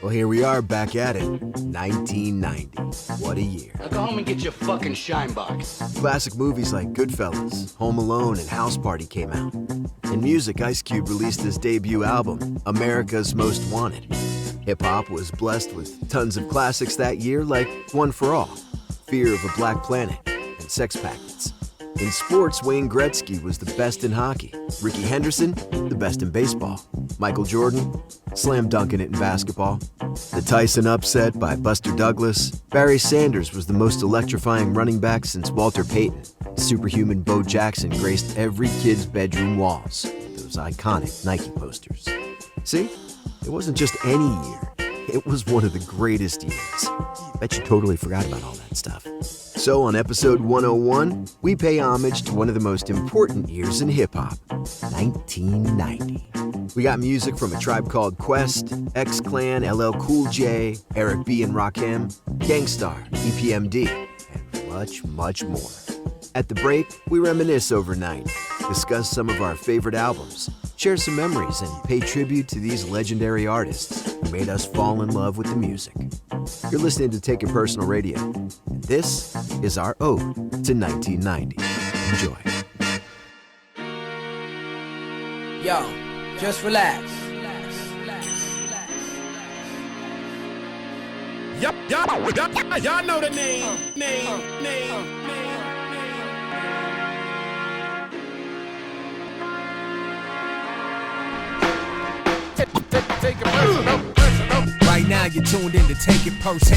Well, here we are back at it. 1990. What a year. Now go home and get your fucking shine box. Classic movies like Goodfellas, Home Alone, and House Party came out. In music, Ice Cube released his debut album, America's Most Wanted. Hip-hop was blessed with tons of classics that year like One for All, Fear of a Black Planet, and Sex Packets. In sports, Wayne Gretzky was the best in hockey. Ricky Henderson, the best in baseball. Michael Jordan, slam dunking it in basketball. The Tyson upset by Buster Douglas. Barry Sanders was the most electrifying running back since Walter Payton. Superhuman Bo Jackson graced every kid's bedroom walls with those iconic Nike posters. See, it wasn't just any year. It was one of the greatest years. Bet you totally forgot about all that stuff. So on episode 101, we pay homage to one of the most important years in hip-hop, 1990. We got music from A Tribe Called Quest, X-Clan, LL Cool J, Eric B. and Rakim, Gangstar, EPMD, and much, much more. At the break, we reminisce overnight, discuss some of our favorite albums, share some memories, and pay tribute to these legendary artists who made us fall in love with the music. You're listening to Take It Personal Radio, and this is our ode to 1990. Enjoy. Yo, just relax. Y'all know the name. Take it personal. Right now you're tuned in to Take It Personal.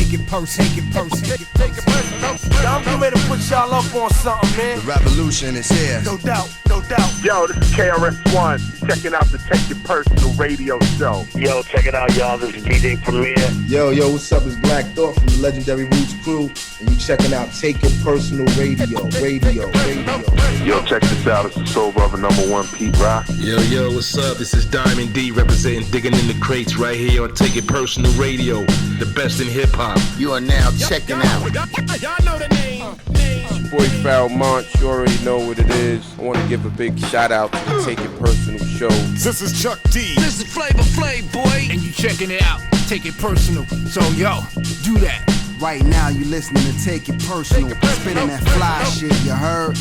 I'm getting ready to put y'all up on something, man. The revolution is here. No doubt. Yo, this is KRS-One. Checking out the Take It Personal radio show. Yo, check it out, y'all. This is DJ Premier. Yo, what's up? It's Black Thought from the legendary Roots crew, and you checking out Take It Personal Radio. Yo, check this out. It's the Soul Brother #1 Pete Rock. Yo, what's up? This is Diamond D representing Digging in the Crates right here on Take It Personal Radio, the best in hip-hop. You are now checking out. Y'all know the name. Boy Farrell Monch, you already know what it is. I want to give a big shout out to the Take It Personal show. This is Chuck D. This is Flavor Flav, boy. And you checking it out. Take it personal. So, yo, do that. Right now, you listening to Take It Personal. Spinning that fly shit. You heard.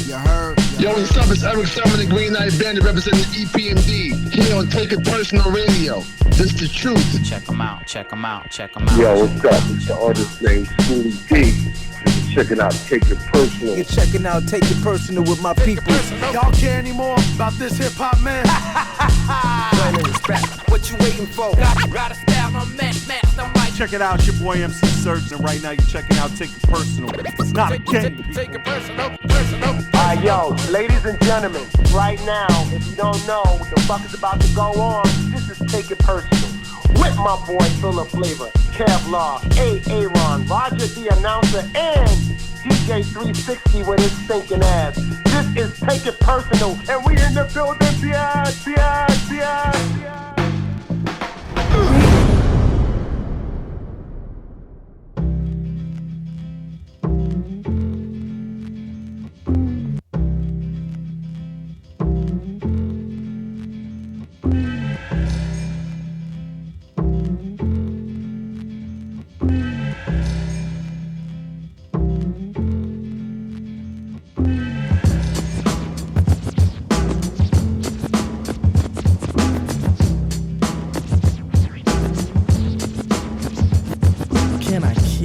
Yo, what's up? It's Eric Summer, the Green Knight Bandit representing EPMD here on Take It Personal Radio. This the truth. Check them out. Yo, what's up? It's the artist named Schooly D. Checking out Take It Personal. You're checking out Take It Personal with my people. Y'all care anymore about this hip-hop, man? What you waiting for? Gotta stab my man. Check it out, your boy MC Surge, and right now you're checking out Take It Personal. It's not a game. Take it personal. Alright, yo, ladies and gentlemen, right now, if you don't know what the fuck is about to go on, this is Take It Personal. With my boy Full of Flavor, Kevlar, Aaron, Roger the Announcer, and DJ 360 with his stinking ass. This is Take It Personal, and we in the building,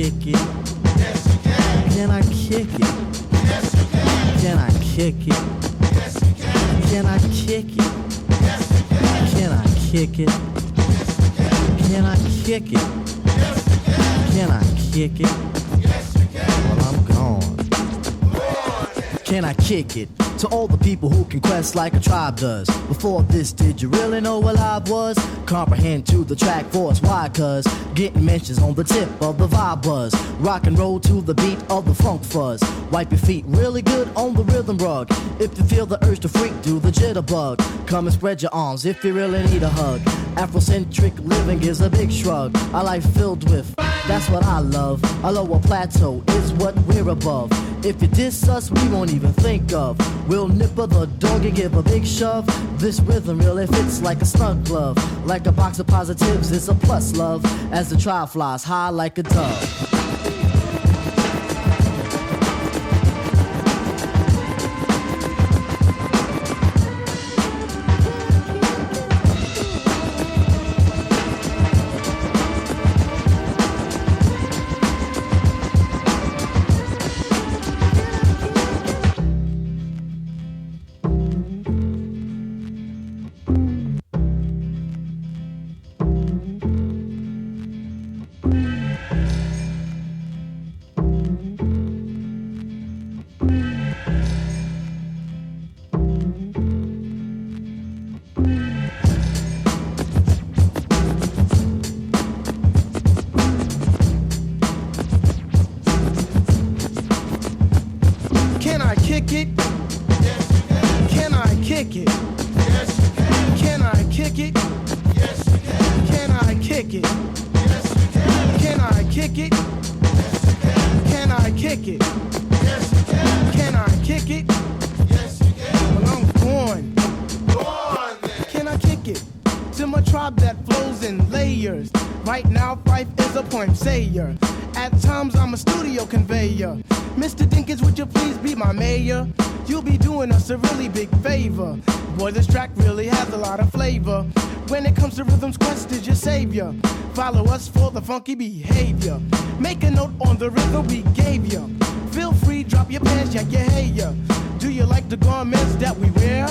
kick it? Yes, you can. Can I kick it? Yes, you can. Can I kick it? Yes, you can. Can I kick it? Yes, you can. Can I kick it? Can I kick it? Yes, you can. Can I kick it? Yes, you can. Well, I'm gone. Can I kick it? To all the people who can quest like a tribe does. Before this, did you really know what live was? Comprehend to the track force, why? Cause getting mentions on the tip of the vibe buzz. Rock and roll to the beat of the funk fuzz. Wipe your feet really good on the rhythm rug. If you feel the urge to freak, do the jitterbug. Come and spread your arms if you really need a hug. Afrocentric living is a big shrug. A life filled with, that's what I love. A lower plateau is what we're above. If you diss us, we won't even think of We'll nipper the dog and give a big shove. This rhythm really fits like a snug glove. Like a box of positives, it's a plus love. As the trial flies high like a dove. At times I'm a studio conveyor. Mr. Dinkins, would you please be my mayor? You'll be doing us a really big favor. Boy, this track really has a lot of flavor. When it comes to rhythms, Quest is your savior. Follow us for the funky behavior. Make a note on the rhythm we gave you. Feel free, drop your pants, yank your hair. Do you like the garments that we wear?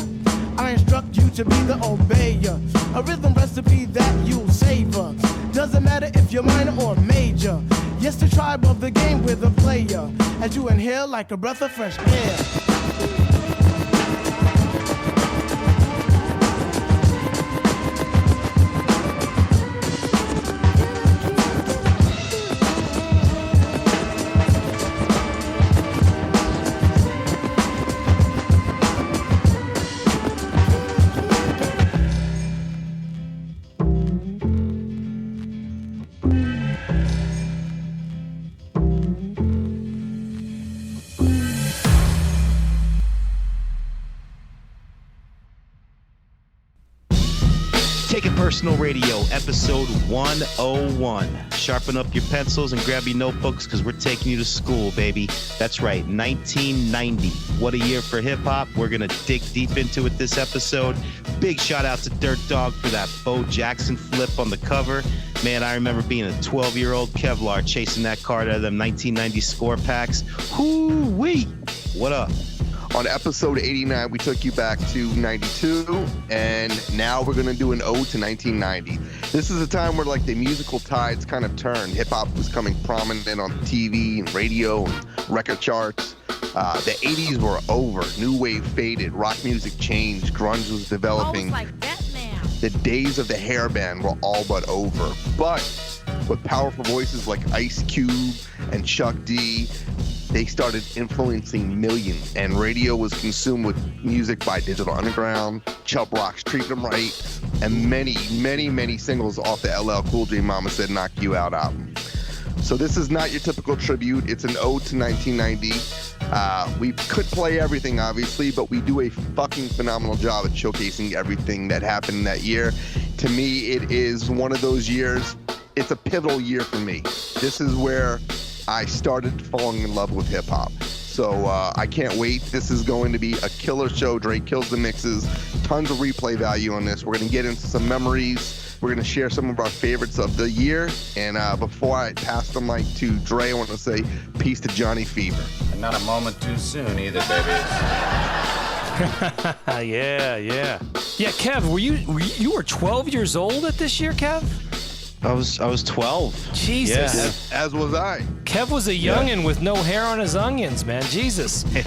I instruct you to be the obeyer. A rhythm recipe that you'll savor. Doesn't matter if you're minor or major. Yes, the tribe of the game with a player. As you inhale like a breath of fresh air. Take It Personal Radio, episode 101. Sharpen up your pencils and grab your notebooks because we're taking you to school, baby. That's right, 1990. What a year for hip-hop. We're going to dig deep into it this episode. Big shout out to Dirt Dog for that Bo Jackson flip on the cover. Man, I remember being a 12-year-old Kevlar chasing that card out of them 1990 score packs. Hoo-wee! What up? On episode 89, we took you back to 92, and now we're going to do an ode to 1990. This is a time where, like, the musical tides kind of turned. Hip-hop was coming prominent on TV and radio and record charts. The 80s were over. New wave faded. Rock music changed. Grunge was developing. Like Batman. The days of the hairband were all but over. But with powerful voices like Ice Cube and Chuck D, they started influencing millions, and radio was consumed with music by Digital Underground, Chubb Rock's Treat 'Em Right, and many, many, many singles off the LL Cool J Mama Said Knock You Out album. So this is not your typical tribute. It's an ode to 1990. We could play everything, obviously, but we do a fucking phenomenal job at showcasing everything that happened that year. To me, it is one of those years. It's a pivotal year for me. This is where I started falling in love with hip-hop. So I can't wait. This is going to be a killer show. Dre kills the mixes. Tons of replay value on this. We're going to get into some memories. We're going to share some of our favorites of the year. And before I pass the mic to Dre, I want to say peace to Johnny Fever. And not a moment too soon either, baby. Yeah. Yeah, Kev, you were 12 years old at this year, Kev? I was 12. Jesus. Yeah, as was I. Kev was a youngin' with no hair on his onions, man. Jesus. Hey,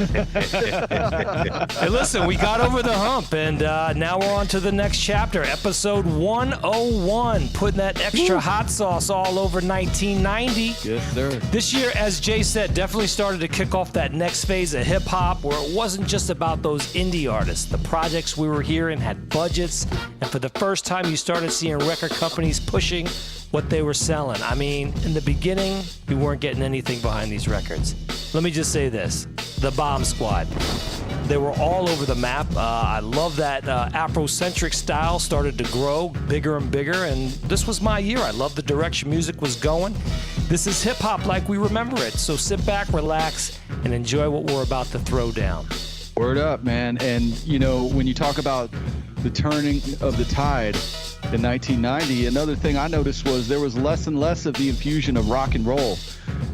listen, we got over the hump, and now we're on to the next chapter, episode 101, putting that extra hot sauce all over 1990. Yes, sir. This year, as Jay said, definitely started to kick off that next phase of hip-hop, where it wasn't just about those indie artists. The projects we were hearing had budgets, and for the first time, you started seeing record companies pushing what they were selling. I mean, in the beginning, we weren't getting anything behind these records. Let me just say this. The Bomb Squad. they were all over the map. I love that Afrocentric style started to grow bigger and bigger, and this was my year. I love the direction music was going. This is hip-hop like we remember it, so sit back, relax, and enjoy what we're about to throw down. Word up, man. And, you know, when you talk about the turning of the tide in 1990, another thing I noticed was there was less and less of the infusion of rock and roll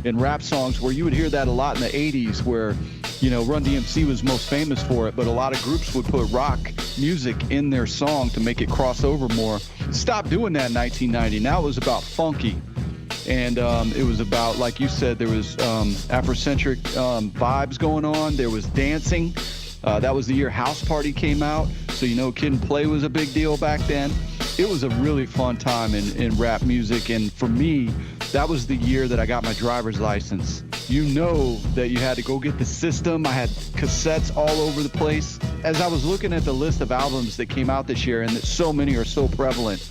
in rap songs, where you would hear that a lot in the 80s, where, you know, Run DMC was most famous for it, but a lot of groups would put rock music in their song to make it cross over more. Stopped doing that in 1990. Now it was about funky. And it was about, like you said, there was Afrocentric vibes going on. There was dancing. That was the year House Party came out. So, you know, Kid and Play was a big deal back then. It was a really fun time in rap music. And for me, that was the year that I got my driver's license. You know that you had to go get the system. I had cassettes all over the place. As I was looking at the list of albums that came out this year, and that so many are so prevalent,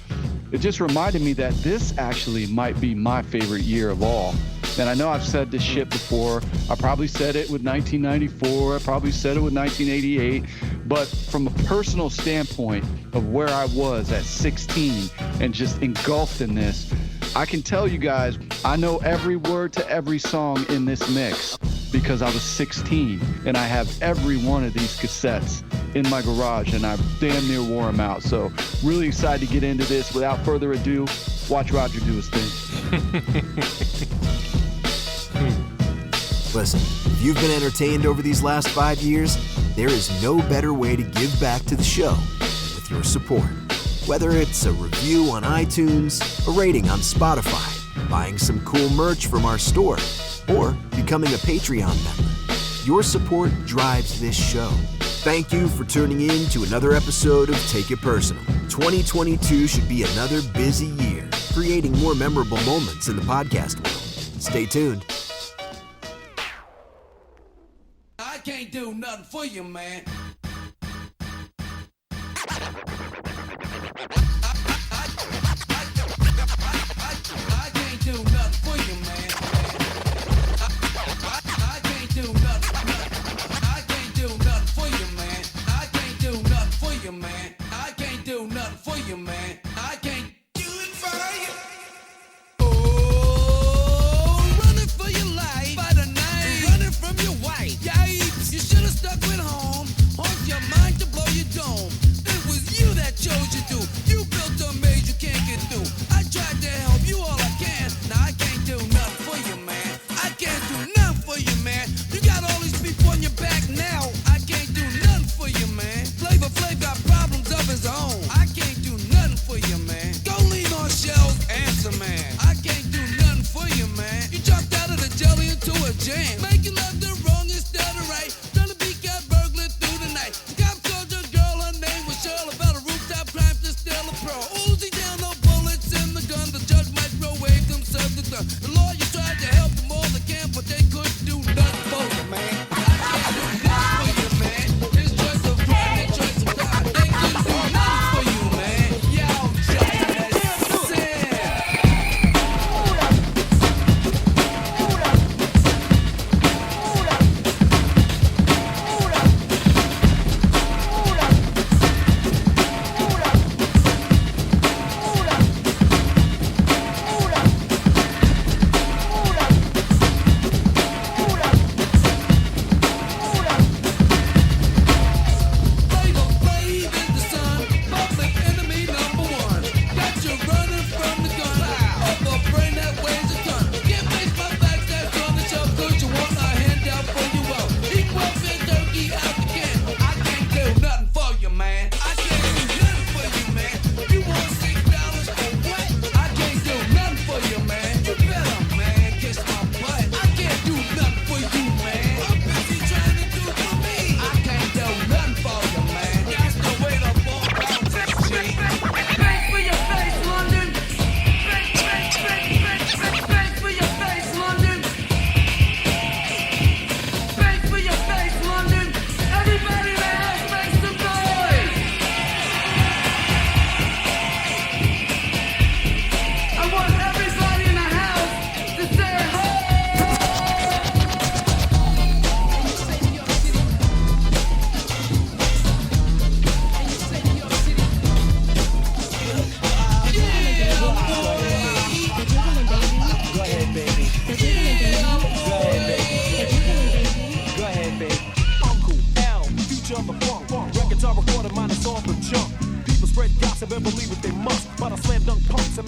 it just reminded me that this actually might be my favorite year of all. And I know I've said this shit before. I probably said it with 1994. I probably said it with 1988. But from a personal standpoint of where I was at 16 and just engulfed in this, I can tell you guys, I know every word to every song in this mix because I was 16 and I have every one of these cassettes in my garage and I damn near wore them out. So really excited to get into this. Without further ado, watch Roger do his thing. Listen, if you've been entertained over these last 5 years, there is no better way to give back to the show than with your support. Whether it's a review on iTunes, a rating on Spotify, buying some cool merch from our store, or becoming a Patreon member, your support drives this show. Thank you for tuning in to another episode of Take It Personal. 2022 should be another busy year, creating more memorable moments in the podcast world. Stay tuned. I can't do nothing for you, man. I can't do nothing for you, man. I can't do nothing. I can't do nothing for you, man. I can't do nothing for you, man. I can't do nothing for you, man. I can't do it for you. Oh, running for your life by the night, running from your wife. Yipes, you should have stuck with home.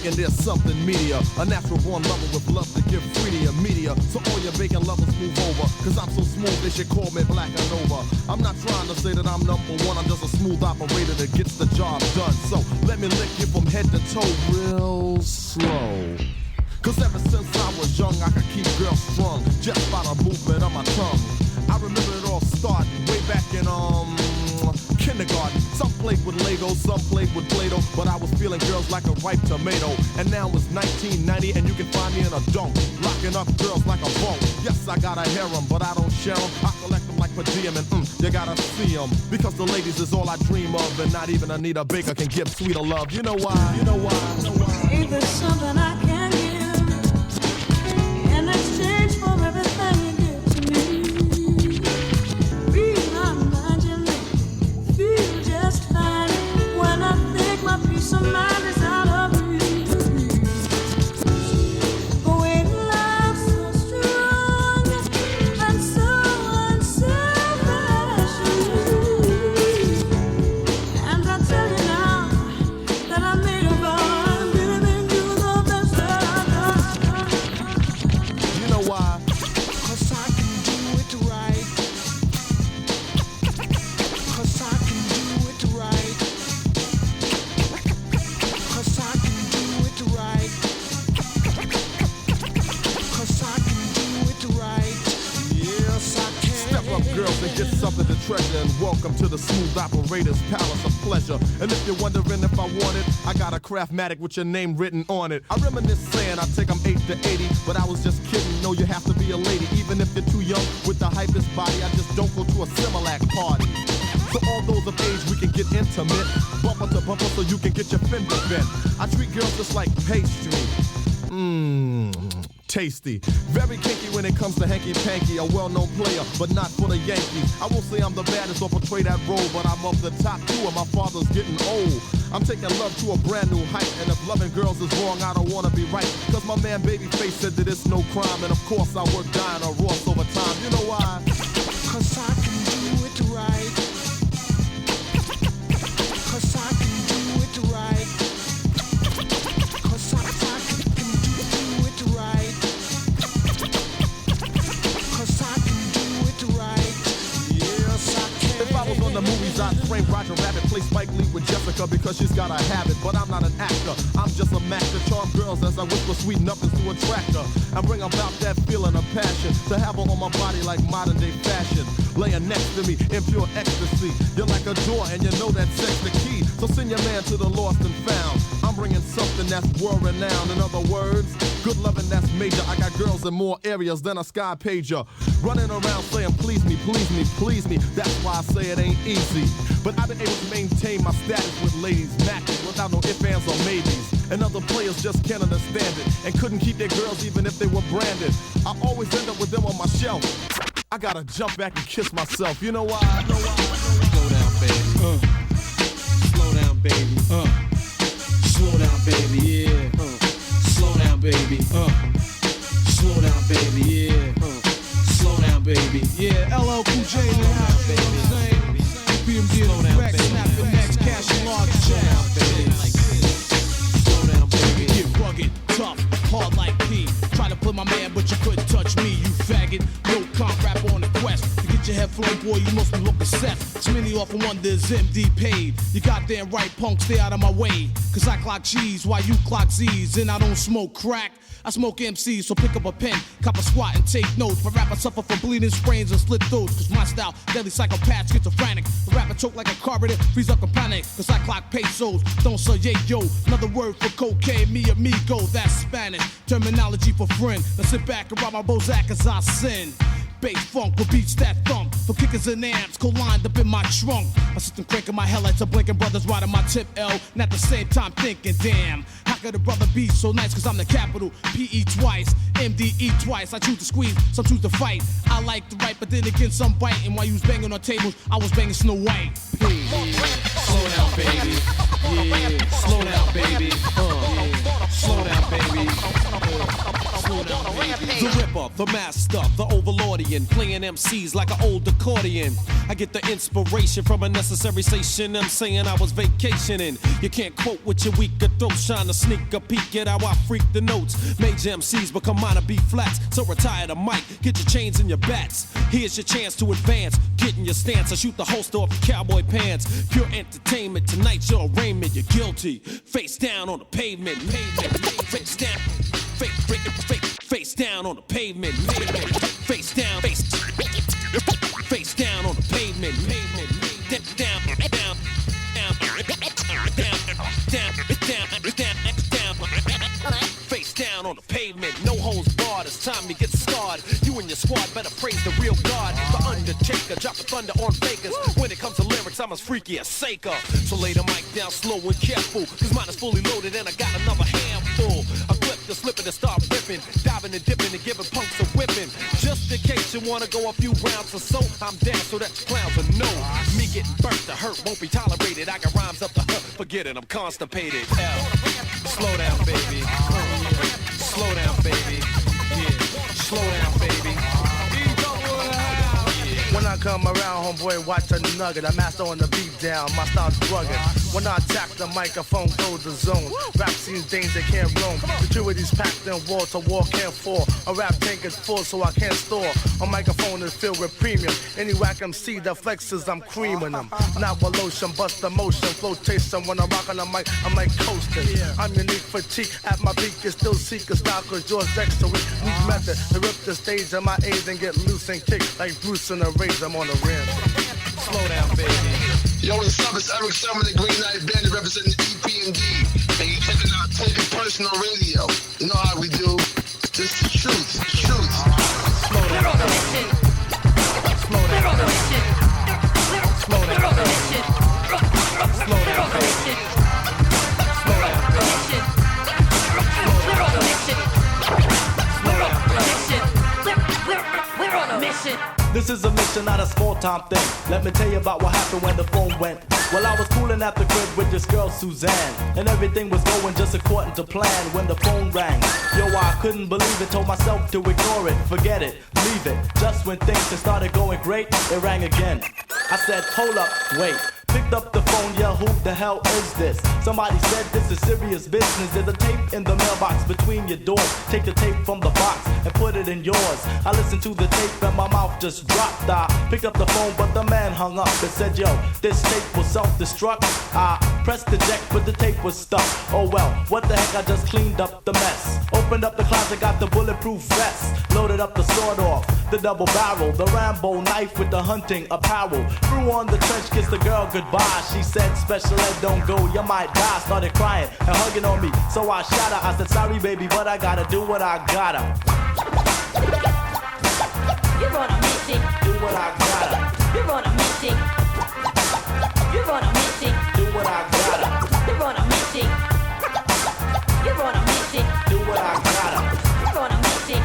thinking there's something media. A natural born lover with love to give free to your media. So all your bacon lovers move over, cause I'm so smooth they should call me Black and Nova. I'm not trying to say that I'm number one, I'm just a smooth operator that gets the job done. So let me lick you from head to toe real slow. Cause ever since I was young, I could keep girls strung just by the movement of my tongue. I remember it all starting way back in kindergarten. Some played with Legos, some played with Play-Doh, but I was feeling girls like a ripe tomato. And now it's 1990 and you can find me in a dunk, locking up girls like a bunk. Yes, I got a harem, but I don't share them. I collect them like per diem and you gotta see them. Because the ladies is all I dream of, and not even Anita Baker can give sweeter love. You know why? You know why? You know why? Ain't there something I can give in exchange for everything you give to me? Be my imagination. Feel just fine when I think my peace of mind is out of reach. When love's so strong and so unselfish, and I tell you now that I made a vow, I'm giving you the best that I got. You know why? 'Cause I can do it right. 'Cause I can do it right. 'Cause I can do it right. 'Cause I can do it right. Yes, I can. Step up, girls, and get something to treasure. And welcome to the Smooth Operator's Palace of Pleasure. And if you're wondering if I want it, I got a Craftmatic with your name written on it. I reminisce saying I take them 8 to 80, but I was just kidding. No, you have to be a lady, even if you're too young with the hypest body. I just don't go to a Similac party. So all those of age, we can get intimate, bumper to bumper, so you can get your fender bent. I treat girls just like pastry. Tasty. Very kinky when it comes to hanky-panky. A well-known player, but not for the Yankees. I won't say I'm the baddest or portray that role, but I'm of the top 2 and my father's getting old. I'm taking love to a brand new height, and if loving girls is wrong, I don't wanna be right. Cause my man Babyface said that it's no crime, and of course I work dying or Ross over time. You know why? 'Cause I can do it right. 'Cause I can do it right. 'Cause I can do it right. 'Cause I can do it right. Yes, I can. If I was on the movies, I'd frame Roger Rabbit, play Spike Lee with Jessica because she's got a habit. But I'm not an actor, I'm just a match to charm girls as I whisper sweet nothings to attract her. I bring about that feeling of passion, to have her on my body like modern day fashion. Laying next to me in pure ecstasy. You're like a door and you know that sex the key. So send your man to the lost and found. I'm bringing something that's world renowned. In other words, good loving that's major. I got girls in more areas than a sky pager. Running around saying please me, please me, please me. That's why I say it ain't easy. But I've been able to maintain my status with ladies, matches without no ifs, ands, or maybes. And other players just can't understand it and couldn't keep their girls even if they were branded. I always end up with them on my shelf. I gotta jump back and kiss myself. You know why? Slow down, baby. Slow down, baby. Slow down, baby. Yeah. Slow down, baby. Slow down, baby. Yeah. Slow down, baby. Yeah, LL Cool J in the house, you know what I'm saying? BMD in the back, snapping necks, cash and large jam. Slow down, baby. Get rugged, tough, hard like P. Try to play my man, but you couldn't touch me, you faggot. No comp rap on the quest. You get your head flown, boy, you must be looking set. Too many often wonders, MD paid. You goddamn right, punk, stay out of my way. Cause I clock G's while you clock Z's. And I don't smoke crack. I smoke MCs, so pick up a pen, cop a squat and take notes. For rap, I suffer from bleeding sprains and slit throats. Cause my style, deadly psychopath, schizophrenic. The rapper choke like a carburetor, freeze up and panic. Cause I clock pesos, don't say yeah, yo. Another word for cocaine, mi amigo, that's Spanish. Terminology for friend. Now sit back and rob my Bozak as I sin. Bass funk with beats that thump. For kickers and amps, co-lined up in my trunk. My system cranking my headlights, are blinking brothers riding my tip L. And at the same time thinking, damn, how could a brother be so nice? Cause I'm the capital, P-E twice, M-D-E twice. I choose to squeeze, some choose to fight. I like to write, but then again some bite. And while you was banging on tables, I was banging Snow White. Slow down, baby. Yeah. Slow down, baby. Slow down, baby. The Ripper, the Master, the Overlordian, playing MCs like an old accordion. I get the inspiration from a necessary station. I'm saying I was vacationing. You can't quote with your weaker throat, trying to sneak a peek at how I freak the notes. Major MCs become minor B flats, so retire the mic, get your chains and your bats. Here's your chance to advance, get in your stance. I shoot the holster off your cowboy pants. Pure entertainment, tonight's your arraignment. You're guilty, face down on the pavement. Face down, face down on the pavement. Face down, face down on the pavement. Down, face down on the pavement. No holds barred. It's time to get started. You and your squad better praise the real God. The Undertaker, drop the thunder on fakers. When it comes to lyrics, I'm as freaky as Saker. So lay the mic down slow and careful, cause mine is fully loaded and I got another handful. I flip the slipping and start ripping, diving and dipping and giving punks a whipping. Just in case you wanna go a few rounds or so, I'm down so that your clowns will know. Me getting burnt, the hurt won't be tolerated. I got rhymes up the hook, forget it, I'm constipated. Slow down, baby. Slow down, baby. Yeah, slow down, baby. When I come around, homeboy, watch a nugget. I master on the beat down, my style's rugged. When I attack the microphone, goes the zone. Rap scenes, danger can't roam. Security's packed in wall to wall can't fall. A rap tank is full, so I can't store. A microphone is filled with premium. Any whack MC that flexes, I'm creaming them. Not with lotion, bust the motion, flotation. When I rock on the mic, I'm like coasting. I'm unique fatigue. At my peak, you still seek a style, cause yours extra weak. Weak method to rip the stage of my age and get loose and kick like Bruce in a race. I'm on the rim. Slow down, baby. Yo, what's up? It's Eric Summer, the Green Knight Bandit, representing EPMD. And you're checking out Take It Personal Radio. You know how we do. This is the truth. The truth. Slow down. Slow down. Slow down. Slow down. Slow down. We're on a mission. This is a mission, not a small-time thing. Let me tell you about what happened when the phone went. Well, I was cooling at the crib with this girl, Suzanne, and everything was going just according to plan when the phone rang. Yo, I couldn't believe it, told myself to ignore it, forget it, leave it. Just when things had started going great, it rang again. I said, hold up, wait. Picked up the phone, yeah, who the hell is this? Somebody said this is serious business. There's a tape in the mailbox between your doors. Take the tape from the box and put it in yours. I listened to the tape and my mouth just dropped. I picked up the phone, but the man hung up and said, yo, this tape will self-destruct. I pressed the eject, but the tape was stuck. Oh well, what the heck, I just cleaned up the mess. Opened up the closet, got the bulletproof vest. Loaded up the sword off, the double barrel, the Rambo knife with the hunting apparel. Threw on the trench, kissed the girl goodbye. She said, special ed, don't go, you might die. Started crying and hugging on me, so I shot her. I said, sorry baby, but I gotta do what I gotta. You're on a mission. Do what I gotta. You're on a mission. You're on a mission. Do what I gotta. You're on a mission. You're on a mission. Do what I gotta. You're on a mission.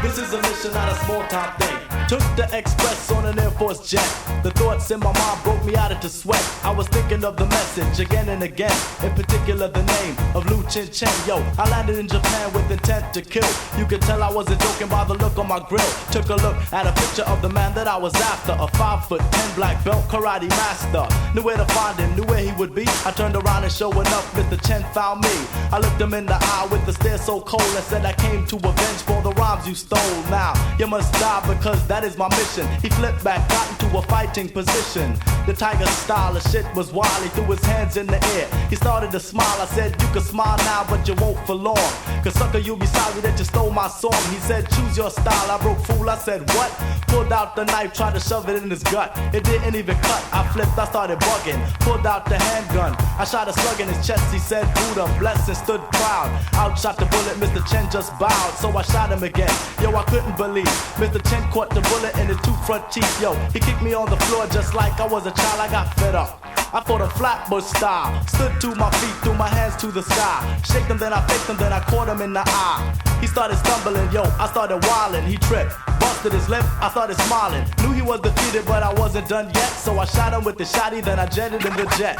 This is a mission, not a small-time thing. Took the express on an Air Force jet. The thoughts in my mind broke me out into sweat. I was thinking of the message again and again. In particular, the name of Liu Chin Chen. Yo, I landed in Japan with intent to kill. You could tell I wasn't joking by the look on my grill. Took a look at a picture of the man that I was after. A 5'10" black belt karate master. Knew where to find him, knew where he would be. I turned around and sure enough, Mr. Chen found me. I looked him in the eye with a stare so cold and said I came to avenge for the rhymes you stole. Now, you must die because that is my mission. He flipped back, got into a fighting position. The tiger style of shit was wild. He threw his hands in the air. He started to smile. I said, you can smile now, but you won't for long. Cause sucker, you'll be sorry that you stole my song. He said, choose your style. I broke fool. I said, what? Pulled out the knife, tried to shove it in his gut. It didn't even cut. I flipped, I started bugging. Pulled out the handgun. I shot a slug in his chest. He said, Buddha, blessed and stood proud. Outshot the bullet, Mr. Chen just bowed. So I shot him again. Yo, I couldn't believe Mr. Chen caught the bullet in his two front teeth. Yo, he kicked me on the floor just like I was a child. I got fed up. I fought a flatbush style. Stood to my feet, threw my hands to the sky. Shake him, then I faked him, then I caught him in the eye. He started stumbling, yo, I started wilding. He tripped, busted his lip, I started smiling. Knew he was defeated, but I wasn't done yet. So I shot him with the shotty, then I jetted in the jet.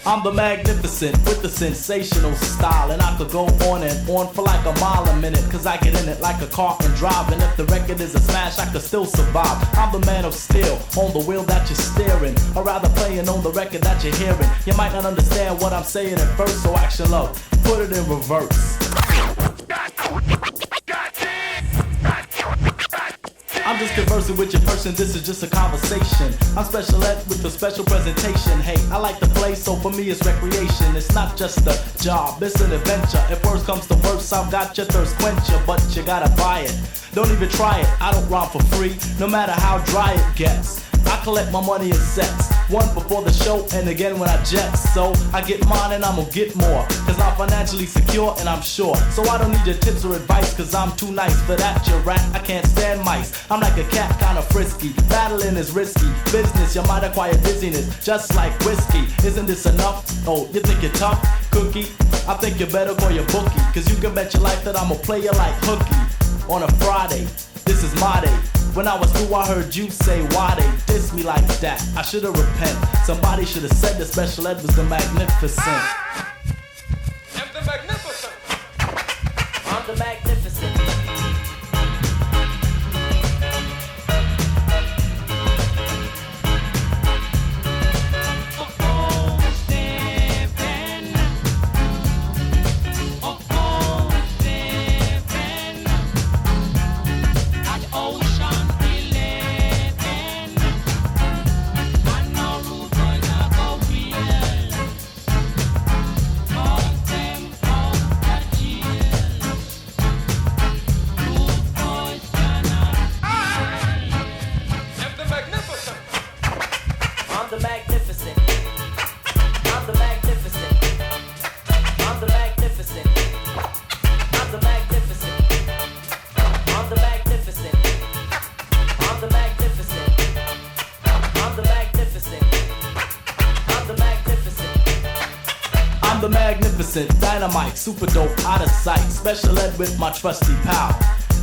I'm the magnificent with the sensational style, and I could go on and on for like a mile a minute, cause I get in it like a car and drive, and if the record is a smash, I could still survive. I'm the man of steel, on the wheel that you're steering, or rather playing on the record that you're hearing. You might not understand what I'm saying at first, so action love, put it in reverse. I'm just conversing with your person, this is just a conversation. I'm special ed with a special presentation. Hey, I like to play, so for me it's recreation. It's not just a job, it's an adventure. If worse comes to worse, I've got your thirst quencher, but you gotta buy it. Don't even try it, I don't rhyme for free, no matter how dry it gets. I collect my money in sets, one before the show and again when I jet. So I get mine and I'm gonna get more, cause I'm financially secure and I'm sure. So I don't need your tips or advice, cause I'm too nice for that, you rat. I can't stand mice, I'm like a cat, kinda frisky. Battling is risky, business, you might acquire dizziness, just like whiskey. Isn't this enough? Oh, you think you're tough? Cookie? I think you better call your bookie, cause you can bet your life that I'm a player like hooky. On a Friday, this is my day. When I was through, I heard you say, why they diss me like that? I should've repent. Somebody should've said the special ed was the magnificent. I'm the magnificent. I'm the magnificent. Dynamite, super dope, out of sight. Special ed with my trusty pal.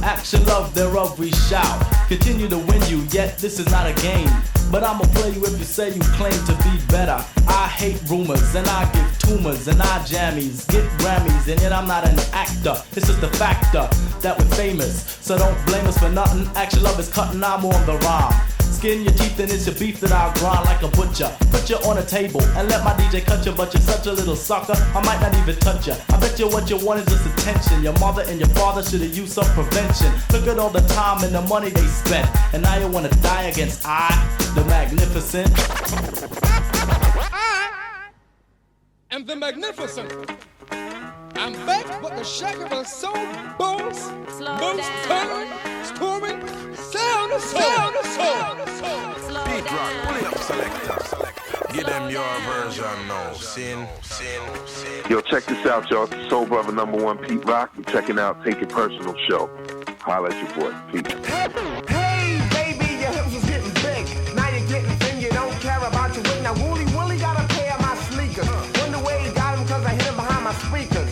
Action, love, thereof we shout. Continue to win you, yet this is not a game. But I'ma play you if you say you claim to be better. I hate rumors, and I give tumors, and I jammies, get Grammys, and yet I'm not an actor. It's just a factor that we're famous, so don't blame us for nothing. Action, love is cutting, I'm on the rhyme. Skin your teeth and it's your beef that I'll grind like a butcher. Put you on a table and let my DJ cut you, but you're such a little sucker, I might not even touch you. I bet you what you want is just attention. Your mother and your father should have used some prevention. Look at all the time and the money they spent, and now you wanna die against I, the magnificent. I'm the magnificent. I'm back, but the shaker was so bones, bones turning, storming, sound of sound of sound. Beat rock, pull it up, selector. Give them your version now. Sin. Yo, check this out, y'all. It's Soul Brother #1 Pete Rock. You're checking out Take It Personal Show. Holla at your boy, Pete. Hey, baby, your hips was getting big. Now you're getting thin, you don't care about your weight. Now Wooly got a pair of my sneakers. Wonder where he got him, cause I hit him behind my speakers.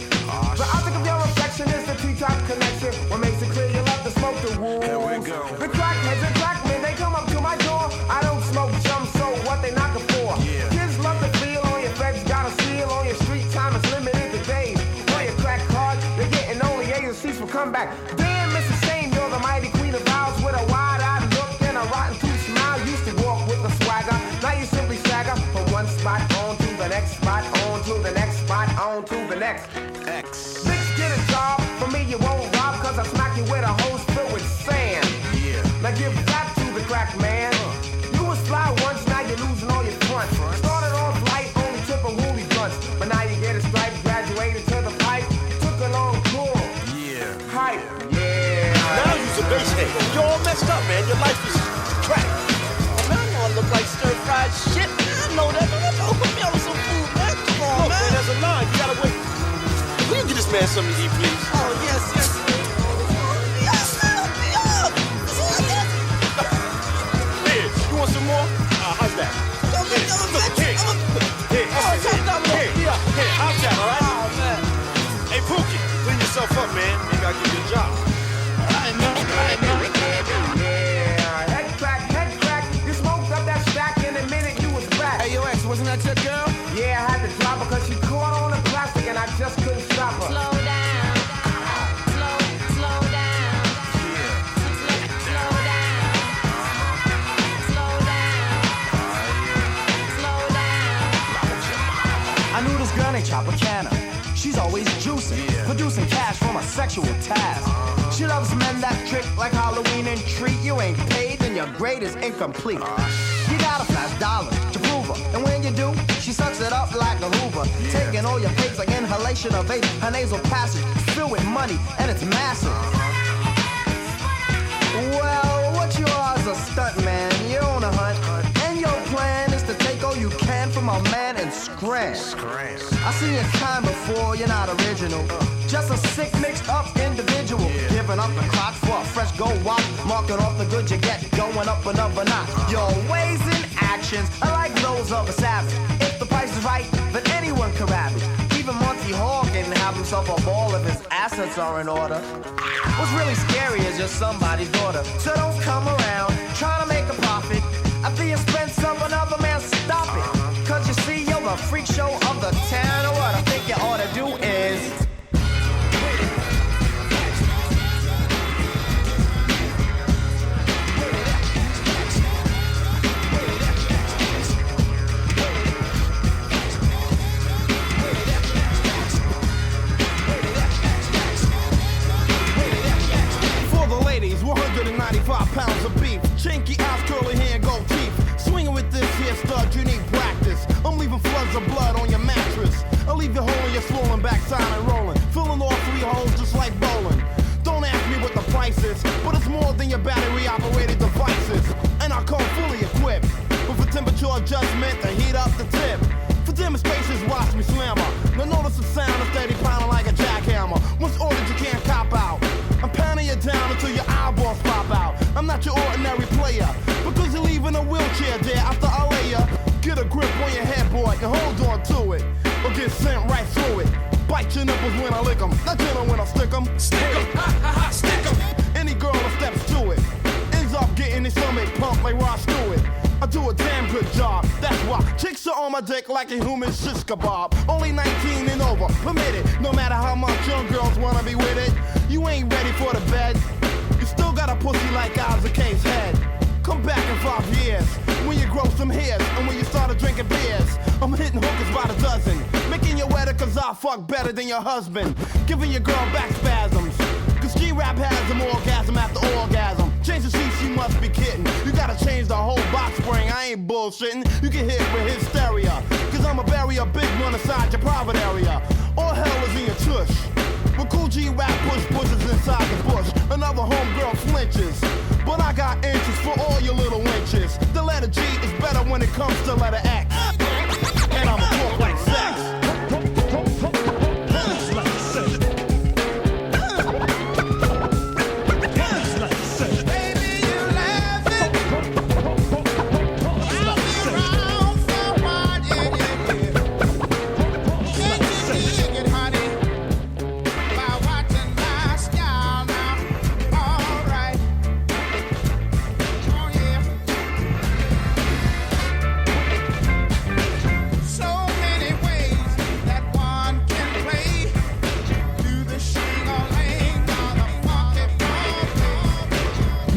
The object of your affection is the T-top connection. What makes it clear you love to smoke the wolves. Here we go. The crackheads and crackmen, they come up to my door. I don't smoke chum, so what they knocking for? Yeah. Kids love to feel on your feds, got a seal on your street. Time is limited to days. Play your crack card, you're getting only A's and C's for comeback. Damn, Mrs. Sane, you're the mighty queen of vows with a wide-eyed look and a rotten tooth smile. Used to walk with a swagger, now you simply stagger from one spot on to the next spot, on to the next spot, on to the next. X. Bitch, get a job. For me, you won't rob, cause I smack you with a hose filled with sand. Yeah. Now give that to the crack man. You was fly once, now you're losing all your front. Started off light, only took a woolly blunts. But now you get a stripe, graduated to the pipe. Took a long tour. Yeah. Hype. Yeah. Now you's a bass head. You're all messed up, man. Your life is crack. Oh, man, I know I look like stir-fried shit. I know that, man. Put me on some food, man. Come on, Look, man. There's a line. You gotta wait. Will you get this man something to eat, please? Oh, yes. Here, you want some more? How's that? Here, how's that, all right? Oh, man. Hey, Pookie, clean yourself up, man. Maybe I'll give you a job. Yeah. Head crack. You smoked up that stack in a minute, you was back. Hey, yo, X, wasn't that your girl? Yeah, I had to sexual task. She loves men that trick like Halloween and treat. You ain't paid, then your grade is incomplete. You gotta flash dollars to prove her, and when you do, she sucks it up like a Hoover. Taking all your pigs like inhalation of vape. Her nasal passage filled with money, and it's massive. Well, what you are is a stunt man. You're on a hunt, and your plan is to take all you can from a man and scram. I seen your kind before, you're not original. Just a sick, mixed up individual. Giving up the clock for a fresh gold watch. Marking off the good you get, going up another notch. Your ways and actions are like those of a savage. If the price is right, then anyone can ravage. Even Monty Hall can have himself a ball if his assets are in order. What's really scary is you're somebody's daughter. So don't come around trying to make a profit at the expense of another man. Stop it. Cause you see, you're the freak show of the town. And what I think you ought to do is... For the ladies, 195 pounds of beef, chinky eyes, curly hair, and gold teeth. Swinging with this here stud, you need practice. I'm leaving floods of blood on your mattress. I'll leave you hole in your swollen backside and rolling, filling all 3 holes just like bowling. Don't ask me what the price is, but it's more than your battery-operated devices. And I come fully equipped with a temperature adjustment to heat up the tip. For demonstrations, watch me slammer. Now notice the sound of steady pounding like a jackhammer. Once ordered, you can't cop out. I'm pounding you down until your eyeballs pop out. I'm not your ordinary player, because you're leaving a wheelchair there after I lay ya. Get a grip on your headboard and hold on to it, or get sent right through it. Bite your nipples when I lick 'em, not gentle when I stick 'em. Stick 'em, ha ha ha, stick 'em. Any girl that steps to it ends up getting his stomach pumped like Ross Stewart. I do a damn good job, that's why chicks are on my dick like a human shish kebab. Only 19 and over, permitted, no matter how much young girls wanna be with it. You ain't ready for the bed, you still got a pussy like Isaac K's head. Come back in 5 years, when you grow some hairs, and when you started drinking beers. I'm hitting hookers by the dozen, making you wetter cause I fuck better than your husband. Giving your girl back spasms, cause G-Rap has an orgasm after orgasm. Change the sheets, you must be kidding. You gotta change the whole box spring, I ain't bullshitting. You get hit with hysteria, cause I'ma bury a big one inside your private area. All hell is in your tush. When Cool G-Rap pushes inside the bush, another homegirl flinches. But I got inches for all your little inches. The letter G is better when it comes to letter X. And I'ma talk like sex.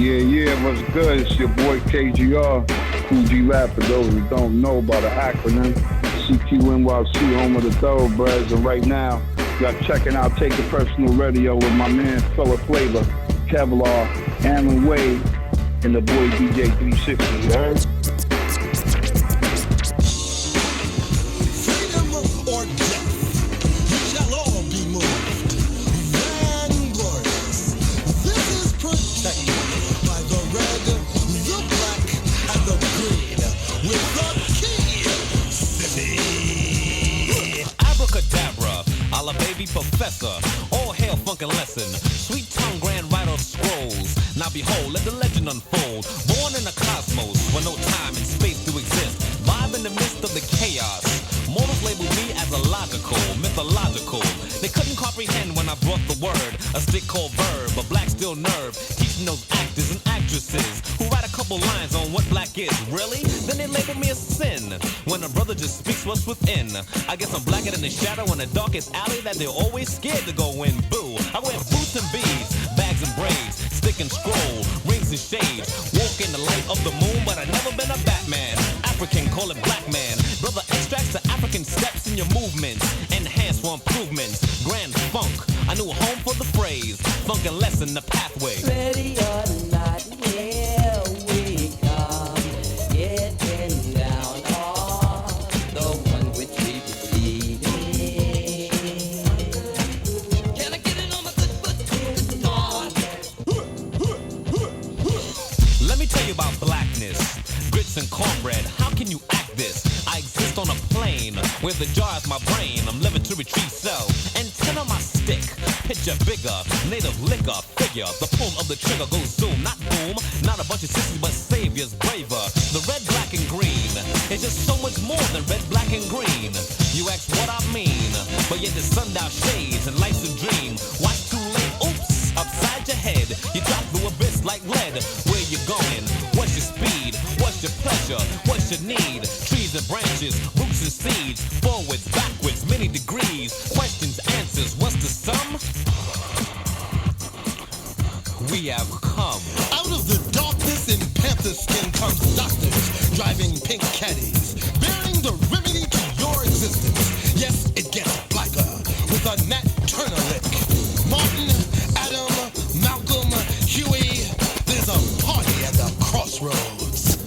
Yeah, what's good? It's your boy KGR, Cool G-Rap, for those who don't know about the acronym. CQNYC, home of the thoroughbreds, and right now, y'all checking out Take It Personal Radio with my man, Fella Flavor, Kevlar, Alan Wade, and the boy DJ 360, you heard? Professor, all hail funkin' lesson. Sweet tongue grand writer of scrolls. Now behold, let the legend unfold. Born in a cosmos where no time and space do exist. Vibe in the midst of the chaos. Mortals label me as illogical, mythological. They couldn't comprehend when I brought the word. A stick called verb, a black steel nerve. Teaching those actors and actresses who write a couple lines on what black is. Really? Then they label me a sin. When a brother just speaks what's within. I guess I'm blacker than the shadow in the darkest alley that they're always scared to go in. Boo! I wear boots and beads, bags and braids, stick and scroll, rings and shades. Walk in the light of the moon, but I've never been a Batman. African, call it black man. Brother extracts the African steps in your movements. Enhance for improvements. Grand funk, I knew a home for the phrase. funkin' lesson, the pathway. Ready or not, here we come, getting down on the one which we believe in. Can I get it on my good foot? Let me tell you about blackness, grits and cornbread. How can you act this? I exist on a plane where the jar is my brain. I'm living to retrieve cell. Antenna my stick. Picture bigger, native liquor figure. The pull of the trigger goes zoom, not boom. Not a bunch of sissies, but saviors braver. The red, black, and green is just so much more than red, black, and green. You ask what I mean, but yet the sundown shades and life's a dream. Watch too late, oops, upside your head. You drop through abyss like lead. Where you going? What's your speed? What's your pleasure? What's your need? Trees and branches, roots and seeds. Forwards, backwards, many degrees. Questions, answers, what's the sum? We have come. Out of the darkness in panther skin comes doctors, driving pink caddies, bearing the remedy to your existence. Yes, it gets blacker with a Nat Turner lick. Martin, Adam, Malcolm, Huey, there's a party at the crossroads.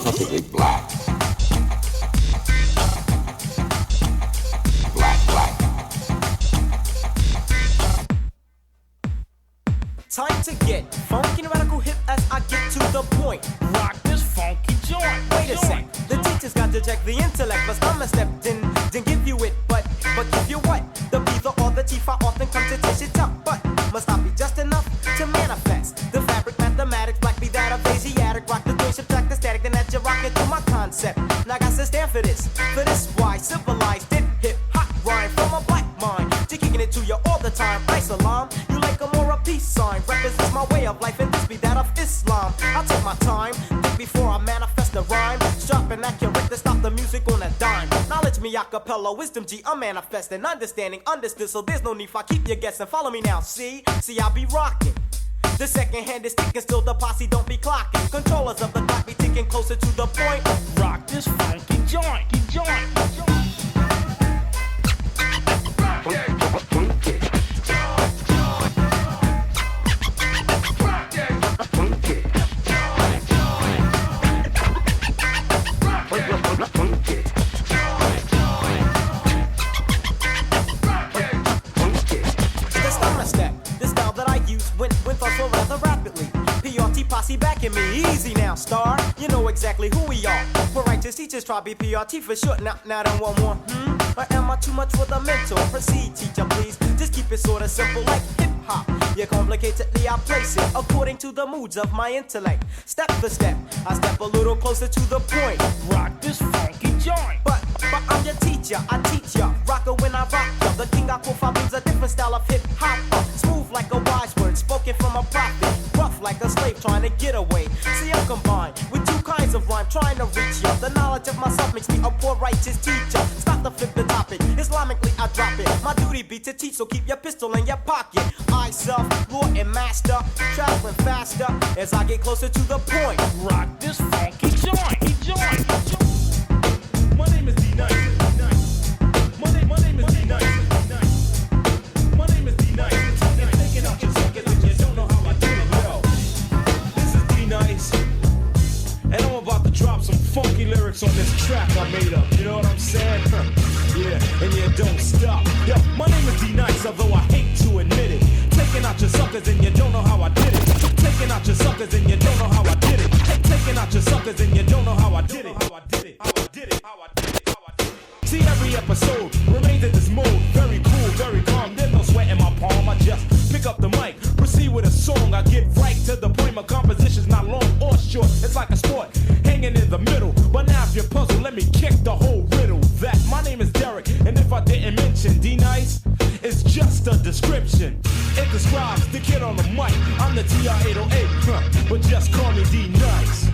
Perfectly black. Black, black. Time to get funky and radical hip as I get to the point. Rock this funky joint. Wait a sec, the teacher's got to check the intellect. But I'm a step didn't give you it, but give you what? The B, the or the T, I often come to dish it up. But must not be just enough to manifest the fabric, mathematics, black be that of Asiatic. Rock the doing, subtract the static, then that you're rocking to my concept. Now I got to stand for this why civilized it, hip hop rhyme from a black mind. To kicking it to you all the time. Islam, you like a more a peace sign. Represents my way of life and this be that of Islam. I'll take my time, think before I manifest the rhyme. Sharp and accurate to stop the music on a dime. Knowledge me acapella, wisdom G, I'm manifesting. Understanding, understood, so there's no need for I keep you guessing. Follow me now, see, I'll be rocking. The second hand is ticking, still the posse don't be clocking. Controllers of the clock be ticking closer to the point. Rock this funky joint, backing me, easy now, star. You know exactly who we are. For righteous teachers, try BPRT for short. Now don't want more. Or am I too much for the mental? Proceed, teacher, please. Just keep it sorta simple like hip hop. Yeah, complicatedly I place it according to the moods of my intellect. Step for step, I step a little closer to the point. Rock this funky joint. But I'm your teacher, I teach ya. Rocker when I rock ya. The king I quote means a different style of hip hop. Smooth like a wise word, spoken from a prophet. Rough like a slave trying to get away. See, I'm combined with two kinds of rhyme trying to reach ya. The knowledge of myself makes me a poor righteous teacher. Stop to flip the topic, Islamically I drop it. My duty be to teach, so keep your pistol in your pocket. I self, lord and master, traveling faster as I get closer to the point. Rock this funky joint. My name is D-Nice. My name is D-Nice. My name is D-Nice. And taking out your ticket if you don't know how I do it, yo. This is D-Nice. And I'm about to drop some funky lyrics on this track I made up. You know what I'm saying? Yeah, and you don't stop. Yo, my name is D-Nice, although I hate to admit it. Taking out your suckers and you don't know how I did it. Taking out your suckers and you don't know how I did it. Taking out your suckers and you don't know how I did it. See, every episode remains in this mode. Very cool, very calm. There's no sweat in my palm. I just pick up the mic, proceed with a song. I get right to the point. My composition's not long or short. It's like a sport, hanging in the middle. But now if you're puzzled, let me kick the whole riddle. That my name is Derek, and if I didn't mention D-Nice, it's just the description. It describes the kid on the mic. I'm the TR-808, but just call me D-Nice.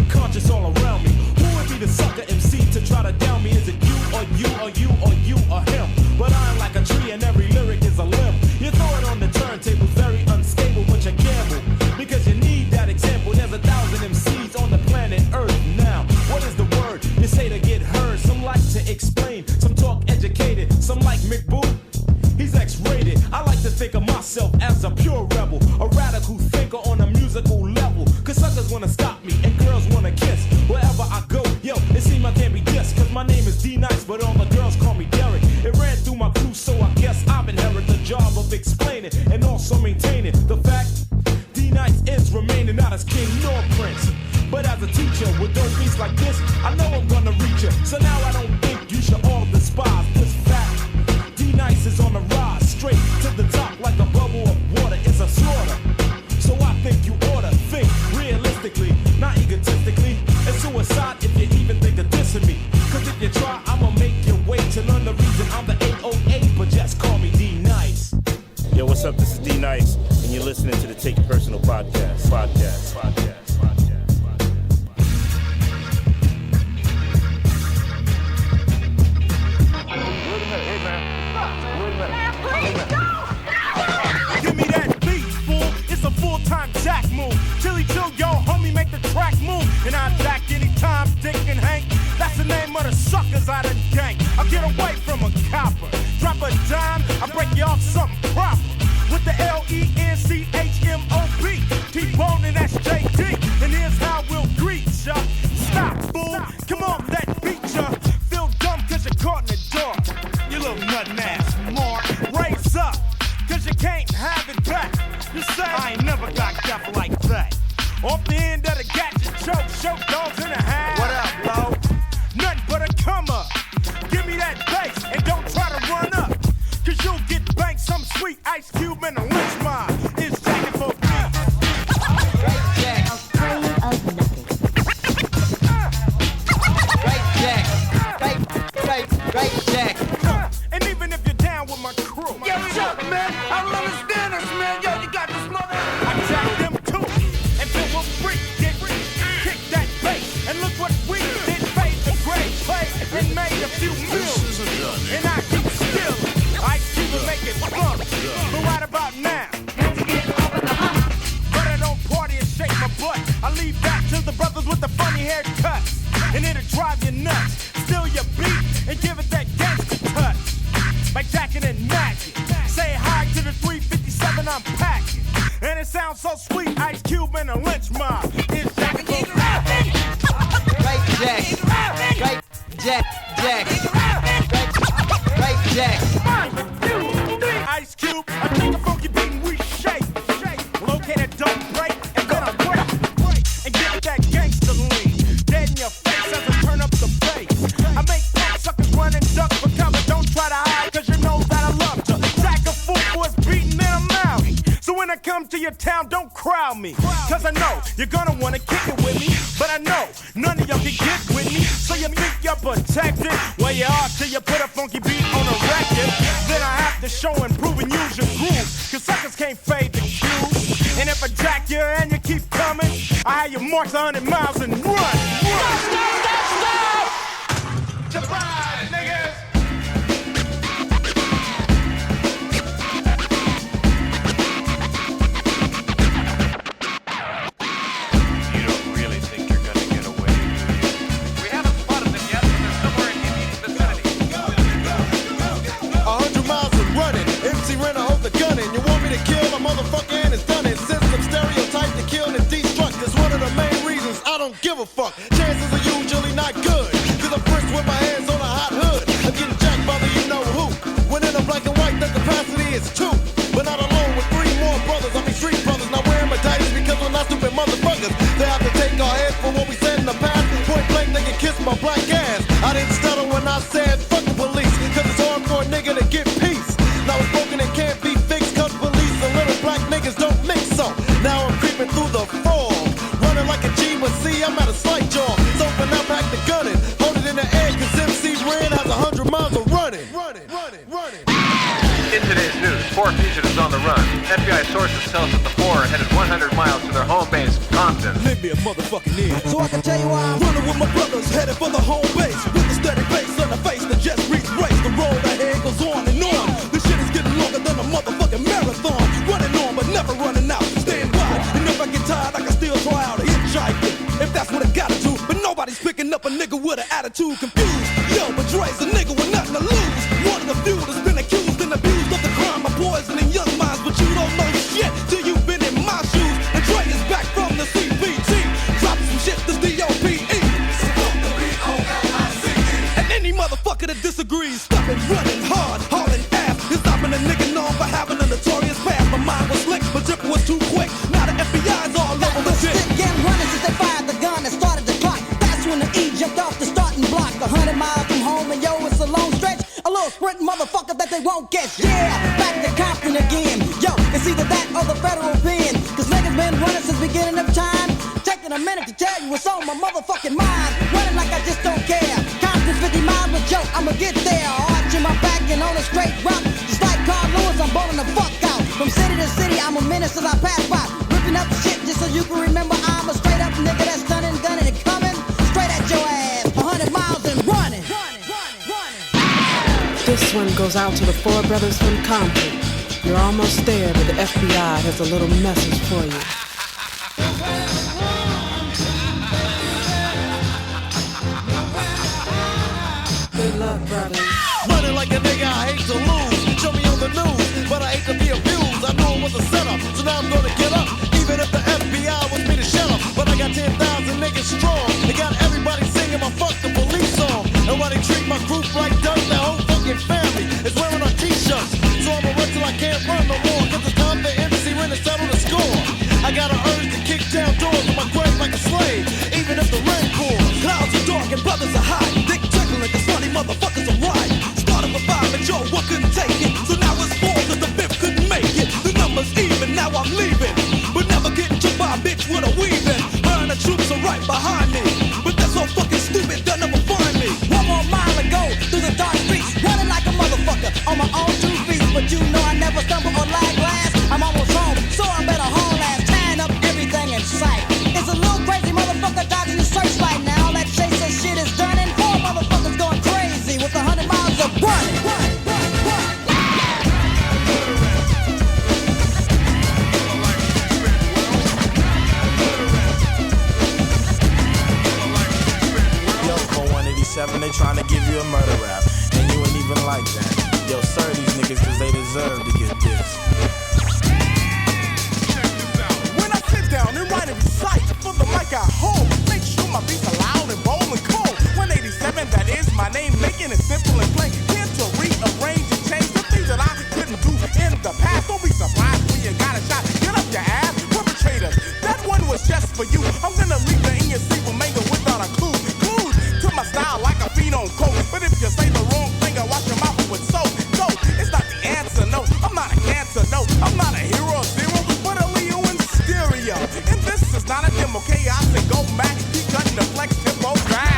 Conscious all around me. Who would be the sucker MC to try to down me? Is it you or you or you or you or him? But I'm like a tree and every lyric is a limb. You throw it on the turntable, very unstable, but you gamble because you need that example. There's 1,000 MCs on the planet Earth now. What is the word you say to get heard? Some like to explain, some talk educated, some like McBoo. He's X-rated. I like to think of myself as a pure rebel, a radical thinker on a musical level. Cause suckers wanna stop me and girls wanna kiss. Wherever I go, yo, it seems I can't be dissed. Cause my name is D-Nice, but all the girls call me Derek. It ran through my crew, so I guess I've inherited the job of explaining and also maintaining the fact D-Nice is remaining not as king nor prince, but as a teacher with dope beats like this, I know I'm gonna reach you. So now I don't think you should all despise this fact. D-Nice is on the rise, straight to the top like a bubble of water. It's a slaughter. So I think you oughta think realistically, not egotistically. It's suicide if you even think of dissing me. Cause if you try, I'ma make you wait to learn the reason I'm the 808, but just call me D-Nice. Yo, what's up? This is D-Nice, and you're listening to the Take It Personal podcast. Give me that beat, fool. It's a full-time jack move. Chili chill, yo, homie, make the track move. And I jack anytime, Dick and Hank. That's the name of the suckers I done gang. I'll get away from a copper. Drop a dime, I break you off something proper. With the L-E-N-C-H-M-O-B. T-Bone and that's J.D. And here's how we'll greet ya. Stop, fool. Come on, that beat ya. Feel dumb cause you're caught in the dark. You little nuttin' ass mark. Raise up, cause you can't have it back. You say, I ain't never got gaffle like that. Off the end of the gadget choke, show dogs in the house. What up, bro? Nothing but a come up. Give me that bass and don't try to run up. Cause you'll get banked some sweet Ice Cube and a lynch mob. It's jacking for me. Right Jack. Afraid of nothing. Right Jack. Right Jack. And even if you're down with my crew. Yo, Chuck, man, I don't understand this, man. Yo, you got this mother. I jacked them too. And Bill will freak it. Kick that bass. And look what we did. Fade the great play. And made a few millions. And I keep still. Ice Cube will make it fun. But right about now. But I don't party and shake my butt. I leave that to the brothers with the funny haircuts. And it'll drive you nuts. Steal your beat and give it that gangster touch. Like Jackin' and Magic. Say hi to the 357 I'm packing. And it sounds so sweet, Ice Cube and a lynch mob. It's Jackin' for rapping. Right Jack. Right Jack. Right Jack. Ice Cube, I take a funky beat and we shake. Locate a dope break and then I break. And give it that gangster lean. Dead in your face as I turn up the bass. I make pop suckers run and duck for cover. Don't try to hide cause you know that I love to. Jack a fool for his beating and I'm out. So when I come to your town, don't crowd me. Cause I know you're gonna wanna kick it with me. But I know none of y'all can get with me. So you think you're protected? Well you are till you put a funky beat on a record. Then I have to show and prove and use your groove. Cause suckers can't fade the cue. And if I jack you and you keep coming, I have you march 100 miles and run. Stop! Surprise, niggas! You don't really think you're gonna get away, do you? We haven't spotted them yet, but they're somewhere in the immediate vicinity. 100 miles and running. MC Renner, hold the gun in. You want me to kill a motherfucker and it's done it. System stereotype to kill and destruct is one of the main reasons I don't give a fuck. Chances are usually not good. Cause I'm first with my hands on a hot hood. I'm getting jacked by the you know who. When in a black and white, the capacity is 2. But not alone with 3 more brothers. I mean street brothers. Not wearing my tights because we're not stupid motherfuckers. They have to take our head for what we said in the past. Point blank, they can kiss my black ass. I didn't stutter when said, fuck the police, cause it's hard for a nigga to get peace. Now it's broken and can't be fixed, cause police and little black niggas don't mix so. Now I'm creeping through the fog, running like a G, but see, I'm at a slight jog. So for now, back to gunning, hold it in the air, cause MC Ren has 100 miles of running. In today's news, 4 fugitives on the run. FBI sources tell us that the 4 are headed 100 miles to their home base, Compton. Lend me a motherfucking ear. So I can tell you why I'm running with my brothers, headed for the home base. With a steady face on the face that just reached race. The road ahead goes on and on. This shit is getting longer than a motherfucking marathon. Running on, but never running out. Staying wide, and if I get tired, I can still try out a hitchhiking. If that's what I gotta do, but nobody's picking up a nigga with an attitude confused. Yo, but Dre's a nigga with nothing to lose. One of the few that's been accused and abused of the crime of poisoning young minds, but you don't know shit till you've been in my shoes. And Dre is back from the CPT, dropping some shit that's DOPE. And any motherfucker that disagrees, stop it running hard, hauling ass, is stopping a nigga known for having a notorious past. My mind was slick, but Drip was too quick. Now the FBI's all over the shit. Again running since they fired the gun and started the clock. That's when the E jumped off the starting block. 100 miles from home and yo, it's a long stretch. A little sprint motherfucker that they won't catch. Yeah, back to Compton again. Yo, it's either that or the federal pen. Cause niggas been running since beginning of time. Taking a minute to tell you what's on my motherfucking mind. Running like I just don't care. Compton's 50 miles, but yo, I'ma get there. Arching my back and on a straight route. Just like Carl Lewis, I'm bowling the fuck out. From city to city, I'm a menace as I pass by. Ripping up shit just so you can remember I'm a straight up nigga that's stunning, gunning, and coming straight at your ass. 100 miles and running. This one goes out to the 4 brothers from Compton. You're almost there, but the FBI has a little message for you. Good luck, brothers. Running like a nigga, I hate to lose. Show me on the news, but I hate to be abused. I knew it was a setup, so now I'm gonna get up. Even if the FBI wants me to shut up, but I got 10,000 niggas strong. They got everybody singing my fuck the police song. And why they treat my group like dirt, the whole fucking family is wearing our t-shirts. So I'ma run till I can't run no more, cause it's time for MC Ren to settle the score. I got an urge to kick down doors in my grave like a slave, even if the rain pours. Clouds are dark and brothers are high. Dick tickling cause funny motherfuckers are right. Started with 5 and yo, one couldn't take it. So now it's 4 cause the 5th couldn't make it. The number's even, now I'm leaving. But never getting to by a bitch with a weaving. Burn the troops are right behind me. But that's so fucking stupid, they'll never find me. One more mile to go through the dark streets. Running like a motherfucker on my own 2 feet. But you know I never stumble or lag last. I'm almost home, so I better haul ass. Tying up everything in sight. It's a little crazy motherfucker dodging the searchlight. Now all that chaser shit is done and 4 motherfuckers going crazy with 100 miles of running. Yo, Code 187, they tryna give you a murder rap, and you ain't even like that. Yo, serve these niggas cause they deserve to get this. When I sit down and write and recite for the mic I hold, make sure my beats are loud and bold and cold. 187, that is my name, making it simple and plain. Here to rearrange and change the things that I couldn't do in the past. Don't be surprised when you got a shot. Get up your ass, perpetrators. That one was just for you. I'm gonna leave the NC for mango without a clue. Clues to my style like a feed on coke. But if you say the wrong thing, I wash your mouth with soap. So it's not the answer, no. I'm not a cancer, no. I'm not a hero zero, but a Leo in stereo. And this is not a demo chaos and go back. He cutting the flex tempo back.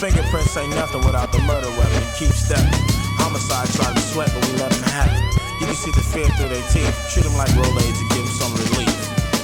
Fingerprints ain't nothing without the murder weapon. Keep stepping. Homicide try to sweat, but we let them have it. You can see the fear through their teeth. Treat them like Rolaids and give them some relief.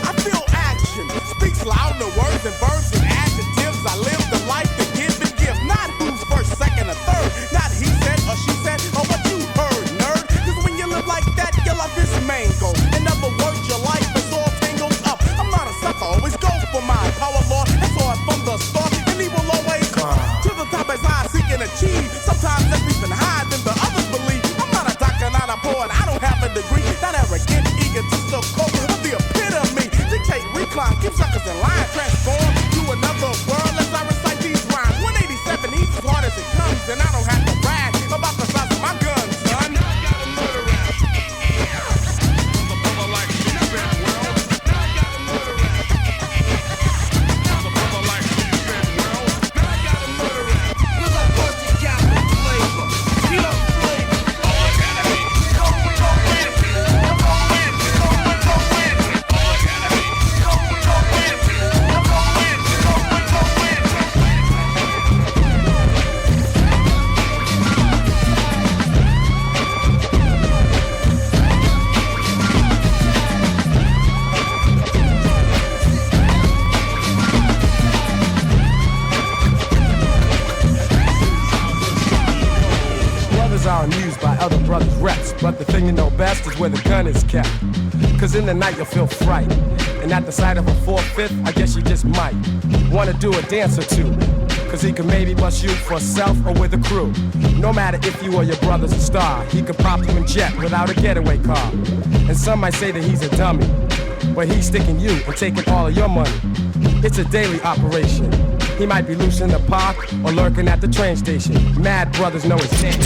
I feel action. Speaks loud in words and verbs and adjectives. I live the life to give and give. Not who's first, second, or third. Not he said or she said or what you heard, nerd. Cause when you live like that, your life is mango. In other words, your life is all tangled up. I'm not a sucker, always go for mine. Power law, that's all from the start. And he will always to the top as I seek and achieve. Sometimes everything higher than the others believe. I'm not a doctor, not a poet, I don't have a degree. Not arrogant, egotistical, cold, of the epitome. Dictate, recline, keep suckers in line, transform to another world. are amused by other brothers' reps, but the thing you know best is where the gun is kept. Cause in the night you'll feel fright, and at the sight of a 4/5, I guess you just might wanna do a dance or two. Cause he could maybe bust you for self or with a crew. No matter if you or your brother's a star, he could pop you in jet without a getaway car. And some might say that he's a dummy, but he's sticking you and taking all of your money. It's a daily operation. He might be loose in the park or lurking at the train station. Mad brothers know his name.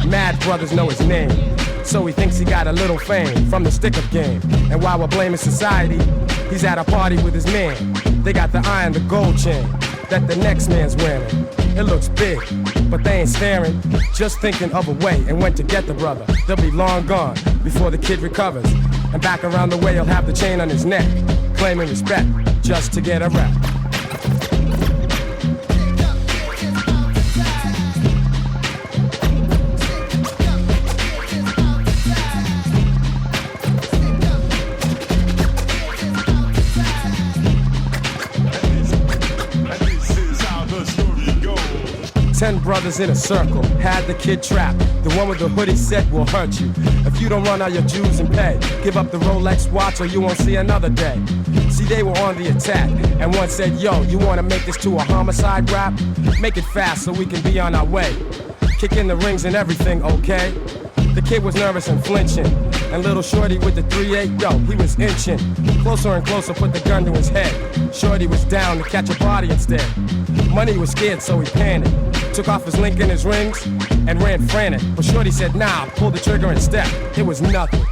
Mad brothers know his name, so he thinks he got a little fame from the stick-up game. And while we're blaming society, he's at a party with his man. They got the eye and the gold chain that the next man's wearing. It looks big, but they ain't staring, just thinking of a way and went to get the brother. They'll be long gone before the kid recovers, and back around the way he'll have the chain on his neck, claiming respect just to get a rap. 10 brothers in a circle, had the kid trapped. The one with the hoodie said will hurt you if you don't run out your dues and pay. Give up the Rolex watch or you won't see another day. See, they were on the attack, and one said, yo, you wanna make this to a homicide rap? Make it fast so we can be on our way. Kick in the rings and everything, okay? The kid was nervous and flinching, and little Shorty with the 3-8, yo, he was inching. Closer and closer, put the gun to his head. Shorty was down to catch a body instead. Money was scared, so he panicked. Took off his link and his rings, and ran frantic. But Shorty said, nah, pull the trigger and step. It was nothing.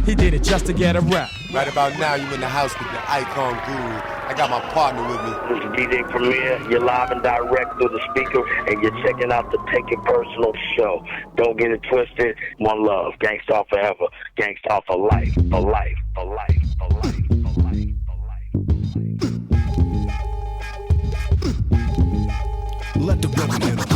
He did it just to get a rep. Right about now, you in the house with the icon guru. I got my partner with me. This is DJ Premier. You're live and direct through the speaker, and you're checking out the Take It Personal show. Don't get it twisted. One love. Gangsta forever. Gangsta for life. For life. For life. For life. For life. Let the rhythm hit 'em.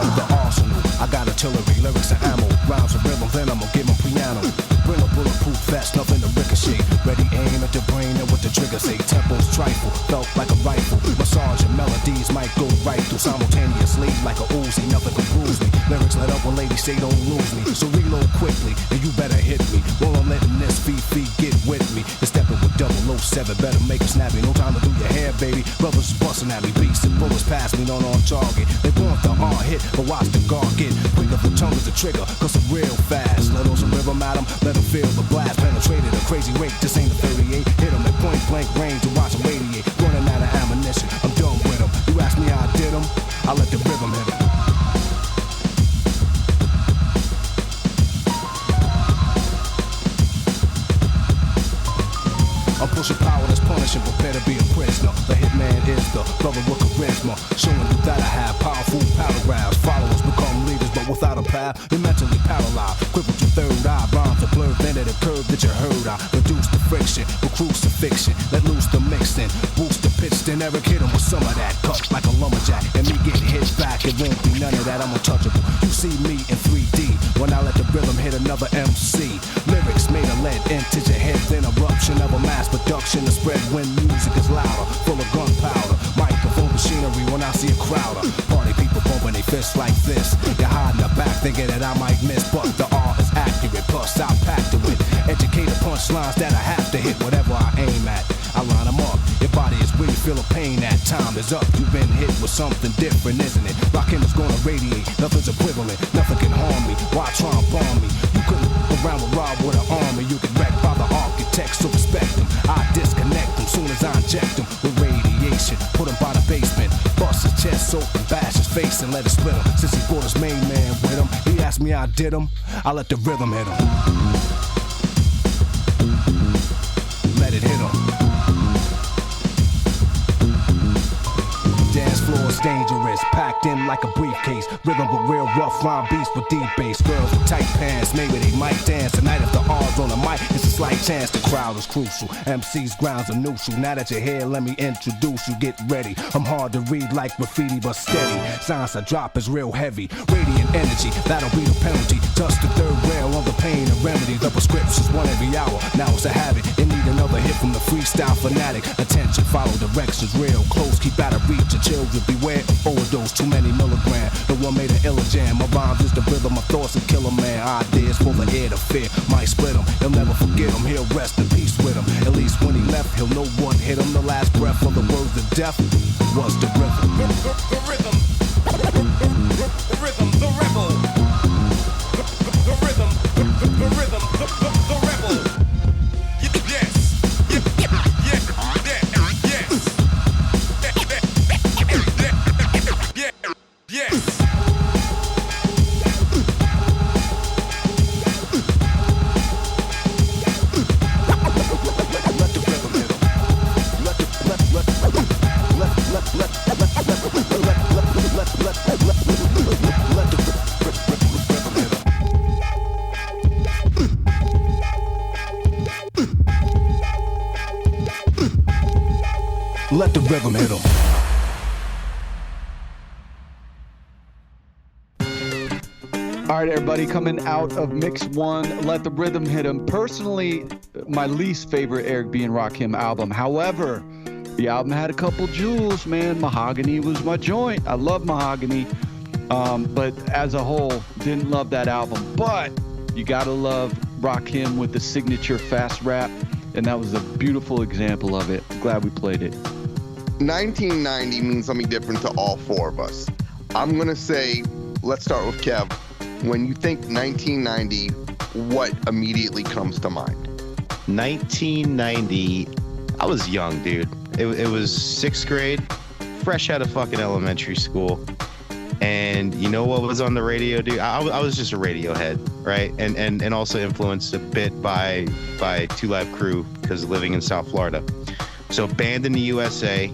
The arsenal, I got artillery, lyrics and ammo, rhymes and rhythm, then I'ma give 'em piano. Bring a bulletproof vest, nothing to ricochet. Ready aim at the brain and what the trigger say. Tempos trifle, felt like a rifle. Massage and melodies might go right through simultaneously like a Uzi. Nothing can bruise me. Lyrics let up when ladies say don't lose me. So reload quickly and you better hit me. While I'm letting this feet get with me. And stepping with 007, better make it snappy. No time to do your hair, baby. Brothers busting at me, beats and bullets pass me, not on target. They want the hard hit, but watch the guard get. Quick up the tongue is the trigger, cause I'm real fast. Let those rhythm at 'em, let 'em feel the blast. Penetrated a crazy rate, this ain't a 38. Hit 'em at point blank range and watch 'em radiate. Running out of ammunition, I'm done with 'em. You ask me how I did 'em, I let the rhythm hit 'em. I'm pushing power that's punishing, prepare to be a prisoner. The hitman is the brother with charisma, showing you that I have powerful paragraphs. Followers become leaders, but without a path, you're mentally paralyzed. Crippled your third eye, rhymes are blurred, then at the curve that you heard. I reduce the friction with crucifixion, let loose the mixing, boost the pitch, then Eric hit him with some of that. Cut like a lumberjack, and me get hit back, it won't be none of that, I'm untouchable. You see me in 3D, when I let the rhythm hit another MC. Lyrics made of lead into your head, then eruption of a mass production to spread when music is louder, full of gunpowder. Microphone machinery when I see a crowder. Party people bumping their fists like this. You're hiding the back thinking that I might miss, but the art is accurate. Plus I packed it with educated punchlines that I have to hit whatever I aim at. I line them up. Your body is where you feel a pain. That time is up. You've been hit with something different, isn't it? Rockin' is gonna radiate. Nothing's equivalent. Nothing can harm me. Why try and bomb me? You couldn't around with Rob with an army. You get wrecked by the architects, so respect them. I disconnect them soon as I inject them with radiation. Put him by the basement. Bust his chest open, bash his face and let it split him. Since he brought his main man with him, he asked me how I did him. I let the rhythm hit him. Let it hit him. Dance floor floor is dangerous, packed in like a briefcase. Rhythm but real rough line beats with deep bass. Girls with tight pants, maybe they might dance. Tonight if the R's on the mic, it's a slight chance. The crowd is crucial, MC's grounds are neutral. Now that you're here, let me introduce you, get ready. I'm hard to read like graffiti but steady. Signs I drop is real heavy. Radiant energy, that'll be the penalty. Just the third rail of the pain and remedy. The prescription's one every hour, now it's a habit. You need another hit from the freestyle fanatic. Attention, follow directions real close. Keep out of reach, your children beware of overdose. Too many milligram, the one made an illa jam. My rhymes is the rhythm, my thoughts will kill a man. Ideas full of air to fear, might split him. He'll never forget him, he'll rest in peace with him. At least when he left, he'll know what hit him. The last breath of the words of death was the rhythm. The rhythm. The rhythm, the rebel. The rhythm, the rhythm, the rebel. Yes. Yes. Let the rhythm hit him. All right, everybody, coming out of Mix 1, Let the Rhythm Hit 'Em. Personally, my least favorite Eric B. and Rakim album. However, the album had a couple jewels, man. Mahogany was my joint. I love Mahogany. But as a whole, didn't love that album. But you gotta love Rakim with the signature fast rap, and that was a beautiful example of it. Glad we played it. 1990 means something different to all four of us. I'm gonna say, let's start with Kev. When you think 1990, what immediately comes to mind? 1990, I was young, dude. It was 6th grade, fresh out of fucking elementary school. And you know what was on the radio, dude? I was just a Radiohead, right? And also influenced a bit by Two Live Crew because of living in South Florida. So Band in the USA,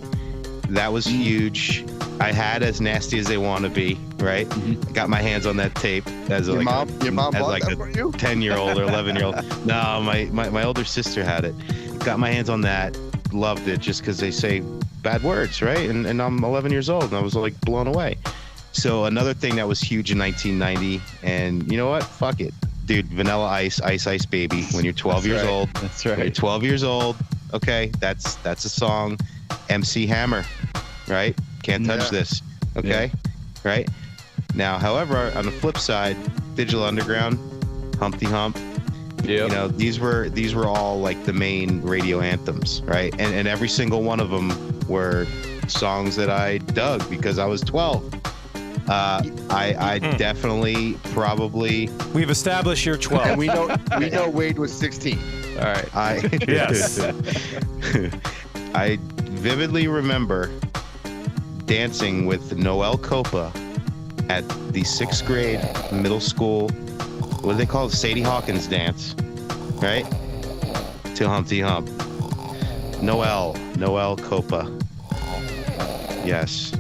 that was huge. I had As Nasty As They Want to Be, right? Mm-hmm. Got my hands on that tape as your mom bought that a for you? 10-year-old or 11-year-old. No, my older sister had it. Got my hands on that. Loved it just because they say bad words, right? And I'm 11 years old and I was like blown away. So another thing that was huge in 1990, and you know what? Fuck it. Dude, Vanilla Ice, Ice Ice Baby, when you're 12 years old. That's right. When you're 12 years old, okay, that's a song. MC Hammer, right? Can't touch this, okay? Right? Now, however, on the flip side, Digital Underground, Humpty Hump, you know, these were all like the main radio anthems, right? And every single one of them were songs that I dug because I was 12. I definitely probably. We've established you're 12. And we know Wade was 16. All right. Yes. I vividly remember dancing with Noel Copa at the 6th grade middle school. What do they call it? Sadie Hawkins dance, right? To Humpty Hump. Noel Copa. Yes.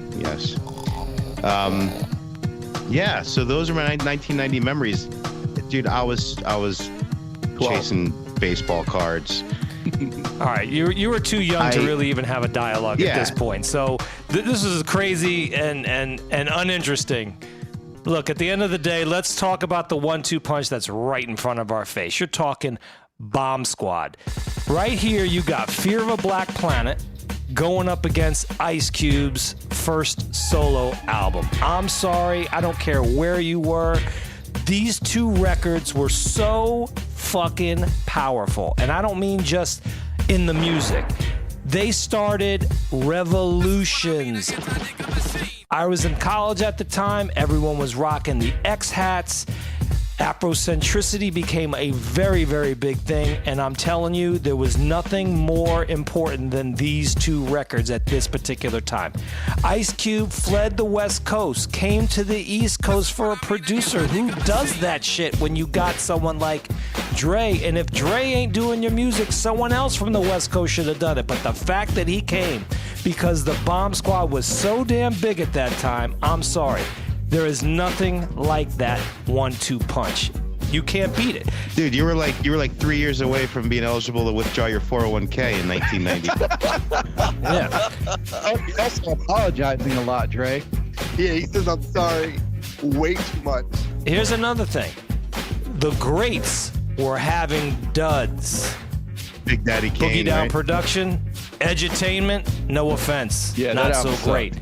Yeah, so those are my 1990 memories. Dude, I was chasing baseball cards. All right, you were too young to really even have a dialogue at this point. So this is crazy and uninteresting. Look, at the end of the day, let's talk about the 1-2 punch that's right in front of our face. You're talking Bomb Squad. Right here, you got Fear of a Black Planet going up against Ice Cube's first solo album. I'm sorry, I don't care where you were. These two records were so fucking powerful. And I don't mean just in the music. They started revolutions. I was in college at the time. Everyone was rocking the X hats. Afrocentricity became a very, very big thing, and I'm telling you, there was nothing more important than these two records at this particular time. Ice Cube fled the West Coast, came to the East Coast for a producer. Who does that shit when you got someone like Dre? And if Dre ain't doing your music, someone else from the West Coast should have done it. But the fact that he came because the Bomb Squad was so damn big at that time. I'm sorry. There is nothing like that 1-2 punch. You can't beat it. Dude, you were like 3 years away from being eligible to withdraw your 401k in 1990. Yeah. He's also apologizing a lot, Dre. Yeah, he says I'm sorry way too much. Here's another thing. The greats were having duds. Big Daddy Kane, Boogie Down right? Production, Edutainment, no offense. Yeah, not that so album great.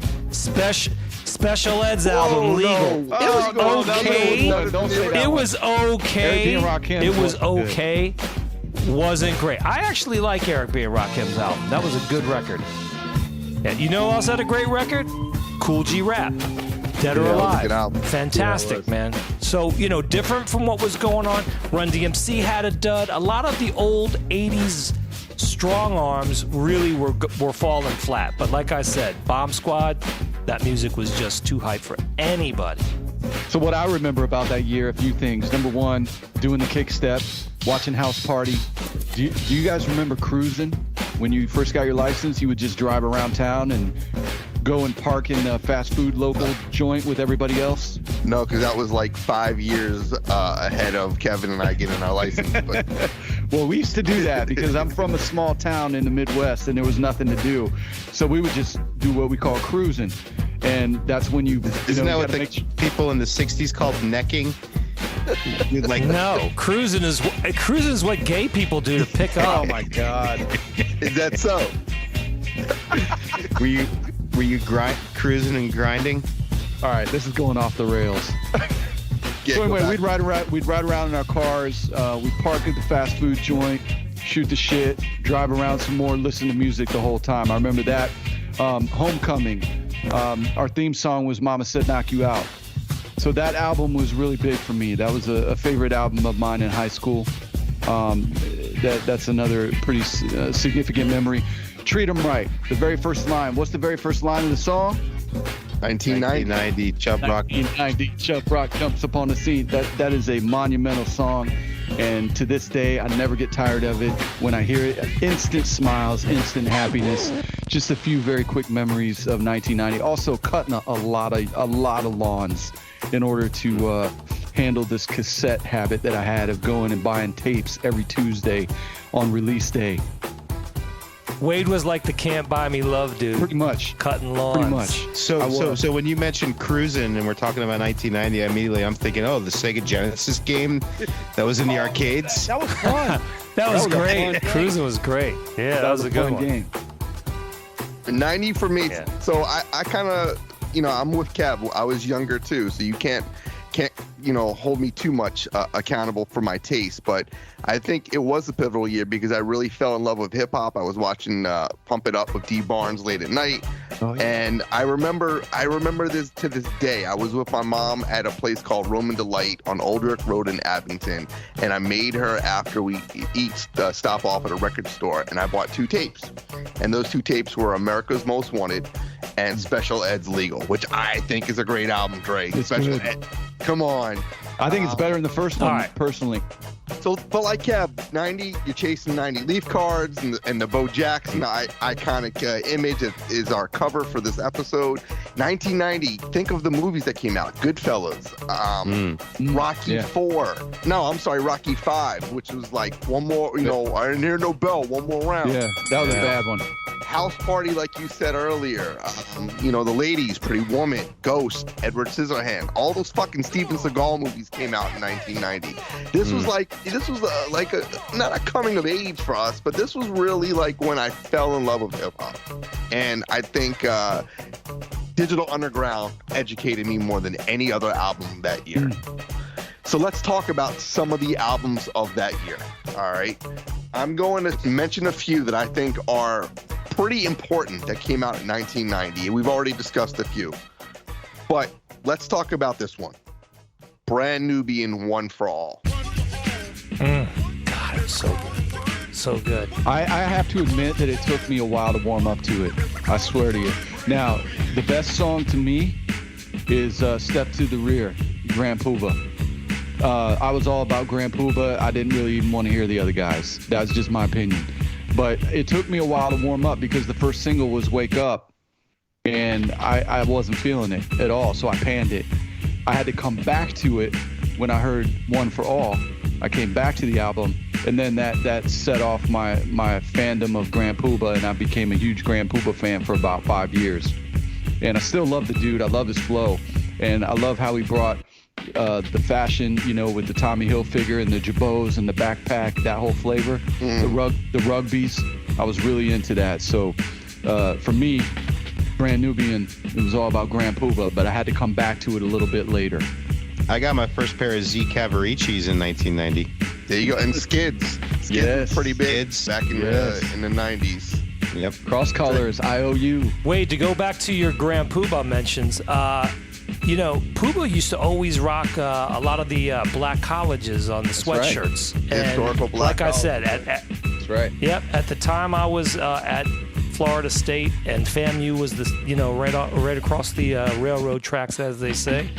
Special Ed's album, Legal. No. It was okay. Don't say that It one. was okay. Eric B. and Rakim's It was wasn't okay. Wasn't great. I actually like Eric B. and Rakim's album. That was a good record. Yeah, you know who else had a great record? Cool G Rap. Dead or Yeah, it was a Alive. good album. Fantastic, man. So, different from what was going on. Run DMC had a dud. A lot of the old 80s strong arms really were falling flat. But like I said, Bomb Squad, that music was just too hype for anybody. So what I remember about that year, a few things. Number one, doing the kick step, watching House Party. Do you guys remember cruising? When you first got your license, you would just drive around town and go and park in a fast food local joint with everybody else? No, because that was like 5 years ahead of Kevin and I getting our license. But Well, we used to do that because I'm from a small town in the Midwest and there was nothing to do. So we would just do what we call cruising. And that's when you Isn't that what the people in the 60s called necking? You'd like, No, cruising is what gay people do to pick up. Oh my God. is that so? were you cruising and grinding? All right, this is going off the rails. So anyway, we'd ride around in our cars. We'd park at the fast food joint, shoot the shit, drive around some more, listen to music the whole time. I remember that. Homecoming. Our theme song was Mama Said Knock You Out. So that album was really big for me. That was a favorite album of mine in high school. That's another pretty significant memory. Treat 'em Right. The very first line. What's the very first line of the song? 1990. Chubb Rock. 1990. Chubb Rock jumps upon the scene. That is a monumental song. And to this day, I never get tired of it. When I hear it, instant smiles, instant happiness. Just a few very quick memories of 1990. Also cutting a lot of lawns in order to handle this cassette habit that I had of going and buying tapes every Tuesday on release day. Wade was like the Can't Buy Me Love dude. Pretty much. Cutting lawns. Pretty much. So when you mentioned cruising and we're talking about 1990, I'm thinking, the Sega Genesis game that was in the arcades. That was fun. That was great. Cruising was great. Yeah, that was a good one. Game. 90 for me. Yeah. So I kind of, I'm with Kev. I was younger too, so you can't hold me too much accountable for my taste. But I think it was a pivotal year because I really fell in love with hip hop. I was watching Pump It Up with D Barnes late at night. Oh, yeah. And I remember this to this day. I was with my mom at a place called Roman Delight on Aldrich Road in Abington, and I made her, after we stop off at a record store, and I bought 2 tapes. And those 2 tapes were America's Most Wanted and Special Ed's Legal, which I think is a great album, Dre. It's Special good. Ed, come on. I think it's better than the first one, personally. So, but like Kev, 90, you're chasing 90 Leaf cards, and the Bo Jackson iconic image is our cover for this episode. 1990, think of the movies that came out. Goodfellas, Rocky 4. No, I'm sorry, Rocky 5, which was like one more, I didn't hear no bell, one more round. Yeah, that was a bad one. House Party, like you said earlier. The Ladies, Pretty Woman, Ghost, Edward Scissorhands. All those fucking Steven Seagal movies came out in 1990. This was like not a coming of age for us, but this was really like when I fell in love with hip hop. And I think Digital Underground educated me more than any other album that year. So let's talk about some of the albums of that year. All right. I'm going to mention a few that I think are pretty important that came out in 1990. We've already discussed a few. But let's talk about this one. Brand Nubian, One for All. God, it was so good. So good. I have to admit that it took me a while to warm up to it. I swear to you. Now, the best song to me is Step to the Rear, Grand Poobah. I was all about Grand Poobah. I didn't really even want to hear the other guys. That was just my opinion. But it took me a while to warm up because the first single was Wake Up, and I wasn't feeling it at all, so I panned it. I had to come back to it when I heard One for All. I came back to the album, and then that set off my fandom of Grand Puba, and I became a huge Grand Puba fan for about 5 years. And I still love the dude. I love his flow, and I love how he brought the fashion, you know, with the Tommy Hilfiger and the jabots and the backpack, that whole flavor. The rugbies, I was really into that. So for me, Brand Nubian, it was all about Grand Puba, but I had to come back to it a little bit later. I got my first pair of Z Cavaricis in 1990. There you go. And Skids. Skids were pretty big back in the 90s. Yep. Cross colors, IOU. Wade, to go back to your Grand Puba mentions, you know, Puba used to always rock a lot of the black colleges on the sweatshirts. Right. And historical black like I said, That's right. Yep. At the time I was at Florida State, and FAMU was the, you know, right across the railroad tracks, as they say.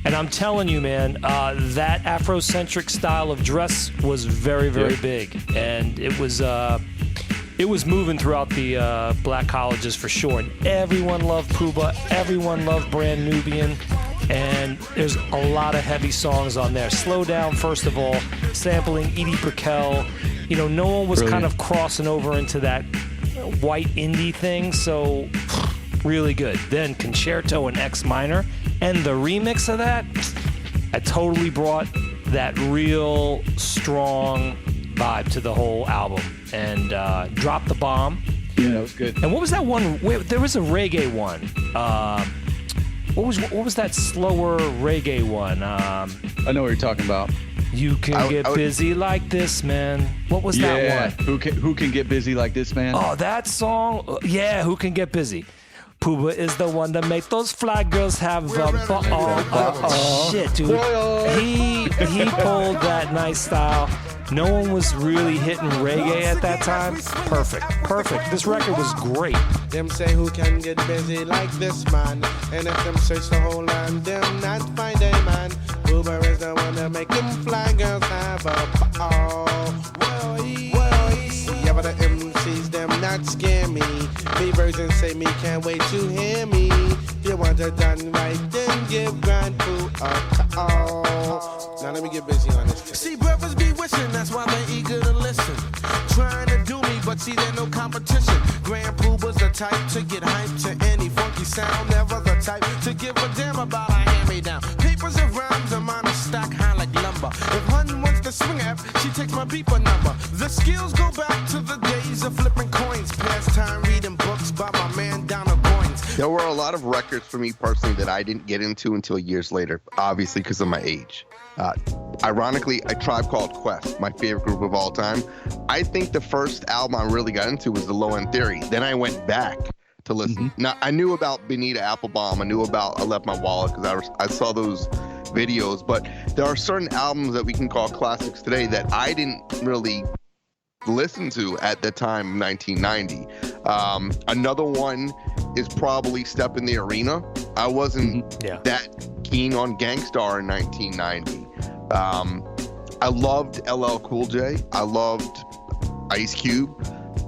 And I'm telling you, man, that Afrocentric style of dress was very, very big, and it was moving throughout the black colleges for sure. And everyone loved Puba, everyone loved Brand Nubian, and there's a lot of heavy songs on there. Slow Down, first of all, sampling Edie Brickell. You know, no one was kind of crossing over into that white indie thing, so really good. Then Concerto in X minor, and the remix of that, I totally brought that real strong vibe to the whole album. And Drop the Bomb. Yeah, that was good. And what was that one? There was a reggae one. What was that slower reggae one? I know what you're talking about. You can get busy like this, man. What was that one? Who can get busy like this, man? Oh, that song. Yeah, Who Can Get Busy. Puba is the one that make those fly girls have shit, dude. He pulled that nice style. No one was really hitting reggae at that time. Perfect. This record was great. Them say who can get busy like this man, and if them search the whole land, them not find a man. Uber is the one that make them fly girls have a yeah, but the MCs them not scare me. Me versions say me can't wait to hear me. You want it done right, then give Grand Poo a call. Now let me get busy on this. See, brothers be wishing, that's why they eager to listen. Trying to do me, but see, there's no competition. Grand Puba's the type to get hyped to any funky sound. Never the type to give a damn about a hand-me-down. Papers and rhymes, I'm on a stack high like lumber. If Hun wants to swing at, she takes my beeper number. The skills go back to the days of flipping coins. Past time reading books by my man Donald Goins. There were a lot of records for me personally that I didn't get into until years later, obviously because of my age. Ironically, A Tribe Called Quest, my favorite group of all time. I think the first album I really got into was The Low End Theory. Then I went back to listen. Now, I knew about Bonita Applebum. I knew about I Left My Wallet because I saw those videos. But there are certain albums that we can call classics today that I didn't really listen to at the time, 1990. Another one is probably Step in the Arena. I wasn't that keen on Gangstar in 1990. I loved LL Cool J. I loved Ice Cube.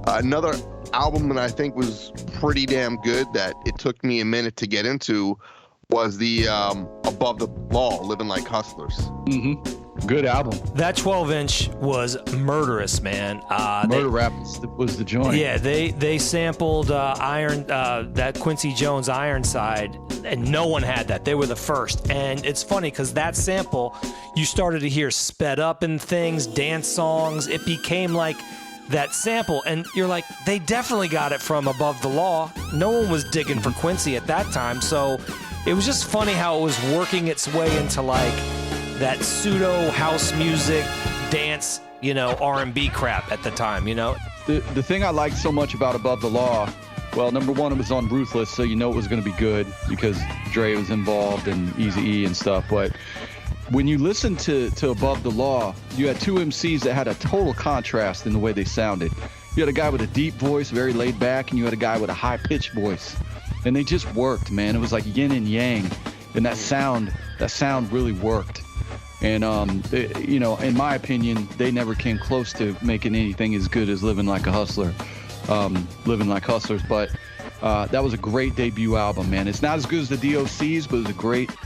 Another album that I think was pretty damn good that it took me a minute to get into was the Above the Law, Living Like Hustlers. Good album. That 12-inch was murderous, man. Murder Rap was the joint. Yeah, they sampled that Quincy Jones Ironside, and no one had that. They were the first. And it's funny because that sample, you started to hear sped up in things, dance songs. It became like that sample, and you're like, they definitely got it from Above the Law. No one was digging for Quincy at that time, so it was just funny how it was working its way into like that pseudo house music, dance, you know, R&B crap at the time, you know? The thing I liked so much about Above the Law, well, number one, it was on Ruthless, so you know it was going to be good because Dre was involved and Eazy-E and stuff. But when you listen to Above the Law, you had two MCs that had a total contrast in the way they sounded. You had a guy with a deep voice, very laid back, and you had a guy with a high-pitched voice. And they just worked, man. It was like yin and yang. And that sound really worked. And in my opinion, they never came close to making anything as good as Living Like a Hustler, Living Like Hustlers. But that was a great debut album, man. It's not as good as the DOC's, but it was a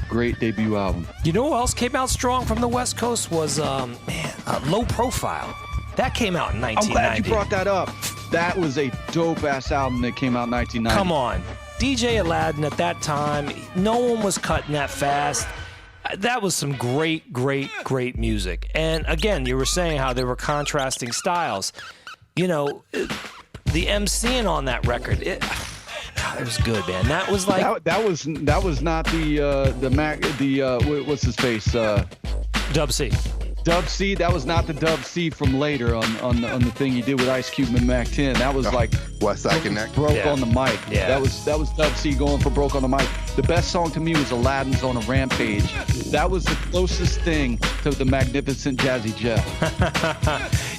great debut album. You know who else came out strong from the West Coast was Low Profile. That came out in 1990. I'm glad you brought that up. That was a dope-ass album that came out in 1990. Come on. DJ Aladdin at that time, no one was cutting that fast. That was some great music. And again, you were saying how there were contrasting styles. You know, the MCing on that record, it was good, man. That was like that was not what's his face? Dub C. Dub C, that was not the Dub C from later on the thing he did with Ice Cube and Mac 10. That was like West Side Connect. Broke on the mic. Yeah. That was Dub C going for Broke on the mic. The best song to me was Aladdin's On a Rampage. That was the closest thing to the Magnificent Jazzy Jeff.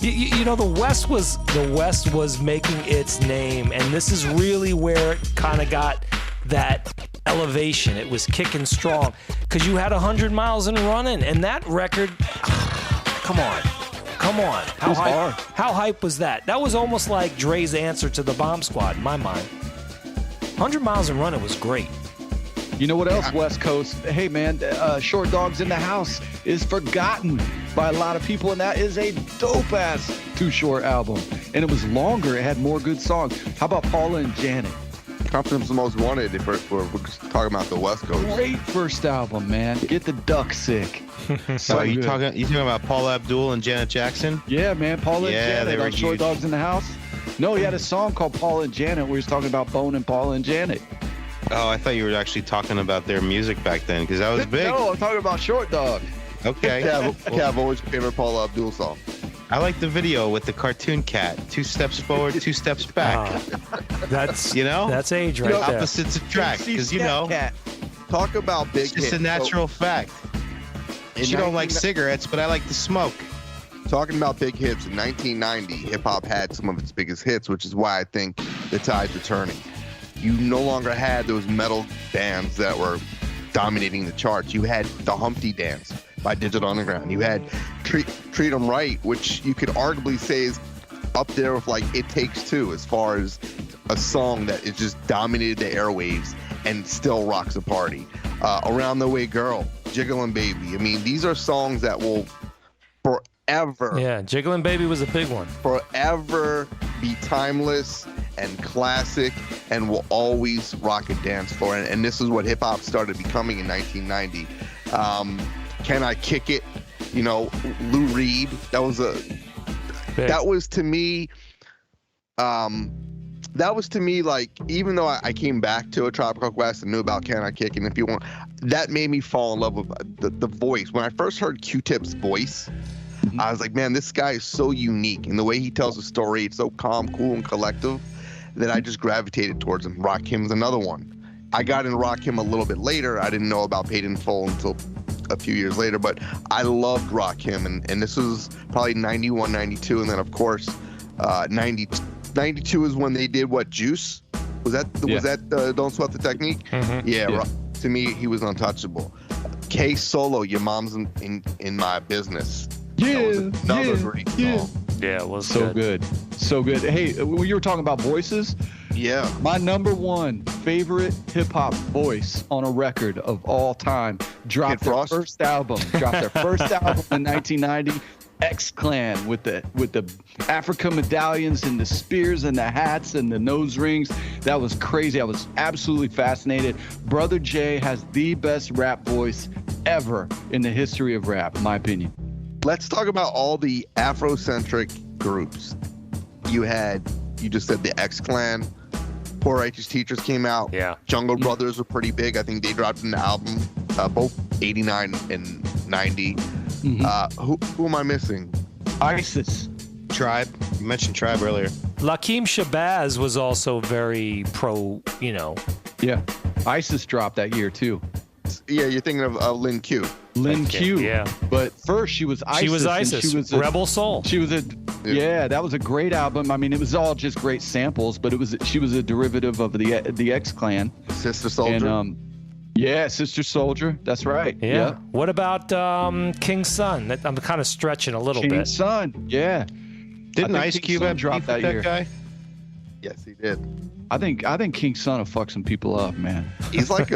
you know, the West was making its name, and this is really where it kind of got that elevation. It was kicking strong because you had 100 Miles and Running, and that record, come on. How hype was that? That was almost like Dre's answer to the Bomb Squad in my mind. 100 Miles and Running was great. You know what else, West Coast? Hey, man, Short Dogs in the House is forgotten by a lot of people, and that is a dope-ass Too Short album. And it was longer. It had more good songs. How about Paula and Janet? Compton's the Most Wanted if we're talking about the West Coast. Great first album, man. Get the duck sick. So you talking about Paula Abdul and Janet Jackson? Yeah, man. Paula and Janet they were on Short Dogs in the House. No, he had a song called Paula and Janet where he's talking about Bone and Paula and Janet. Oh, I thought you were actually talking about their music back then because that was big. No, I'm talking about Short Dog. Okay. Kev, always your favorite Paula Abdul song? I like the video with the cartoon cat. 2 steps forward, 2 steps back. That's that's age right there. Opposites attract because Cat. Talk about big hits. It's just a natural fact. You don't like cigarettes, but I like to smoke. Talking about big hits, in 1990, hip-hop had some of its biggest hits, which is why I think the tide's returning. You no longer had those metal bands that were dominating the charts. You had the Humpty Dance by Digital Underground. You had Treat 'Em Right, which you could arguably say is up there with like It Takes Two as far as a song that is just dominated the airwaves and still rocks the party. Around the Way Girl, Jingling Baby. I mean, these are songs that will forever. Yeah, Jingling Baby was a big one. Forever be timeless and classic and will always rock a dance floor. And this is what hip hop started becoming in 1990. Can I Kick It? You know, Lou Reed. That was to me. That was to me like, even though I came back to A Tribe Called Quest and knew about Can I Kick It, and if you want, that made me fall in love with the voice. When I first heard Q-Tip's voice, I was like, man, this guy is so unique. And the way he tells a story, it's so calm, cool, and collective that I just gravitated towards him. Rakim's another one. I got into Rakim a little bit later. I didn't know about Paid in Full until a few years later, but I loved Rakim. And this was probably 91, 92. And then, of course, 92 is when they did what, Juice? Was that Don't Sweat the Technique? Mm-hmm. Yeah. To me, he was untouchable. K Solo, Your Mom's in My Business. Yeah, another great song. Yeah, it was so good. So good. Hey, when you were talking about voices, yeah, my number one favorite hip hop voice on a record of all time dropped their first album. In 1990. X-Clan with the Africa medallions and the spears and the hats and the nose rings. That was crazy. I was absolutely fascinated. Brother J has the best rap voice ever in the history of rap, in my opinion. Let's talk about all the Afrocentric groups. You just said the X-Clan. Poor Righteous Teachers came out. Yeah. Jungle Brothers were pretty big. I think they dropped an album, both 89 and 90. Mm-hmm. Who am I missing? ISIS. Tribe. You mentioned Tribe earlier. Lakeem Shabazz was also very pro, Yeah. ISIS dropped that year, too. Yeah, you're thinking of Lin Q. Lin Q. Yeah. But first she was ISIS. She was ISIS. She was Rebel Soul. She was that was a great album. I mean, it was all just great samples, but she was a derivative of the X-Clan. Sister Soldier. And, Yeah, Sister Soldier. That's right. Yeah. What about King's Son? I'm kind of stretching a little bit. King's Son. Yeah. Didn't Ice Cube have dropped that year? guy? Yes, he did. I think King's Son will fuck some people up, man. He's like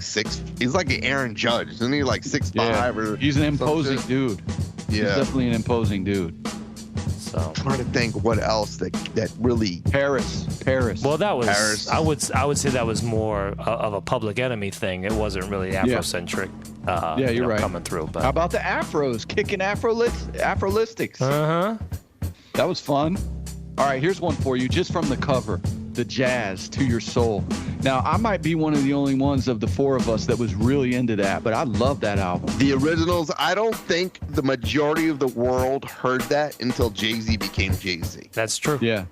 six. He's like an Aaron Judge, isn't he? Like 6'5" or. He's an imposing dude. He's Yeah. definitely an imposing dude. So I'm trying to think what else that really. Paris. Well, that was. Paris. I would say that was more of a Public Enemy thing. It wasn't really Afrocentric. Yeah, you're right. Coming through. But How about the Afros kicking Afrolistics? That was fun. All right, here's one for you, just from the cover, The Jazz to Your Soul. Now, I might be one of the only ones of the four of us that was really into that, but I love that album. The originals, I don't think the majority of the world heard that until Jay-Z became Jay-Z. That's true. Yeah.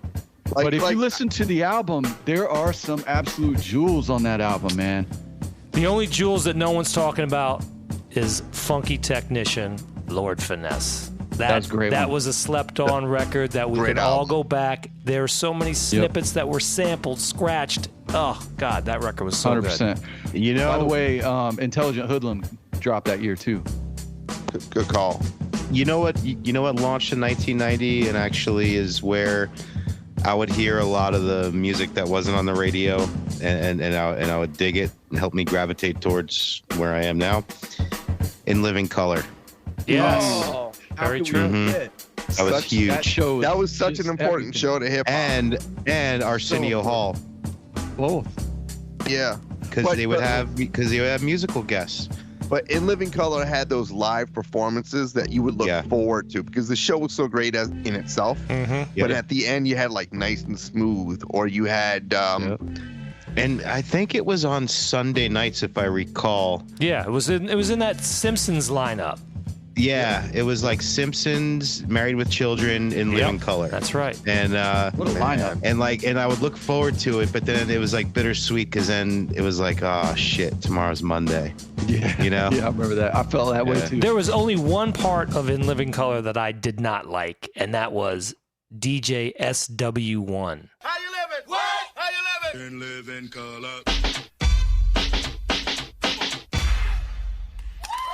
But if you listen to the album, there are some absolute jewels on that album, man. The only jewels that no one's talking about is Funky Technician, Lord Finesse. That's a great That one. was a slept-on record that we Great could all album. go back. There are so many snippets that were sampled, scratched. Oh, God, that record was so 100%. good. You know, By the way, Intelligent Hoodlum dropped that year, too. Good call. You know what launched in 1990 and actually is where I would hear a lot of the music that wasn't on the radio, and I would dig it and help me gravitate towards where I am now. In Living Color. Yes. Oh, very true. That was huge. That was such an important show to hip hop. And Arsenio Hall. Both. Yeah. Because they would have musical guests. But In Living Color had those live performances that you would look forward to because the show was so great in itself. But at the end, you had like Nice and Smooth, or you had. And I think it was on Sunday nights, if I recall. Yeah, it was in that Simpsons lineup. Yeah, it was like Simpsons, Married with Children, In Living Color. That's right. And what a lineup! And I would look forward to it, but then it was like bittersweet because then it was like, oh shit, tomorrow's Monday. Yeah, you know. Yeah, I remember that. I felt that way too. There was only one part of In Living Color that I did not like, and that was DJ SW1. How you living? What? How you living? In living color.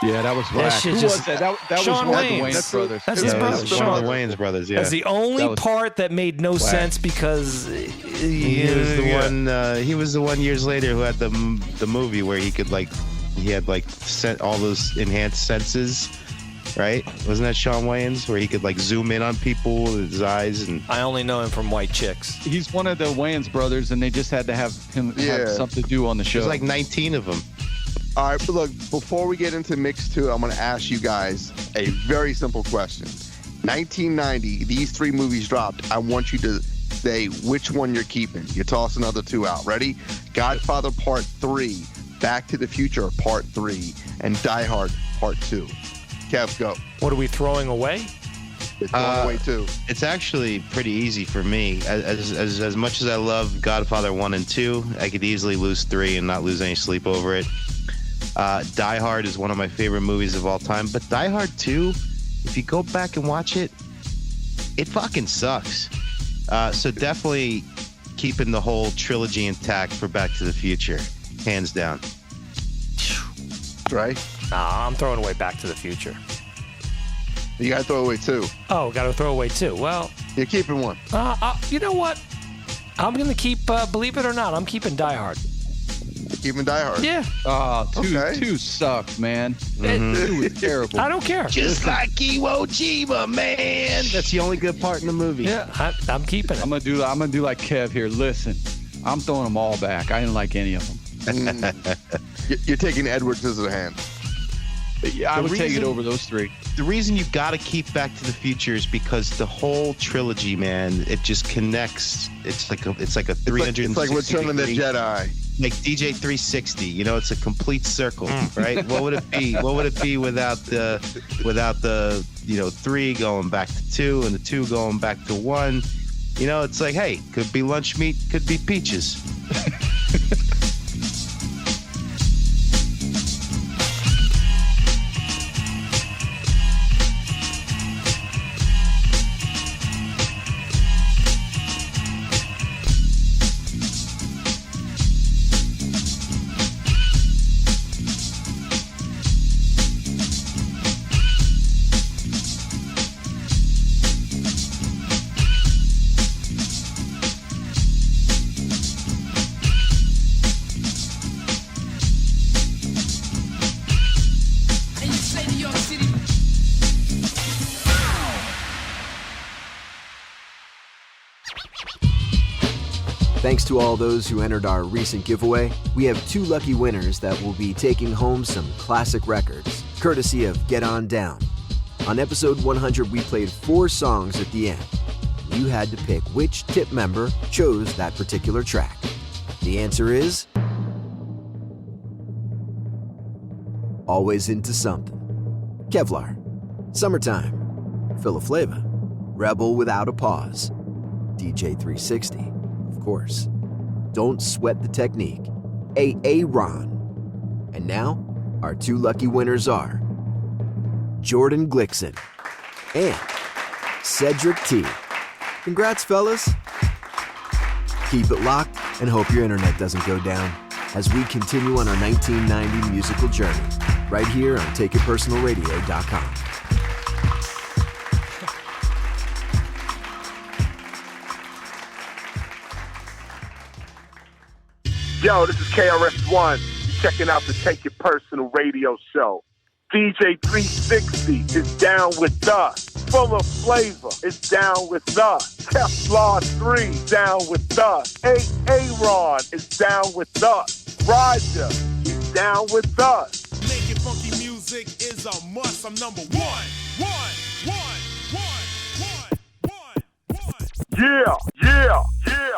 Yeah, that was whack. Who was that? That Sean was one of the Wayans. Wayans brothers. That's his brother. One of the Wayans brothers. Yeah. That's the only part that made no sense because he was the one. He was the one years later who had the movie where he could he had all those enhanced senses. Right? Wasn't that Sean Wayans where he could zoom in on people with his eyes? And I only know him from White Chicks. He's one of the Wayans brothers, and they just had to have him have something to do on the show. There's like 19 of them. All right, but look, before we get into Mix 2, I'm going to ask you guys a very simple question. 1990, these three movies dropped. I want you to say which one you're keeping. You toss another two out. Ready? Godfather Part 3, Back to the Future Part 3, and Die Hard Part 2. Kev, go. What are we throwing away? We're throwing away too. It's actually pretty easy for me. As much as I love Godfather 1 and 2, I could easily lose 3 and not lose any sleep over it. Die Hard is one of my favorite movies of all time, but Die Hard 2, if you go back and watch it, it fucking sucks. So definitely keeping the whole trilogy intact for Back to the Future, hands down. Right? Nah, I'm throwing away Back to the Future. You got to throw away 2. Oh, got to throw away 2. Well, you're keeping 1. You know what? I'm going to keep, believe it or not, I'm keeping Die Hard. Keeping Die Hard? Yeah. Oh, 2 sucked, man. 2 was terrible. I don't care. Just like Iwo Jima, man. That's the only good part in the movie. Yeah, I'm keeping it. I'm gonna do like Kev here. Listen, I'm throwing them all back. I didn't like any of them. You're taking Edward Scissorhands. Yeah, I would take it over those 3. The reason you've got to keep Back to the Future is because the whole trilogy, man, it just connects. It's like a 360. It's like Return of the Jedi. Like DJ 360, it's a complete circle, right? What would it be? What would it be without the 3 going back to 2 and the 2 going back to 1? It's like, hey, could be lunch meat, could be peaches. Thanks to all those who entered our recent giveaway, we have 2 lucky winners that will be taking home some classic records, courtesy of Get On Down. On episode 100, we played 4 songs at the end. You had to pick which tip member chose that particular track. The answer is Always Into Something, Kevlar, Summertime, Philaflava, Rebel Without a Pause, DJ 360, of course, Don't Sweat the Technique, Ron. And now, our 2 lucky winners are Jordan Glickson and Cedric T. Congrats, fellas. Keep it locked and hope your internet doesn't go down as we continue on our 1990 musical journey right here on TakeItPersonalRadio.com. Yo, this is KRS-One. You're checking out the Take It Personal radio show. DJ 360 is down with us. Full of Flavor is down with us. Kevlar 3 down with us. Aaron is down with us. Roger is down with us. Making funky music is a must. I'm number one. Yeah, yeah, yeah.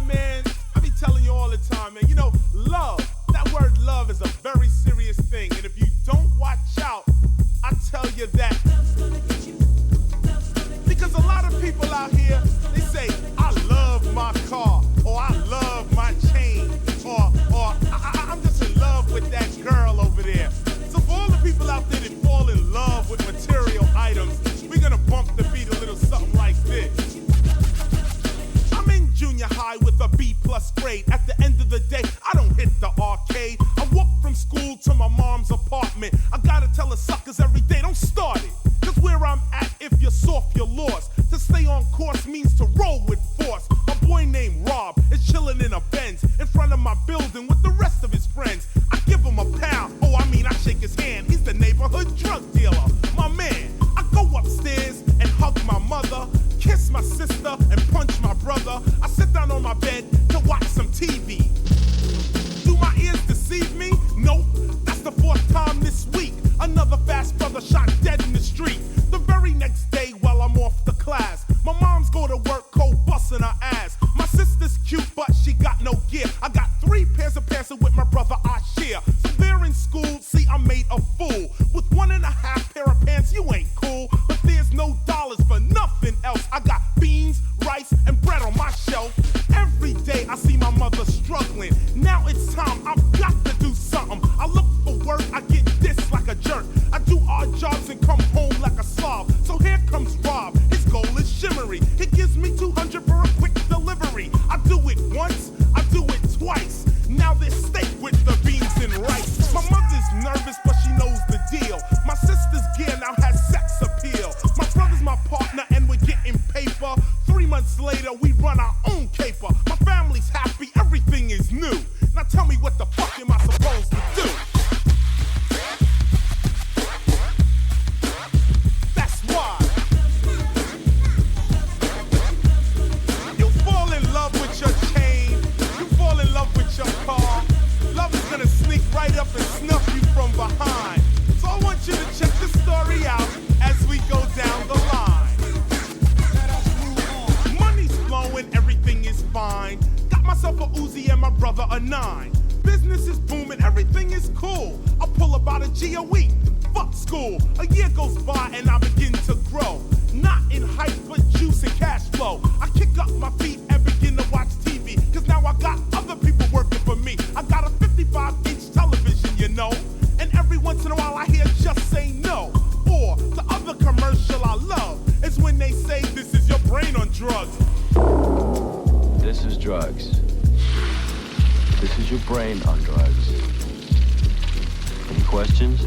Man, I be telling you all the time, man, you know, love, that word love is a very serious thing, and if you don't watch out, I tell you that, because a lot of people out here, they say, I love my car, or I love my chain, or I'm just in love with that girl over there. So for all the people out there that fall in love with material items, we're gonna bump the beat a little something like this. Junior high with a B+ grade. At the end of the day, I don't hit the arcade. I walk from school to my mom's apartment. I gotta tell the suckers every day, don't start it. Cause where I'm at, if you're soft, you're lost. To stay on course means to roll with force. A boy named Rob is chilling in a Benz in front of my building with the rest of his friends. I give him a pound, I shake his hand. He's the neighborhood drug dealer, my man. I go upstairs and hug my mother, kiss my sister and punch my brother. I sit down on my bed to watch some TV. Do my ears deceive me? Nope. That's the 4th time this week. Another fast brother shot dead in the street. The very next day while I'm off the class, my mom's go to work cold busting her ass. My sister's cute but she got no gear. I got 3 pairs of pants with my brother I share. So they're in school, see I'm made a fool. With 1.5 pair of pants you ain't cool. But there's no dollars for nothing else. I got beans, rice, and bread on my shelf. Every day I see my mother struggling. Now it's time, I've got to do something. I look for work, I get dissed like a jerk. I do odd jobs and come home like a slob. So here comes Rob, his goal is shimmery. He gives me $200 for a quick delivery. I do it once, I do it twice. Now there's steak with the beans and rice. My mother's nervous, but she knows the deal. My sister's gear now has sex appeal. My brother's my partner and we're getting paper. 3 months later, we run our own caper. My family's happy, everything is new. Now tell me what the fuck am I supposed to do? That's why you fall in love with your chain, you fall in love with your car. Love is gonna sneak right up and snuff you from behind. So I want you to check the story out as we go down the line. Money's flowing, everything is fine. Got myself a Uzi and my brother a 9. Business is booming, everything is cool. I pull about a G a week. Fuck school. A year goes by and I begin to grow. Not in height, but juice and cash flow. I kick up my feet and begin to watch TV. Cause now I got other people working for me. I got a 55-inch television, you know. And every once in a while I hear Just Say No. Or the other commercial I love is when they say this is your brain on drugs. This is drugs. This is your brain on drugs. Any questions?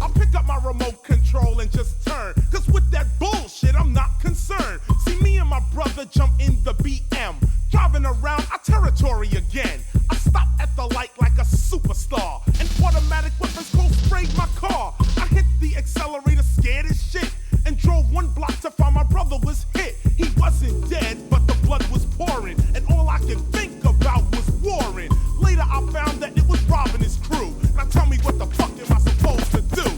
I'll pick up my remote control and just turn. Cause with that bullshit, I'm not concerned. See me and my brother jump in the BM. Driving around our territory again. I Stop at the light like a superstar. And automatic weapons cold sprayed my car. I hit the accelerator scared as shit. And drove one block to find my brother was hit. He wasn't dead, but the blood was pouring. And all I could think about was warring. Later I found that it was robbing his crew. Now tell me what the fuck am I supposed to do?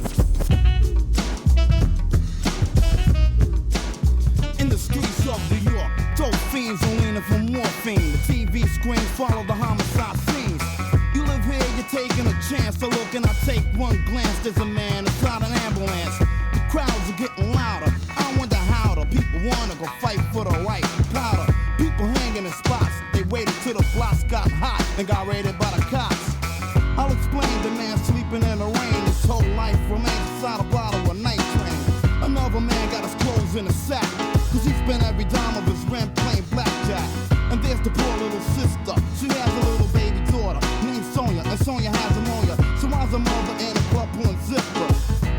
In the streets of New York, dope fiends are leaning for morphine. The TV screens follow the homicide scenes. You live here, you're taking a chance to look, and I take one glance. There's a man inside an ambulance. The crowds are getting louder. I wonder how the people wanna go fight for the right powder. People hanging in spots. They waited till the blocks got hot and got raided by the cops. I'll explain the man sleeping in the rain. His whole life remains inside a bottle of night train. Another man got his clothes in a sack, cause he spent every dime of his rent playing blackjack. And there's the poor little sister. She has a little baby daughter named Sonia, and Sonia has pneumonia. So why's a mother in a club pulling zipper?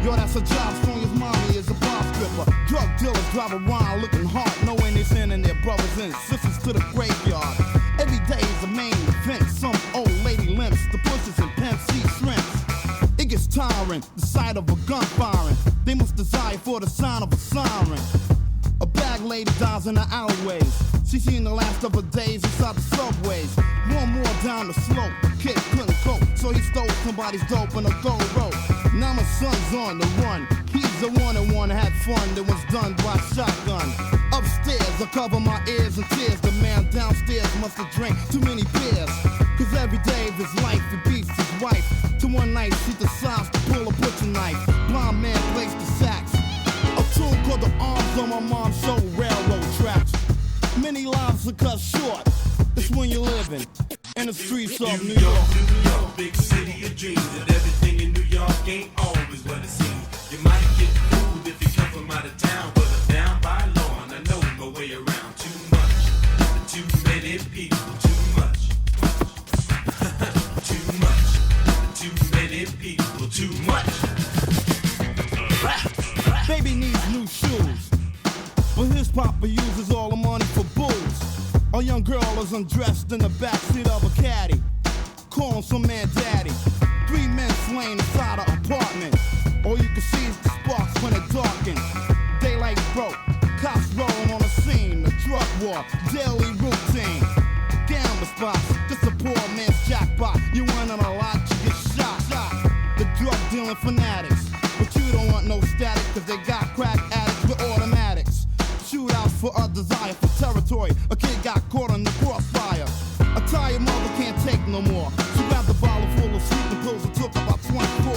Yo, that's a job. Sonia's mommy is a bar stripper. Drug dealers drive around looking hard, knowing they're sending their brothers and sisters to the graveyard. Every day is a main event. Some old lady limps, the bushes and pimp see shrimps. It gets tiring, the sight of a gun firing. They must desire for the sound of a siren. A bag lady dies in the alleyways. She's seen the last of her days inside the subways. One more down the slope, the kid couldn't cope, so he stole somebody's dope on a gold rope. Now my son's on the run. He's the one had fun that was done by shotgun. Upstairs, I cover my ears and tears. The man downstairs must have drank too many beers. Cause every day of his life he beats his wife. To one night she decides to pull a butcher knife. Blind man plays the sax. A tune called The Arms on my mom's show railroad tracks. Many lives are cut short. It's when you're living in the streets of New York. New York, big city of dreams. And everything in New York ain't always what it seems. You might get fooled if you come from out of town, but I'm down by law and I know my way around. Too much, too many people, too much. Too much, too many people, too much. Baby needs new shoes, but his papa uses all the money for booze. A young girl is undressed in the backseat of a caddy, calling some man daddy. 3 men slain inside an apartment. All you can see is the sparks when it darkens. Daylight broke, cops rolling on the scene. The drug war, daily routine. Gambler spots, just a poor man's jackpot. You win on a lot, you get shot. The drug dealing fanatics, but you don't want no static, cause they got crack addicts with automatics. Shootouts for a desire for territory. A kid got caught in the crossfire. A tired mother can't take no more. She grabbed a bottle full of sleeping pills and took about 24.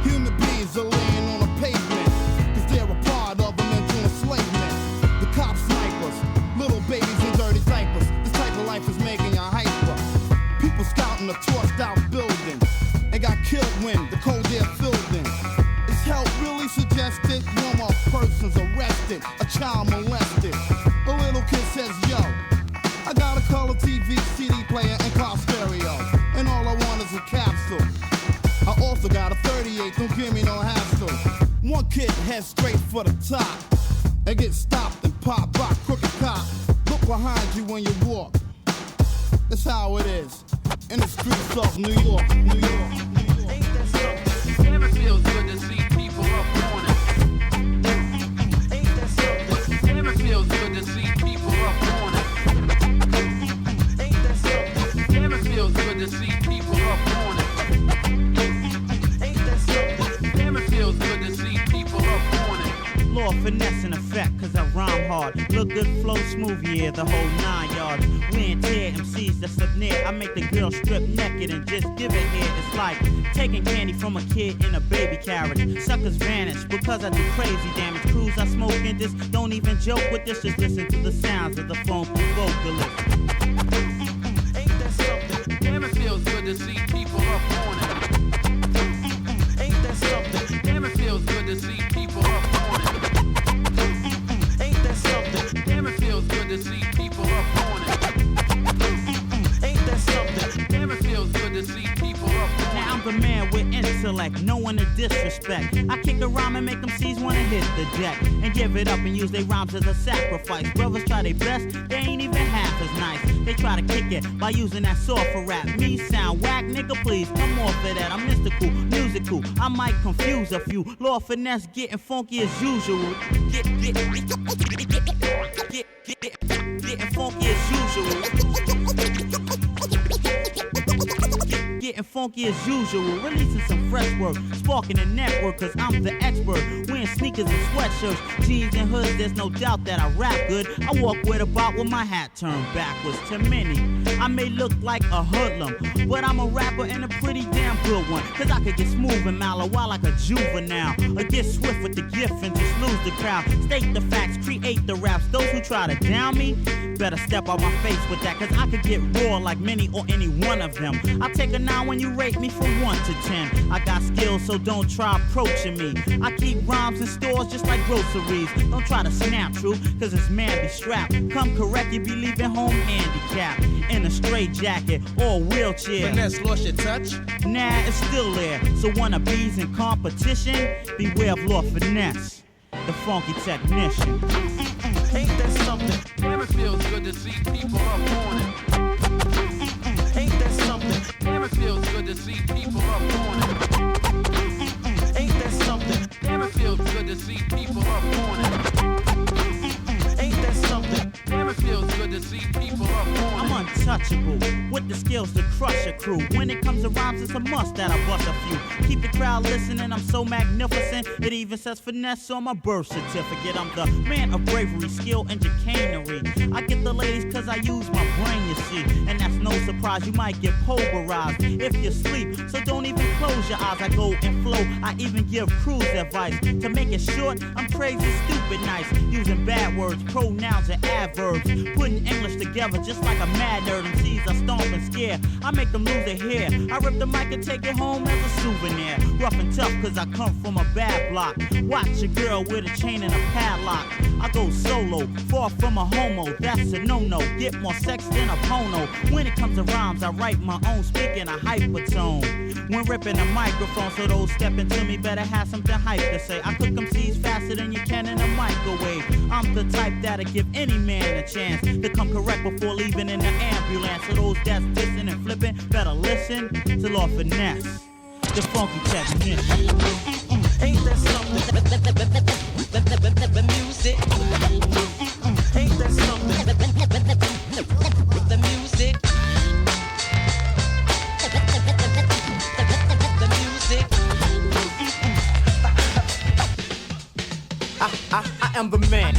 Human beings are laying on the pavement, cause they're a part of a mental enslavement. The cop snipers, little babies in dirty diapers. This type of life is making you hyper. People scouting a torched out building and got killed when the cold air filled in. Is help really suggested? One more person's arrested, a child molested. A little kid says, yo, I got a color TV, CD player, and car stereo, and all I want is a capsule. I also got a 38, don't give me no hassle. One kid heads straight for the top and gets stopped and popped by a crooked cop. Look behind you when you walk. That's how it is in the streets of New York, New York. Never feels good to see people up on it. Never feels good to see people up on it. Never feels good to see people up on it. Never feels good to see people up on it. Law finesse in effect, cause I rhyme hard. Look good, flow smooth, yeah, the whole 9 yards. We and tear MCs that's up near. I make the girl strip naked and just give it here. It's like taking candy from a kid in a baby carriage. Suckers vanish because I do crazy damage. Crews I smoke in this, don't even joke with this. Just listen to the sounds of the phone vocalist. Ain't that something? Never feels good to see people up on it. Ain't that something? Never feels good to see people up on it. Ain't that something? Never feels good to see people up on it. Ain't that something? Never feels good to see people up on it. Now I'm the man with insight. intellect, knowing the disrespect. I kick a rhyme and make them C's wanna hit the deck and give it up and use their rhymes as a sacrifice. Brothers try their best, they ain't even half as nice. They try to kick it by using that soft rap. Me sound whack, nigga, please come off of that. I'm mystical, musical. I might confuse a few. Lord Finesse getting funky as usual. Getting funky as usual. Getting funky as usual, releasing some fresh work, sparking the network, cause I'm the expert. Wearing sneakers and sweatshirts, jeans and hoods, there's no doubt that I rap good. I walk with a bop with my hat turned backwards. To many, I may look like a hoodlum, but I'm a rapper and a pretty damn good one. Cause I could get smooth and mellow while like a juvenile, or get swift with the gift and just lose the crowd. State the facts, create the raps. Those who try to down me, better step out my face with that, cause I could get raw like many or any one of them. I take a 9 when you rate me from 1 to 10. I got skills, so don't try approaching me. I keep rhymes in stores just like groceries. Don't try to snap true, cause it's man be strapped. Come correct, you be leaving home handicapped, in a straight jacket or a wheelchair. Finesse lost your touch? Nah, it's still there. So wanna bees in competition? Beware of Lord Finesse, the funky technician. Ain't that something? Damn, it feels good to see people up on it. Ain't that something? Damn, it feels good to see people up on it. Ain't that something? Damn, it feels good to see people up on it. Ain't that something? Damn, it feels good to see people up on it. I'm untouchable, with the skills to crush a crew. When it comes to rhymes, it's a must that I bust a few. Keep the crowd listening, I'm so magnificent. It even says finesse on my birth certificate. I'm the man of bravery, skill, and chicanery. I get the ladies cause I use my brain, you see. And that's no surprise, you might get pulverized if you sleep. So don't even close your eyes, I go and flow. I even give crews advice. To make it short, I'm crazy, stupid, nice. Using bad words, pronouns, and adverbs. Putting English together just like a mad nerd. MCs I stomp and scare, I make them lose their hair. I rip the mic and take it home as a souvenir. Rough and tough cause I come from a bad block. Watch a girl with a chain and a padlock. I go solo, far from a homo, that's a no-no. Get more sex than a pono. When it comes to rhymes, I write my own, speaking a hypertone. When ripping a microphone, so those stepping to me better have something hype to say. I cook them seeds faster than you can in a microwave. I'm the type that'll give any man a chance to come correct before leaving in the ambulance. So those that's dissing and flipping better listen to Lord Finesse, the funky technician. Ain't that something? The music. Ain't that something? The music. The music. I am the man.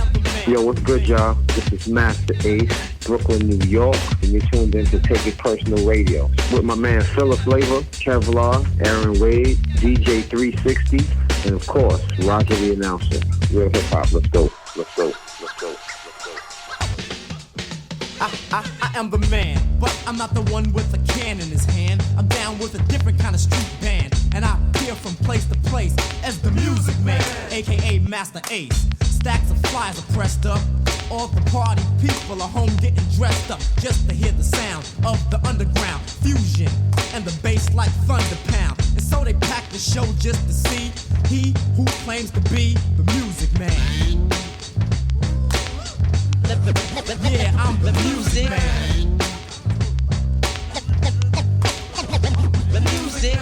Yo, what's good, y'all? This is Master Ace, Brooklyn, New York, and you're tuned in to Take It Personal Radio with my man Philip Flavor, Kevlar, Aaron Wade, DJ 360, and of course, Roger the Announcer. Real hip hop. Let's go. Let's go. Let's go. I am the man, but I'm not the one with a can in his hand. I'm down with a different kind of street band, and I appear from place to place as the music man, aka Master Ace. Stacks of flyers are pressed up. All the party people are home getting dressed up just to hear the sound of the underground fusion and the bass like thunder pound. And so they pack the show just to see he who claims to be the music man. Yeah, I'm the music man. The music.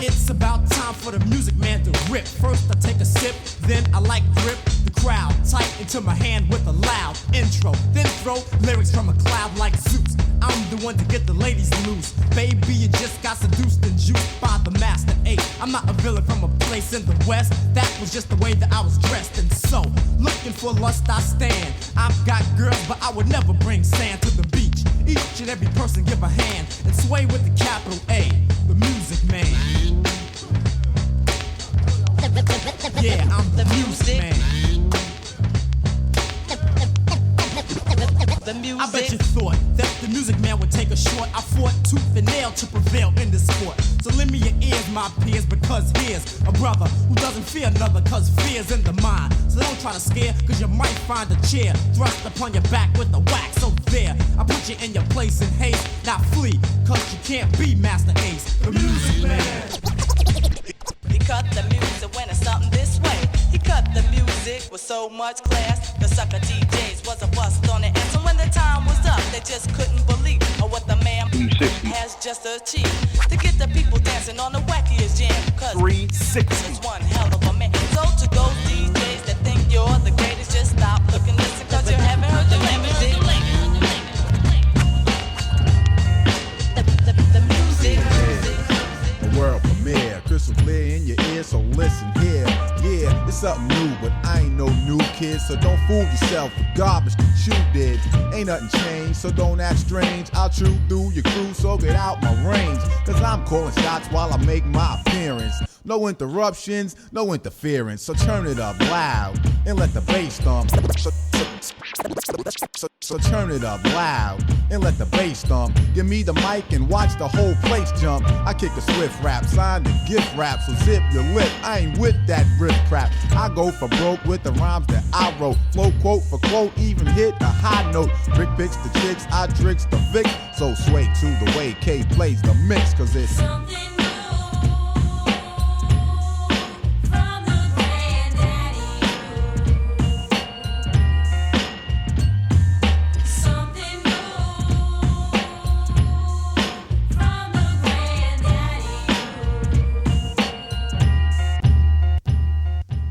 It's about time for the music man to rip. First I take a sip, then I like grip the crowd tight into my hand with a loud intro. Then throw lyrics from a cloud like Zeus. I'm the one to get the ladies loose. Baby, you just got seduced and juiced by the Master Ace. I'm not a villain from a place in the West. That was just the way that I was dressed. And so, looking for lust I stand. I've got girls, but I would never bring sand to the beach. Each and every person give a hand and sway with the capital A, the music man. Yeah, I'm the music man. I bet you thought that the music man would take a short. I fought tooth and nail to prevail in this sport. So lend me your ears, my peers, because here's a brother who doesn't fear another, cause fear's in the mind. So don't try to scare, cause you might find a chair thrust upon your back with the wax. So there, I put you in your place in haste, not flee, cause you can't be Master Ace, the music man. He cut the music when it's something this way. He cut the music with so much class. The sucker DJs was a bust on the ass. And when the time was up, they just couldn't believe what the man has just achieved. To get the people dancing on the wackiest jam. Cause 360 is one hell of a man. So to those DJs that think you're the greatest, just stop, look and listen, cause you haven't heard the music. The music. A world premiere, crystal clear in your ear, so listen here. Yeah, it's something new, but I ain't no new kid, so don't fool yourself with garbage that you did. Ain't nothing changed, so don't act strange. I'll chew through your crew, so get out my range, cause I'm calling shots while I make my appearance. No interruptions, no interference, so turn it up loud and let the bass thump. So turn it up loud and let the bass thump. Give me the mic and watch the whole place jump. I kick a swift rap, signed a gift rap, so zip your lip. I ain't with that riff crap. I go for broke with the rhymes that I wrote. Flow quote for quote, even hit a high note. Rick picks the chicks, I tricks the Vic. So sway to the way K plays the mix, cause it's something.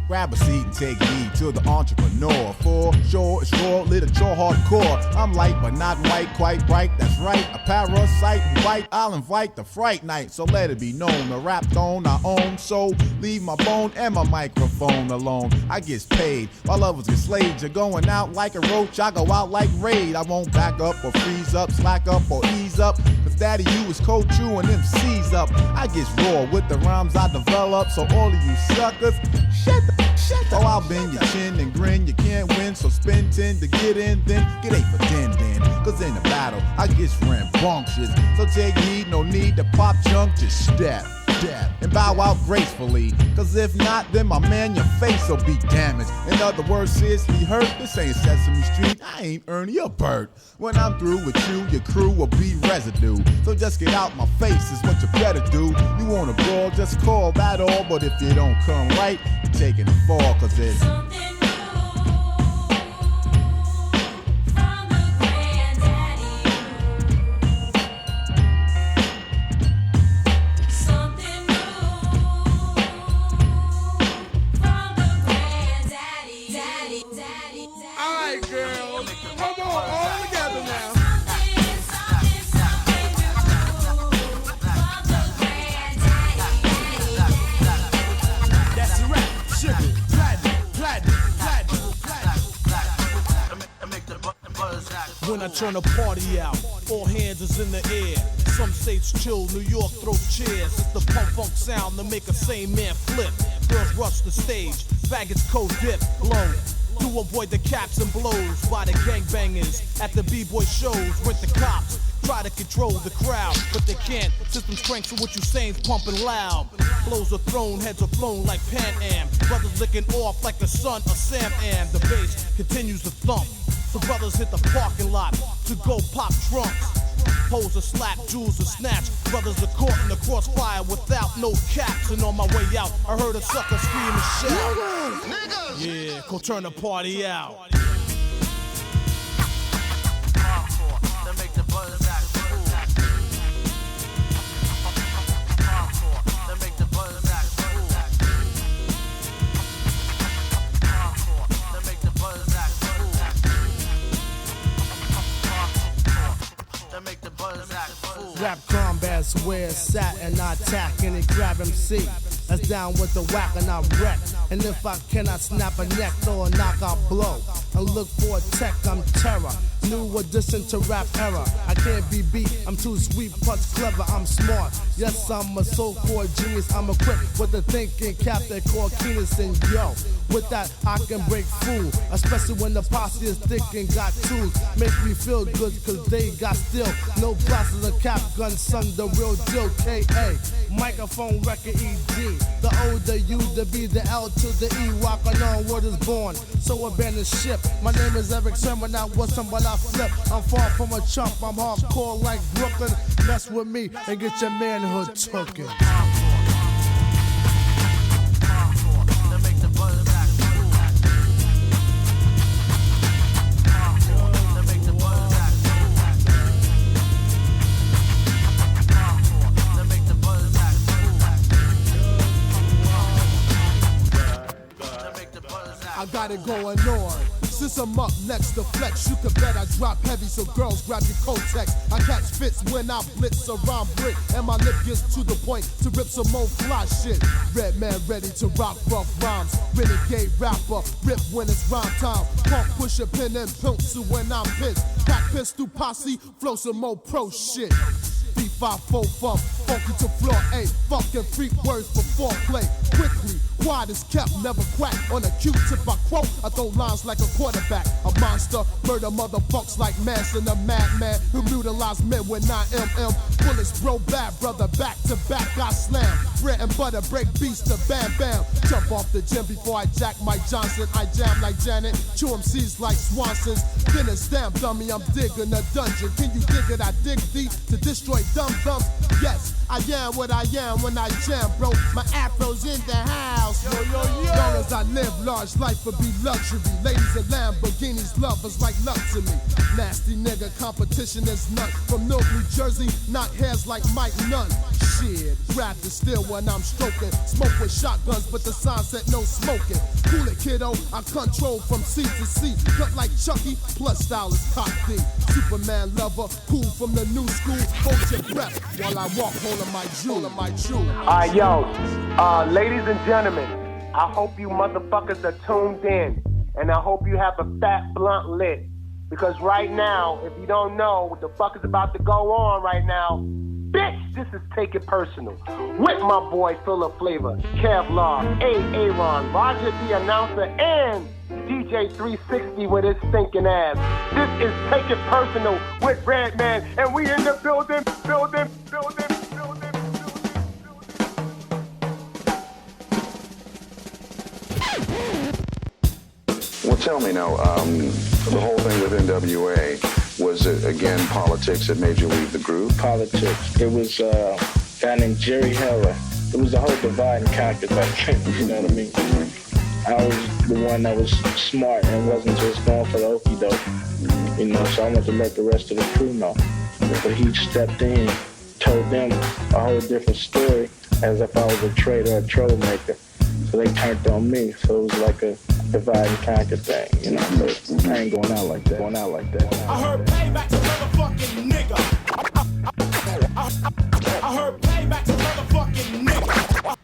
Grab a seat and take heed to the entrepreneur. For sure, it's raw, literature, hardcore. I'm light but not white, quite bright, that's right. A parasite who bite, I'll invite the fright night. So let it be known, the rap throne I own. So leave my bone and my microphone alone. I get paid while others get slayed. You're going out like a roach, I go out like raid. I won't back up or freeze up, slack up or ease up. Cause daddy, you is cold chewing them C's up. I get raw with the rhymes I develop. So all of you suckers, shut the oh, I'll bend your chin and grin, you can't win, so spend 10 to get in, then get 8 for 10 then. Cause in the battle, I get rambunctious. So take heed, no need to pop junk, just step, and bow out gracefully. Cause if not, then my man, your face will be damaged. In other words, seriously hurt, this ain't Sesame Street, I ain't Ernie or Bert. When I'm through with you, your crew will be residue. So just get out my face is what you better do. You want a brawl, just call that all. But if you don't come right, you're taking the fall, cause it's something. When I turn a party out, all hands is in the air. Some states chill, New York throws cheers. It's the pump funk sound to make a sane man flip. Girls rush the stage, faggots cold dip, blow. To avoid the caps and blows by the gangbangers at the b-boy shows. Rent the cops, try to control the crowd, but they can't. Systems crank, so what you saying's pumping loud. Blows are thrown, heads are flown like Pan Am. Brothers licking off like the son of Sam Am. The bass continues to thump, so brothers hit the parking lot to go pop trunks. Hoes are slap, jewels are snatched. Brothers are caught in the crossfire without no caps. And on my way out, I heard a sucker scream and shout. Niggas! Yeah, go turn the party out. Rap combats where sat and I attack and grab MC. That's down with the whack and I wreck. And if I cannot snap a neck or a knockout blow and look for a tech, I'm terror. New addition to rap era. I can't be beat, I'm too sweet, punch clever, I'm smart. Yes, I'm a so-called genius. I'm equipped with the thinking cap they call keenness. And yo, with that I can break fool, especially when the posse is thick and got tools. Make me feel good cause they got still no glasses, a cap gun, son, the real deal. K.A. Microphone record E.G. The O, the U, the B, the L to the E. Walking on what is born, so abandon ship. My name is Eric Sherman, I wasn't but I flip. I'm far from a chump, I'm hardcore like Brooklyn. Mess with me and get your manhood tooken. I got it going on. Since I'm up next to flex, you can bet I drop heavy, so girls grab your Kotex. I catch fits when I blitz around brick, and my lip gets to the point to rip some more fly shit. Red man ready to rock rough rhymes, renegade rapper, rip when it's rhyme time. Punk push a pin and pencil when I'm pissed. Got pistol posse, flow some more pro shit. B5-4 funk, funky to floor 8. Fucking freak words for foreplay. Quickly, quiet is kept, never crack. On a Q-tip I quote, I throw lines like a quarterback. A monster, murder motherfucks like Manson, a madman who brutalize men with 9mm. Bullets, bro, bad brother, back to back I slam. Bread and butter, break beats to bam bam. Jump off the gym before I jack Mike Johnson. I jam like Janet, chew MCs like Swansons. Finish damn dummy, I'm digging a dungeon. Can you dig it? I dig deep to destroy dumb thumbs. Yes, I am what I am when I jam, bro. My afro's in the house. Yo, yo, yo. Long as I live large, life will be luxury. Ladies and Lamborghinis, lovers like luck to me. Nasty nigga, competition is none. From Newark, New Jersey, knock heads like Mike Nunn. Shit, grab the steel when I'm stroking. Smoke with shotguns, but the sign said no smoking. Cool it, kiddo, I control from sea to sea. Cut like Chucky, plus style is cock D. Superman lover, cool from the new school. Hold your breath while I walk, holding my jewel. Alright, yo, ladies and gentlemen, I hope you motherfuckers are tuned in, and I hope you have a fat blunt lit, because right now, if you don't know what the fuck is about to go on right now, bitch, this is Take It Personal, with my boy Full of Flavor, Kevlar, Aaron, Roger the announcer, and DJ 360 with his stinking ass. This is Take It Personal with Redman, and we in the building. Well, tell me now, the whole thing with NWA, was it, again, politics that made you leave the group? Politics. It was a guy named Jerry Heller. It was the whole divide and conquer thing, you know what I mean? I was the one that was smart and wasn't just going for the okie doke, you know, so I wanted to let the rest of the crew know. But he stepped in, told them a whole different story, as if I was a traitor or a troublemaker. So they turned on me, so it was like a divide and conquer thing, you know, but I ain't going out like that, I heard payback to motherfucking nigga. I heard payback to motherfucking nigga.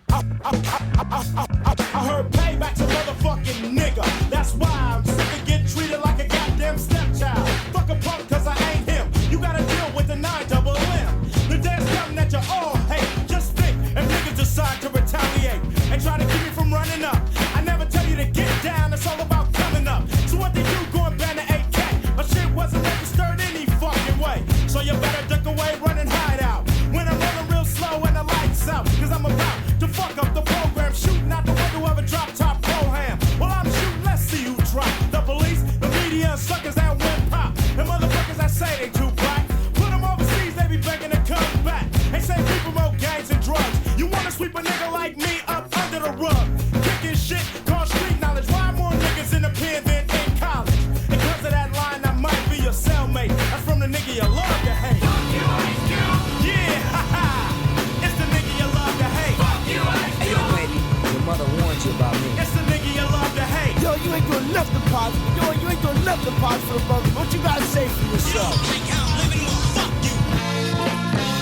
I heard payback to motherfucking nigga. That's why I'm sick of getting treated like a goddamn stepchild. Fuck a punk cause I ain't him. You gotta deal with the 9-double-M. The day's coming that you all hate. Just think if niggas decide to retaliate and try to keep me from running up. I never tell you to get down, it's all about coming up. So what they do, go and ban the AK. My shit wasn't registered any fucking way. So you better duck away, run and hide out. When I'm rolling real slow and the lights out, cause I'm about to fuck up the program. Shooting out the window of a drop top pro-ham. Well, I'm shooting, let's see who drop. The police, the media, and suckers that went pop. And motherfuckers that say they too black. Put them overseas, they be begging to come back. They say we promote gangs and drugs. You wanna sweep a nigga like me up under the rug? Kicking shit, called street knowledge. Why more niggas in the pen than in college? And cause of that line, I might be your cellmate. That's from the nigga you love to hate. Fuck you, Ice Cube. Yeah, haha. It's the nigga you love to hate. Fuck you, Ice Cube. Hey, yo, baby, your mother warned you about me. It's the nigga you love to hate. Yo, you ain't doing nothing positive. Yo, you ain't doing nothing positive for the brother. What you gotta say for yourself?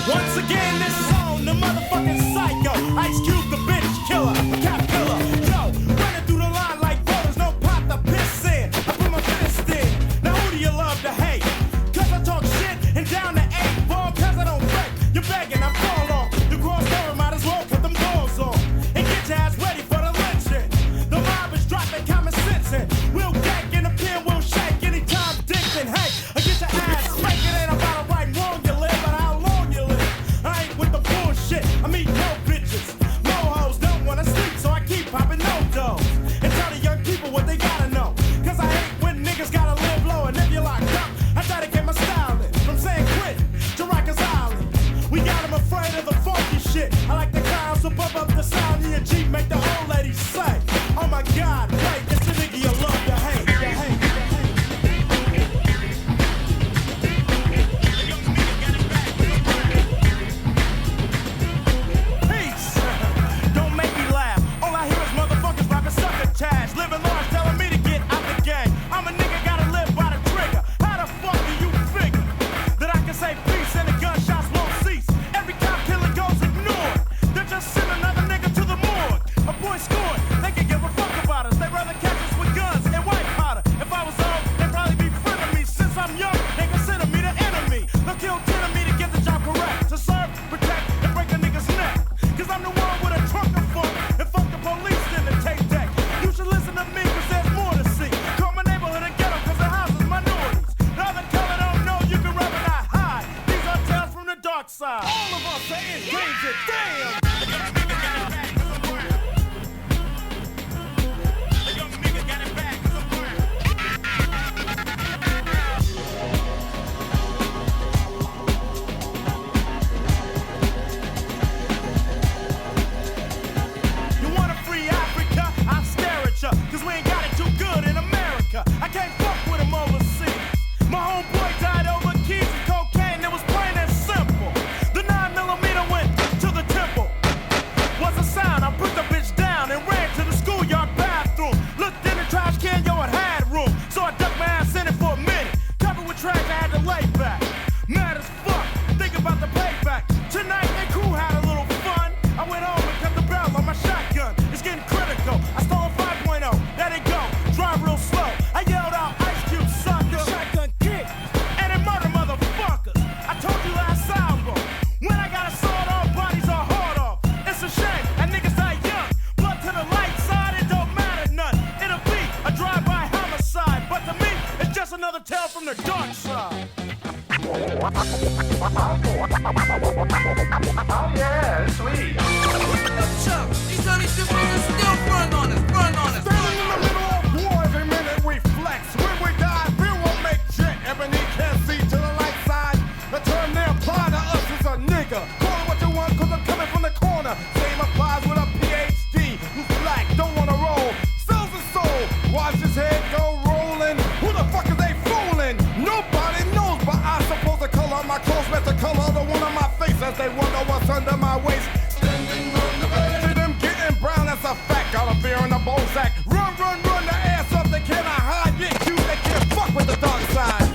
Once again, this is on the motherfucking psycho. Ice Cube, the bitch killer, cap killer. Yo, running through the line like voters, no pot to piss in. I put my fist in. Now who do you love to hate? popping no dough. And tell the young people what they gotta know. Cause I hate when niggas gotta live low. And if you're locked up, I dedicate my style in. From San Quentin to Rikers Island. We got them afraid of the funky shit. I like the clowns to bump up the sound in your Jeep. Make the old ladies say, oh my God, wait, it's the nigga you love to hate. You hate. Tash, living large, telling me to get out the game. I'm a nigga, gotta live by the trigger. How the fuck do you figure that I can say peace and the gunshots won't cease? Every cop killer goes ignored. They're just send another nigga to the morgue. A boy scored, they can give a fuck about us. They'd rather catch us with guns and white powder. If I was old, they'd probably be friendly me. Since I'm young, they consider me the enemy. They'll kill 10 of me to get the job correct. To serve, protect, and break a nigga's neck. Cause I'm the one with a trunk of fun. And fuck the police in the tape deck. You should listen to me cause there's more to see. Call my neighborhood a ghetto cause the house is minorities. The other color don't know you can rather not hide. These are tales from the dark side. All of us are in danger, damn! Cause we ain't got it too good in America. I can't fuck with them overseas. My homeboy died over keys and cocaine. It was plain and simple. The 9mm went to the temple. Was a sound. I put the bitch down and ran to the schoolyard bathroom. Looked in the trash can, yo, it had room. So I ducked my ass in it for a minute. Covered with trash, I had to lay back. Mad as fuck, think about the payback. Tonight, they crew had a little fun. I went home and cut the barrel on my shotgun. It's getting critical. I stole a 5.0. Let it go. Drive real slow. I yelled out, Ice Cube, sucker. Shotgun kick. And it murder motherfuckers. I told you last album. When I got a sword off, bodies are hard off. It's a shame. And niggas die young. Blood to the light side, it don't matter none. It'll be a drive-by homicide. But to me, it's just another tale from the dark side. Oh yeah, sweet. Chuck, these honey siblings still run on us. Standing in the middle of war every minute we flex. When we die, we won't make jet. Ebony can't see to the light side. The term they apply to us is a nigga. Call it what you want, cause I'm coming from the corner. Same applies with a PhD. Who's black, don't wanna roll. Sells his soul, watch his head go rolling. Who the fuck is they fooling? Nobody knows, but I suppose the color of my clothes match the color of the one on my face. As they wonder what's under my waist. Standing on the bed. See them getting brown, that's a fact. Got a fear in the Bozak. Run, the ass up, they cannot hide. Get cute, they can't fuck with the dark side.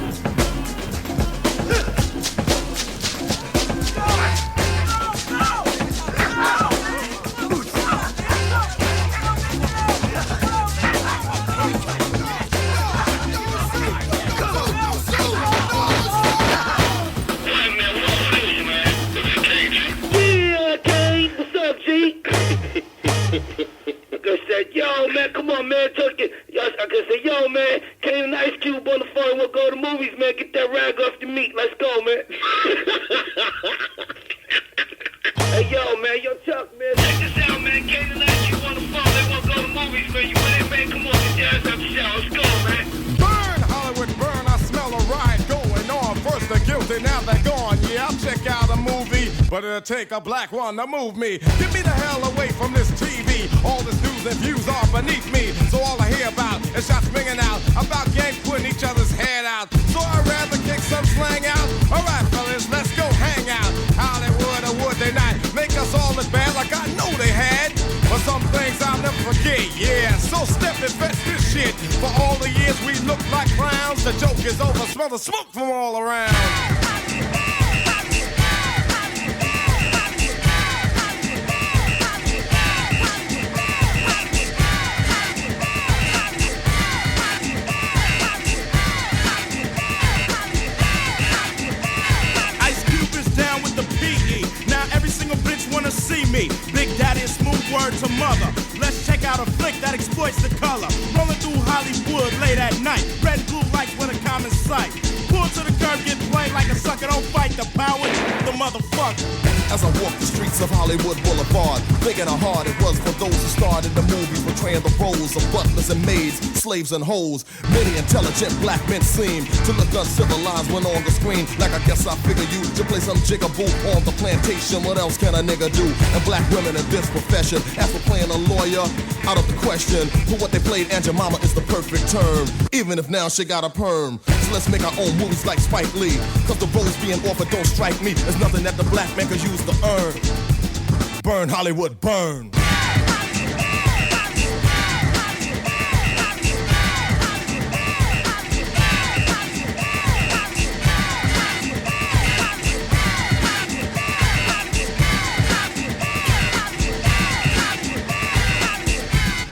Yo, man, come on, man. I can say, yo, man, Kane and Ice Cube on the phone. We'll go to the movies, man. Get that rag off the meat. Let's go, man. Hey, yo, man. Yo, Chuck, man. Check this out, man. Kane and Ice Cube on the phone. They want to go to the movies, man. You with it, man? Come on, get your ass up the show. Let's go, man. Burn, Hollywood, burn. I smell a riot going on. First the guilty, now they're gone. Yeah, I'll check out a movie, but it'll take a black one to move me. Get me the hell away from this TV. All this news and views are beneath me. So all I hear about is shots ringing out about gangs putting each other's head out. So I'd rather kick some slang out. Alright, fellas, let's go hang out. Hollywood or would they not make us all look bad like I know they had? But some things I'll never forget, yeah. So step and fetch this shit. For all the years we looked like clowns, the joke is over. Smell the smoke from all around. See me, Big Daddy and smooth word to mother. Let's check out a flick that exploits the color. Rolling through Hollywood late at night. Red and blue lights with a common sight. Pull to the curb, get played like like a sucker, don't fight the power, the motherfucker. As I walk the streets of Hollywood Boulevard, thinking how hard it was for those who started the movies, portraying the roles of butlers and maids, slaves and hoes. Many intelligent black men seem to look uncivilized when on the screen. Like I guess I figure you to play some jigaboo on the plantation. What else can a nigga do? And black women in this profession, as for playing a lawyer, out of the question. For what they played, Aunt Jemima is the perfect term, even if now she got a perm. So let's make our own movies like Spike Lee, cause the roles being offered don't strike me as nothing that the black man could use to earn. Burn Hollywood, burn.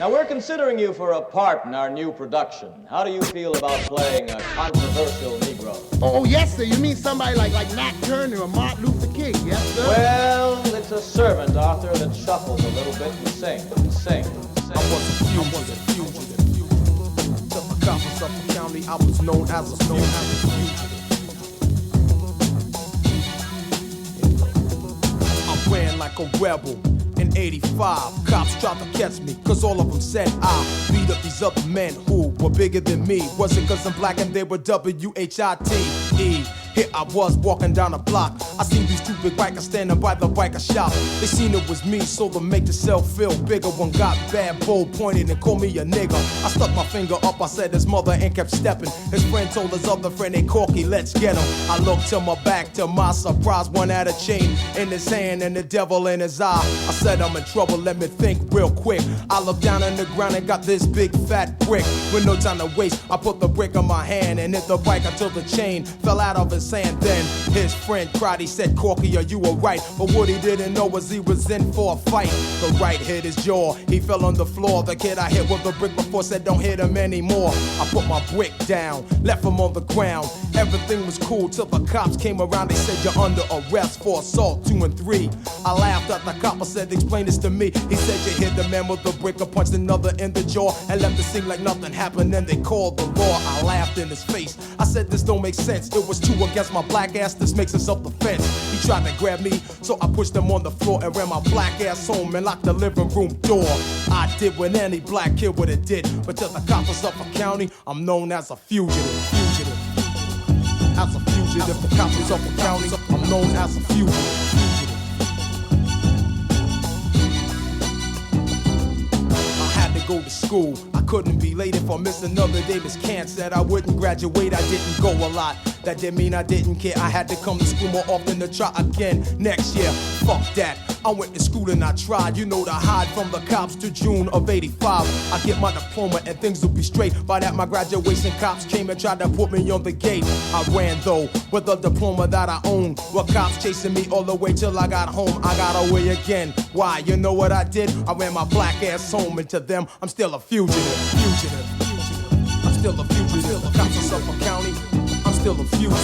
Now, we're considering you for a part in our new production. How do you feel about playing a controversial Negro? Oh, yes, sir. You mean somebody like Nat Turner or Martin Luther King, yes, sir? Well, it's a servant, Arthur, that shuffles a little bit and sings. I was a fugitive. To the cops of Suffolk County, I was known as a fugitive. I ran like a rebel. In 85, cops tried to catch me, cause all of them said I beat up these other men who were bigger than me. Was it cause I'm black and they were W-H-I-T-E? Here I was walking down the block. I seen these two big bikers standing by the biker shop. They seen it was me, so to make the cell feel bigger. One got bad, bold, pointed and called me a nigga. I stuck my finger up, I said his mother and kept stepping. His friend told his other friend, hey Corky, let's get him. I looked to my back, to my surprise, one had a chain in his hand and the devil in his eye. I said I'm in trouble, let me think real quick. I looked down on the ground and got this big fat brick. With no time to waste, I put the brick in my hand and hit the bike until the chain fell out of his hand. Then his friend cried, he said, Corky, are you alright? But what he didn't know was he was in for a fight. The right hit his jaw, he fell on the floor. The kid I hit with the brick before said don't hit him anymore. I put my brick down, left him on the ground. Everything was cool till the cops came around. They said you're under arrest for assault 2 and 3. I laughed at the cop, I said explain this to me. He said you hit the man with the brick, or punched another in the jaw and left it seem like nothing happened. Then they called the law. I laughed in his face, I said this don't make sense. It was 2 against my black ass, this makes it self-defense. He tried to grab me, so I pushed him on the floor and ran my black ass home and locked the living room door. I did what any black kid would have did, but to the cops of Suffolk County, I'm known as a fugitive. As a fugitive, the cops of Suffolk County, I'm known as a fugitive. Go to school, I couldn't be late if I missed another day. Miss Kant said I wouldn't graduate, I didn't go a lot. That didn't mean I didn't care, I had to come to school more often to try again next year. Fuck that, I went to school and I tried, you know, to hide from the cops to June of 85. I get my diploma and things will be straight. By that my graduation cops came and tried to put me on the gate. I ran though, with the diploma that I own. With cops chasing me all the way till I got home. I got away again, why? You know what I did? I ran my black ass home, and to them, I'm still a fugitive. I'm still a fugitive. The cops of Suffolk County, I'm still a fugitive.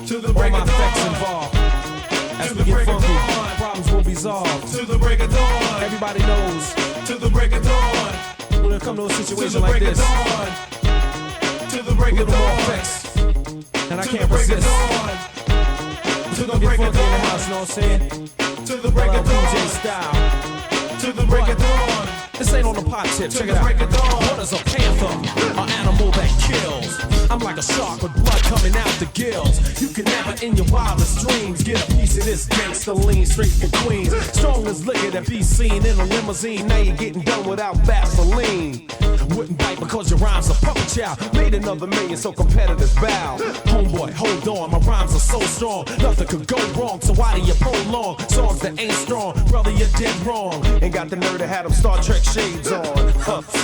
To the break of dawn. Involved. As we get funky, problems will be solved. To the break of dawn. Everybody knows. To the break of dawn. When it comes to a situation like this, to the break of dawn. Effects, and I can't resist. We're gonna get funky in the house, you know what I'm saying? To the break of dawn. DJ style. To the break of dawn. This ain't on the pot tip, check it out. What is a panther? An animal that kills. I'm like a shark with blood coming out the gills. You can never in your wildest dreams get a piece of this gangster lean straight from Queens. Strong as liquor that be seen in a limousine. Now you're getting done without Vaseline. Wouldn't bite because your rhymes are puppet child. Made another million so competitors bow. Homeboy, hold on, my rhymes are so strong. Nothing could go wrong, so why do you prolong songs that ain't strong? Brother, you're dead wrong. Ain't got the nerve to have them Star Trek shades on.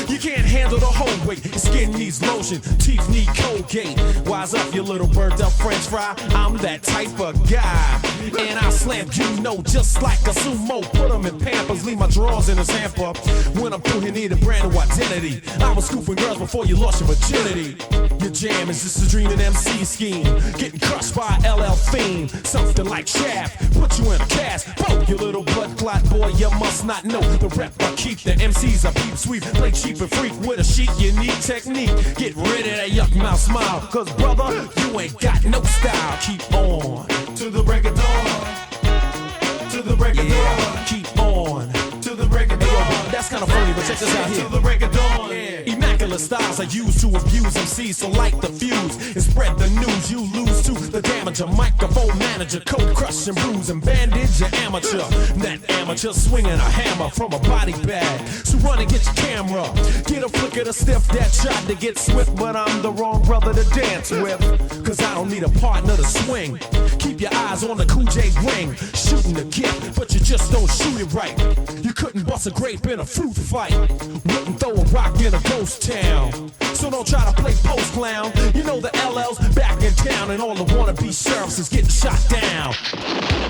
You can't handle the whole weight. Your skin needs lotion, teeth need Colgate. Wise up, you little burnt up French fry. I'm that type of guy, and I slam you know just like a sumo. Put them in Pampers, leave my drawers in his hamper. When I'm through, you need a brand new identity. I was scooping girls before you lost your virginity. Your jam is just a dream and MC scheme. Getting crushed by LL Fiend. Something like Shaft, put you in a cast. Whoa, you little blood clot boy, you must not know the rep I keep. The MCs I peep sweep, play cheap and freak with a sheet. You need technique, get rid of that yuck mouth smile. Cause brother, you ain't got no style. Keep on to the break of dawn. To the break of dawn. Keep on to the break of dawn. Hey, yo, that's kinda funny, but check this out here. To the break of dawn. Immaculate styles I use to abuse MCs, so light the fuse and spread the news. You lose to the damage, a microphone manager, cold crush and bruise and bandage your amateur. That amateur swinging a hammer from a body bag. So run and get your camera, get a flick of the stiff that tried to get swift, but I'm the wrong brother to dance with. Cause I don't need a partner to swing. Keep your eyes on the Cool J ring, shooting the gift, but you just don't shoot it right. You couldn't bust a grape in a fruit fight, wouldn't throw a rock in a ghost town. So don't try to play post clown. You know the LL's back in town, and all the wannabe sheriffs is getting shot down.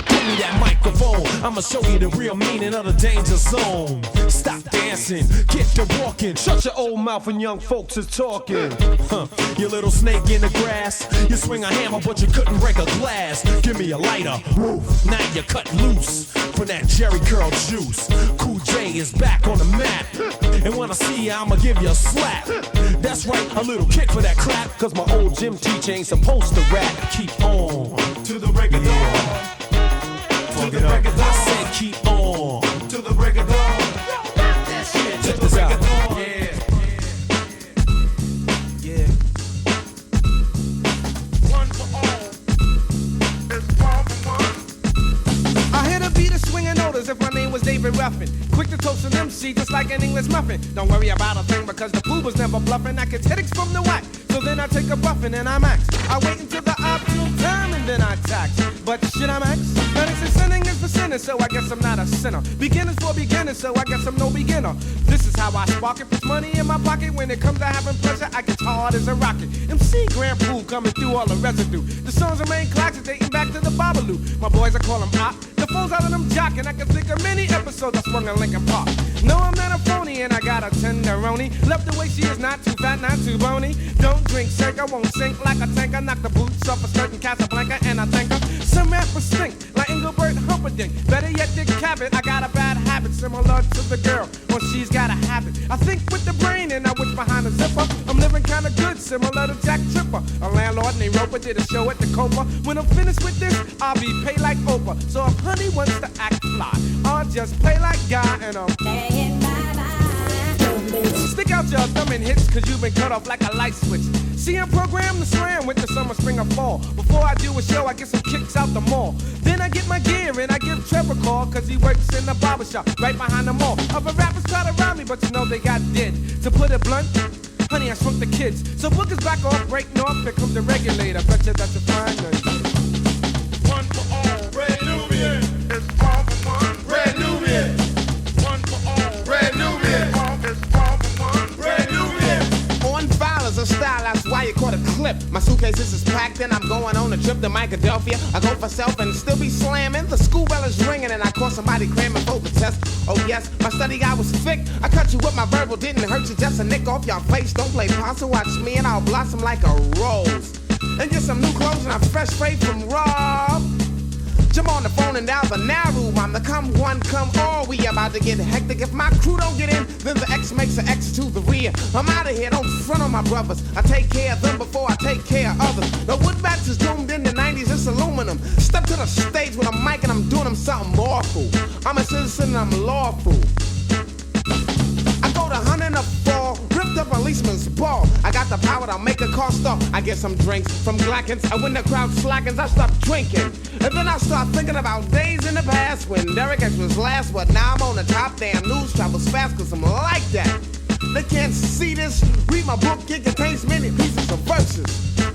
Give me that microphone, I'ma show you the real meaning of the danger zone. Stop dancing, get to walking. Shut your old mouth when young folks is talking. You little snake in the grass. You swing a hammer but you couldn't break a glass. Give me a lighter, woof, now you cut loose from that Jerry curl juice. Cool J is back on the map, and when I see you I'ma give you a slap. That's right, a little kick for that crap. Cause my old gym teacher ain't supposed to rap. Keep on to the break of dawn. To the break of dawn. I said keep on to the break of dawn. Check this out. Yeah. One for all. It's one for one. I hear the beat of swinging notice if my name was David Ruffin. Quick to toast an MC just like an English muffin. Don't worry about a thing because the fool was never bluffing. I get headaches from the whack, so then I take a buffin' and I max. I wait until the optimal time and then I tax. But should I max? Lyrics and sinning is for sinners, so I guess I'm not a sinner. Beginners for beginners, so I guess I'm no beginner. This is how I spark it, put money in my pocket. When it comes to having pleasure, I get hard as a rocket. MC Grand Pool coming through all the residue. The songs remain classic, dating back to the Babalu. My boys, I call them op. The phone's out of them jockin'. I can think of many episodes I swung in Lincoln Park. No, I'm not a phony, and I got a tenderoni. Left the way she is, not too fat, not too bony. Don't drink shake, I won't sink like a tanker. Knock the boots off a certain Casablanca, and I thank her. Some rappers stink, like Engelbert Humperdinck. Better yet, Dick Cavett. I got a bad habit, similar to the girl, when she's got a habit. I think with the brain, and I wish behind the zipper. I'm living kinda good, similar to Jack Tripper. A landlord named Roper did a show at the Copa. When I'm finished with this, I'll be paid like Oprah. So if honey wants to act fly, I'll just play like Guy, and I'm playing my mind. Stick out your thumb and hits, cause you've been cut off like a light switch. See, I'm programmed to slam with the summer, spring, or fall. Before I do a show, I get some kicks out the mall. Then I get my gear and I give Trevor a call, cause he works in the barbershop right behind the mall. Other rappers try to rob me, but you know they got dead. To put it blunt, honey, I shrunk the kids. So bookers back off, breaking off, here comes the regulator. Betcha that's a fine one. One for all, Red Nubian. It's one for one, Red Nubian. One for all, Red Nubian. It's one for one, Red Nubian. On file is a style, that's why you caught a clip. My suitcases is packed and I'm going on a trip to Philadelphia. I go for self and still be slamming. The school bell is ringing and I caught somebody cramming for the test. Oh yes, my study guy was thick. I cut you with my verbal, didn't hurt you, just a nick off your face. Don't play possum, watch me and I'll blossom like a rose. And get some new clothes and I'm fresh straight from Rob. Jump on the phone and dial the narrow. I'm the come one, come all. We about to get hectic. If my crew don't get in, then the X makes an X to the rear. I'm out of here, don't front on my brothers. I take care of them before I take care of others. The wood bats is doomed in the 90s, it's aluminum. Step to the stage with a mic and I'm doing them something awful. I'm a citizen and I'm lawful. I go to hunting a fall, ripped up a policeman's ball. I got the power to make a car stop. I get some drinks from Glackens, and when the crowd slackens, I stop drinking. And then I start thinking about days in the past when Derek X was last, but now I'm on the top. Damn, news travels fast cause I'm like that. They can't see this, read my book, it contains many pieces of verses.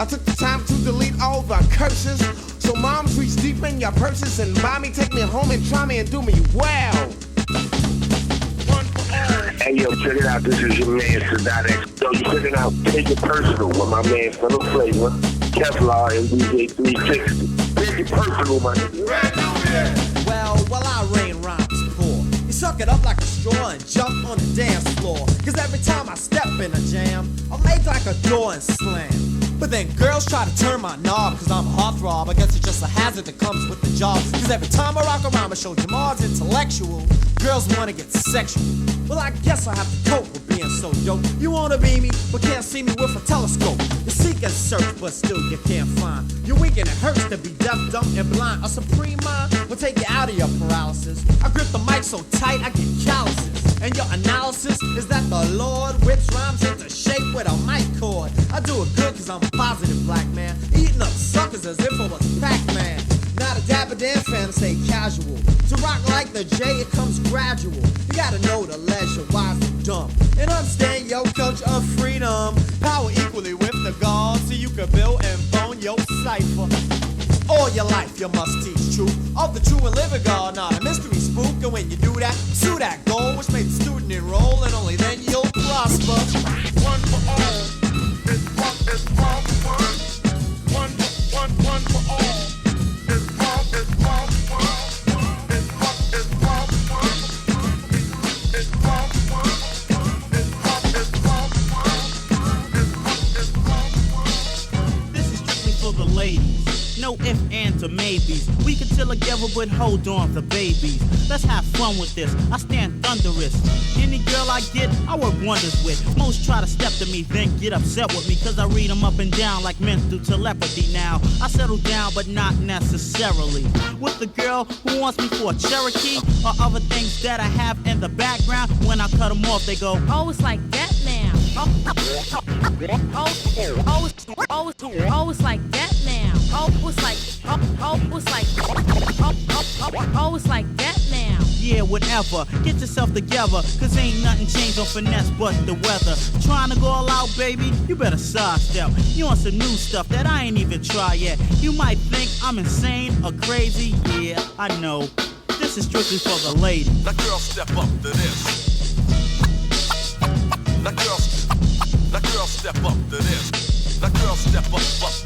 I took the time to delete all the curses. So moms, reach deep in your purses and buy me, take me home and try me and do me well. One for all. Hey, yo, check it out. This is your man, Sadat X. Yo, you check it out. Take it personal with my man, Full of Flavor, Kevlar, and DJ 360. Take it personal, my nigga. Well, while I rain rhymes poor, you suck it up like a straw and jump on the dance floor. Cause every time I step in a jam, I'm made like a door and slam. But then girls try to turn my knob, cause I'm a heartthrob. I guess it's just a hazard that comes with the job. Cause every time I rock around, I show Jamal's intellectual. Girls wanna get sexual. Well, I guess I have to cope with being so dope. You wanna be me, but can't see me with a telescope. You seek and search, but still you can't find. You're weak and it hurts to be deaf, dumb, and blind. A supreme mind will take you out of your paralysis. I grip the mic so tight I get calluses. And your analysis is that the Lord whips rhymes into shape with a mic cord. I do it good cause I'm a positive black man, eating up suckers as if I was Pac-Man. Not a dapper Dan fan, stay casual. To rock like the J, it comes gradual. You gotta know the leisure, wise and dumb, and understand your culture of freedom. Power equally with the gods, so you can build and bone your cipher. All your life you must teach truth of the true and living God, not a mystery spook. And when you do that, pursue that goal, which made the student enroll, and only then you'll prosper. One for all. It's one for one. One for all. No ifs, ands, or maybes. We can chill together, but hold on for babies. Let's have fun with this. I stand thunderous. Any girl I get, I work wonders with. Most try to step to me, then get upset with me, cause I read them up and down like men through telepathy now. I settle down, but not necessarily with the girl who wants me for a Cherokee or other things that I have in the background. When I cut them off, they go, oh, it's like that now. Oh, it's like that now. Oh, it's like that now. Yeah, whatever. Get yourself together, cause ain't nothing changed on finesse but the weather. Trying to go all out, baby? You better sidestep. You on some new stuff that I ain't even tried yet. You might think I'm insane or crazy. Yeah, I know. This is strictly for the ladies. That girl step up to this. That girl step up to this. That girl step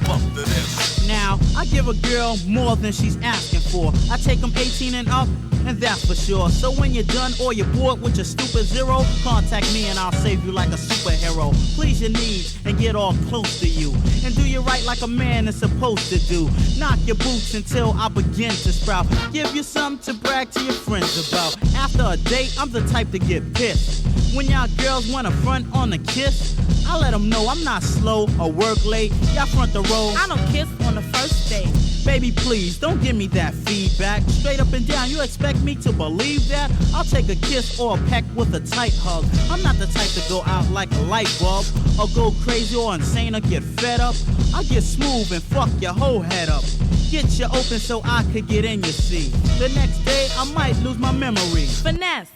up to this. Now, I give a girl more than she's asking for. I take them 18 and up, and that's for sure. So when you're done or you're bored with your stupid zero, contact me and I'll save you like a superhero. Please your needs and get all close to you, and do you right like a man is supposed to do. Knock your boots until I begin to sprout. Give you something to brag to your friends about. After a date, I'm the type to get pissed. When y'all girls wanna front on a kiss, I let them know I'm not slow or work late. Y'all front the row. I don't kiss on the first date. Baby, please, don't give me that feedback. Straight up and down, you expect me to believe that? I'll take a kiss or a peck with a tight hug. I'm not the type to go out like a light bulb, or go crazy or insane or get fed up. I'll get smooth and fuck your whole head up. Get you open so I could get in your seat. The next day, I might lose my memory. Finesse.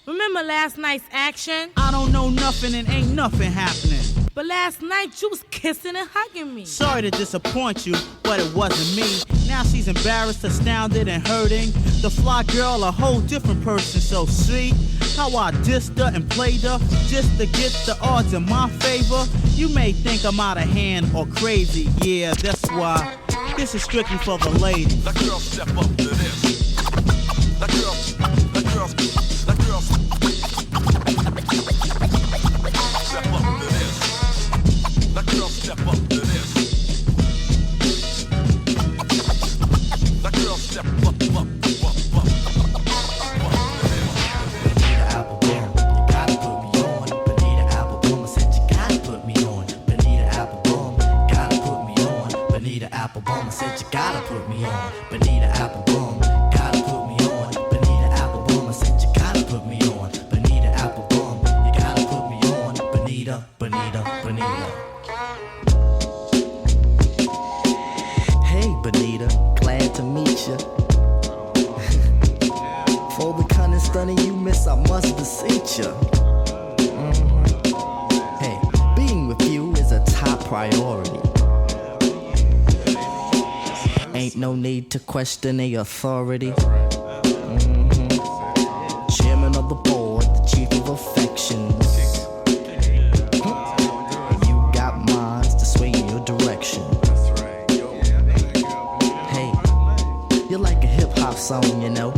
Remember last night's action? I don't know nothing and ain't nothing happening. But last night you was kissing and hugging me. Sorry to disappoint you, but it wasn't me. Now she's embarrassed, astounded, and hurting. The fly girl, a whole different person, so see how I dissed her and played her just to get the odds in my favor. You may think I'm out of hand or crazy, yeah, that's why this is strictly for the ladies. That girl step up to this. That girl step up to this. That girl step up to this. That girl step up to this. Bonita Applebum, you gotta put me on. Bonita Applebum, I said you gotta put me on. Bonita Applebum, gotta put me on. Bonita Applebum, I said you gotta put me on. Bonita Applebum, gotta put me on. Bonita Applebum, I said you gotta put me on. Bonita Applebum, you gotta put me on. Bonita, Bonita, Bonita. Hey Bonita, glad to meet ya. For the kind of stunning you miss, I must beseech ya. Hey, being with you is a top priority. Ain't no need to question the authority. Chairman of the board, the chief of affection. song, you know.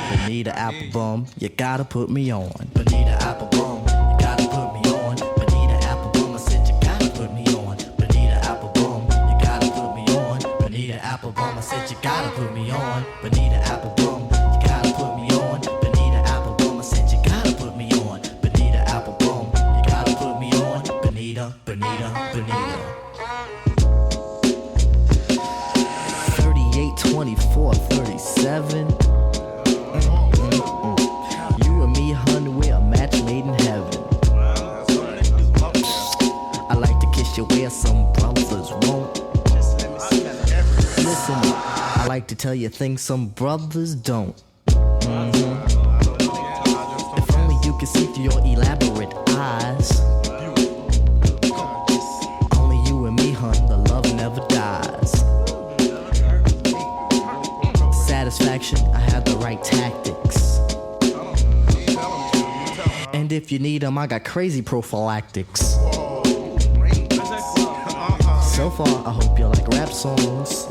Bonita Applebum, you gotta put me on. Bonita Applebum, you gotta put me on. Bonita Applebum, I said you gotta put me on. Bonita Applebum, you gotta put me on. Bonita Applebum, I said you gotta put me on. Bonita Applebum, you gotta put me on. Bonita Applebum, I said you gotta put me on. Bonita Applebum, you gotta put me on. Bonita, Bonita, Bonita. 38, 24, 37. You and me, honey, we're a match made in heaven. I like to kiss you where some brothers won't. Listen, I like to tell you things some brothers don't. If only you could see through your elaborate eyes. Only you and me, hun, the love never dies. Satisfaction, I have the right tactics. And if you need them, I got crazy prophylactics. So far, I hope you like rap songs.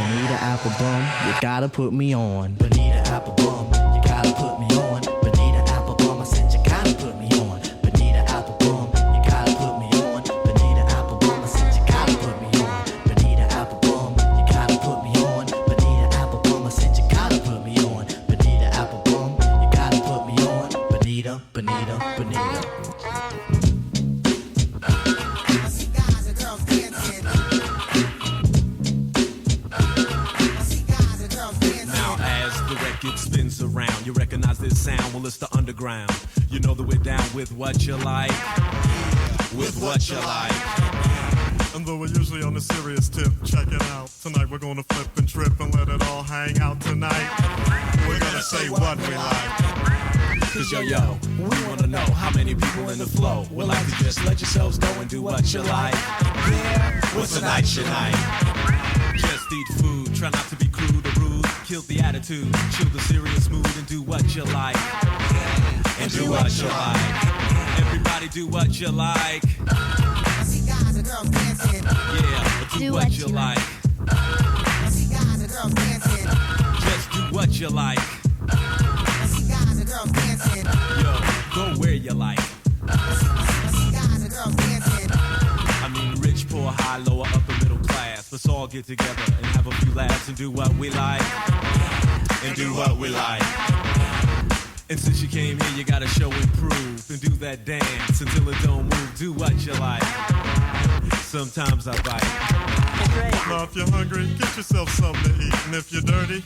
Bonita Applebum, you gotta put me on. Bonita Applebum, you gotta put me on. Bonita Applebum, I said you gotta put me on. Bonita Applebum, you gotta put me on. Bonita Applebum, I said you gotta put me on. Bonita Applebum, you gotta put me on. Bonita Applebum, I said you gotta put me on. Bonita Applebum, you gotta put me on. Bonita, Bonita, Bonita. It spins around. You recognize this sound? Well, it's the underground. You know that we're down with what you like. With what you like. And though we're usually on a serious tip, check it out. Tonight we're gonna flip and trip and let it all hang out tonight. We're gonna say what we like. Cause yo, we wanna know how many people in the flow would like to just let yourselves go and do what you like. Yeah, what's a night you like? Just eat food, try not to be crude or rude. Kill the attitude, chill the serious mood and do what you like. And do what you like. Everybody do what you like. I see guys and girls dancing. Yeah, do what you like. I see guys and girls dancing. Just do what you like. I see guys and girls dancing. Yo, go where you like. I see guys and girls dancing. I mean rich, poor, high, lower, upper, middle class. Let's all get together and have a few laughs and do what we like. And do what we like. And since you came here, you gotta show and prove and do that dance until it don't move. Do what you like. Sometimes I bite. Now if you're hungry, get yourself something to eat. And if you're dirty,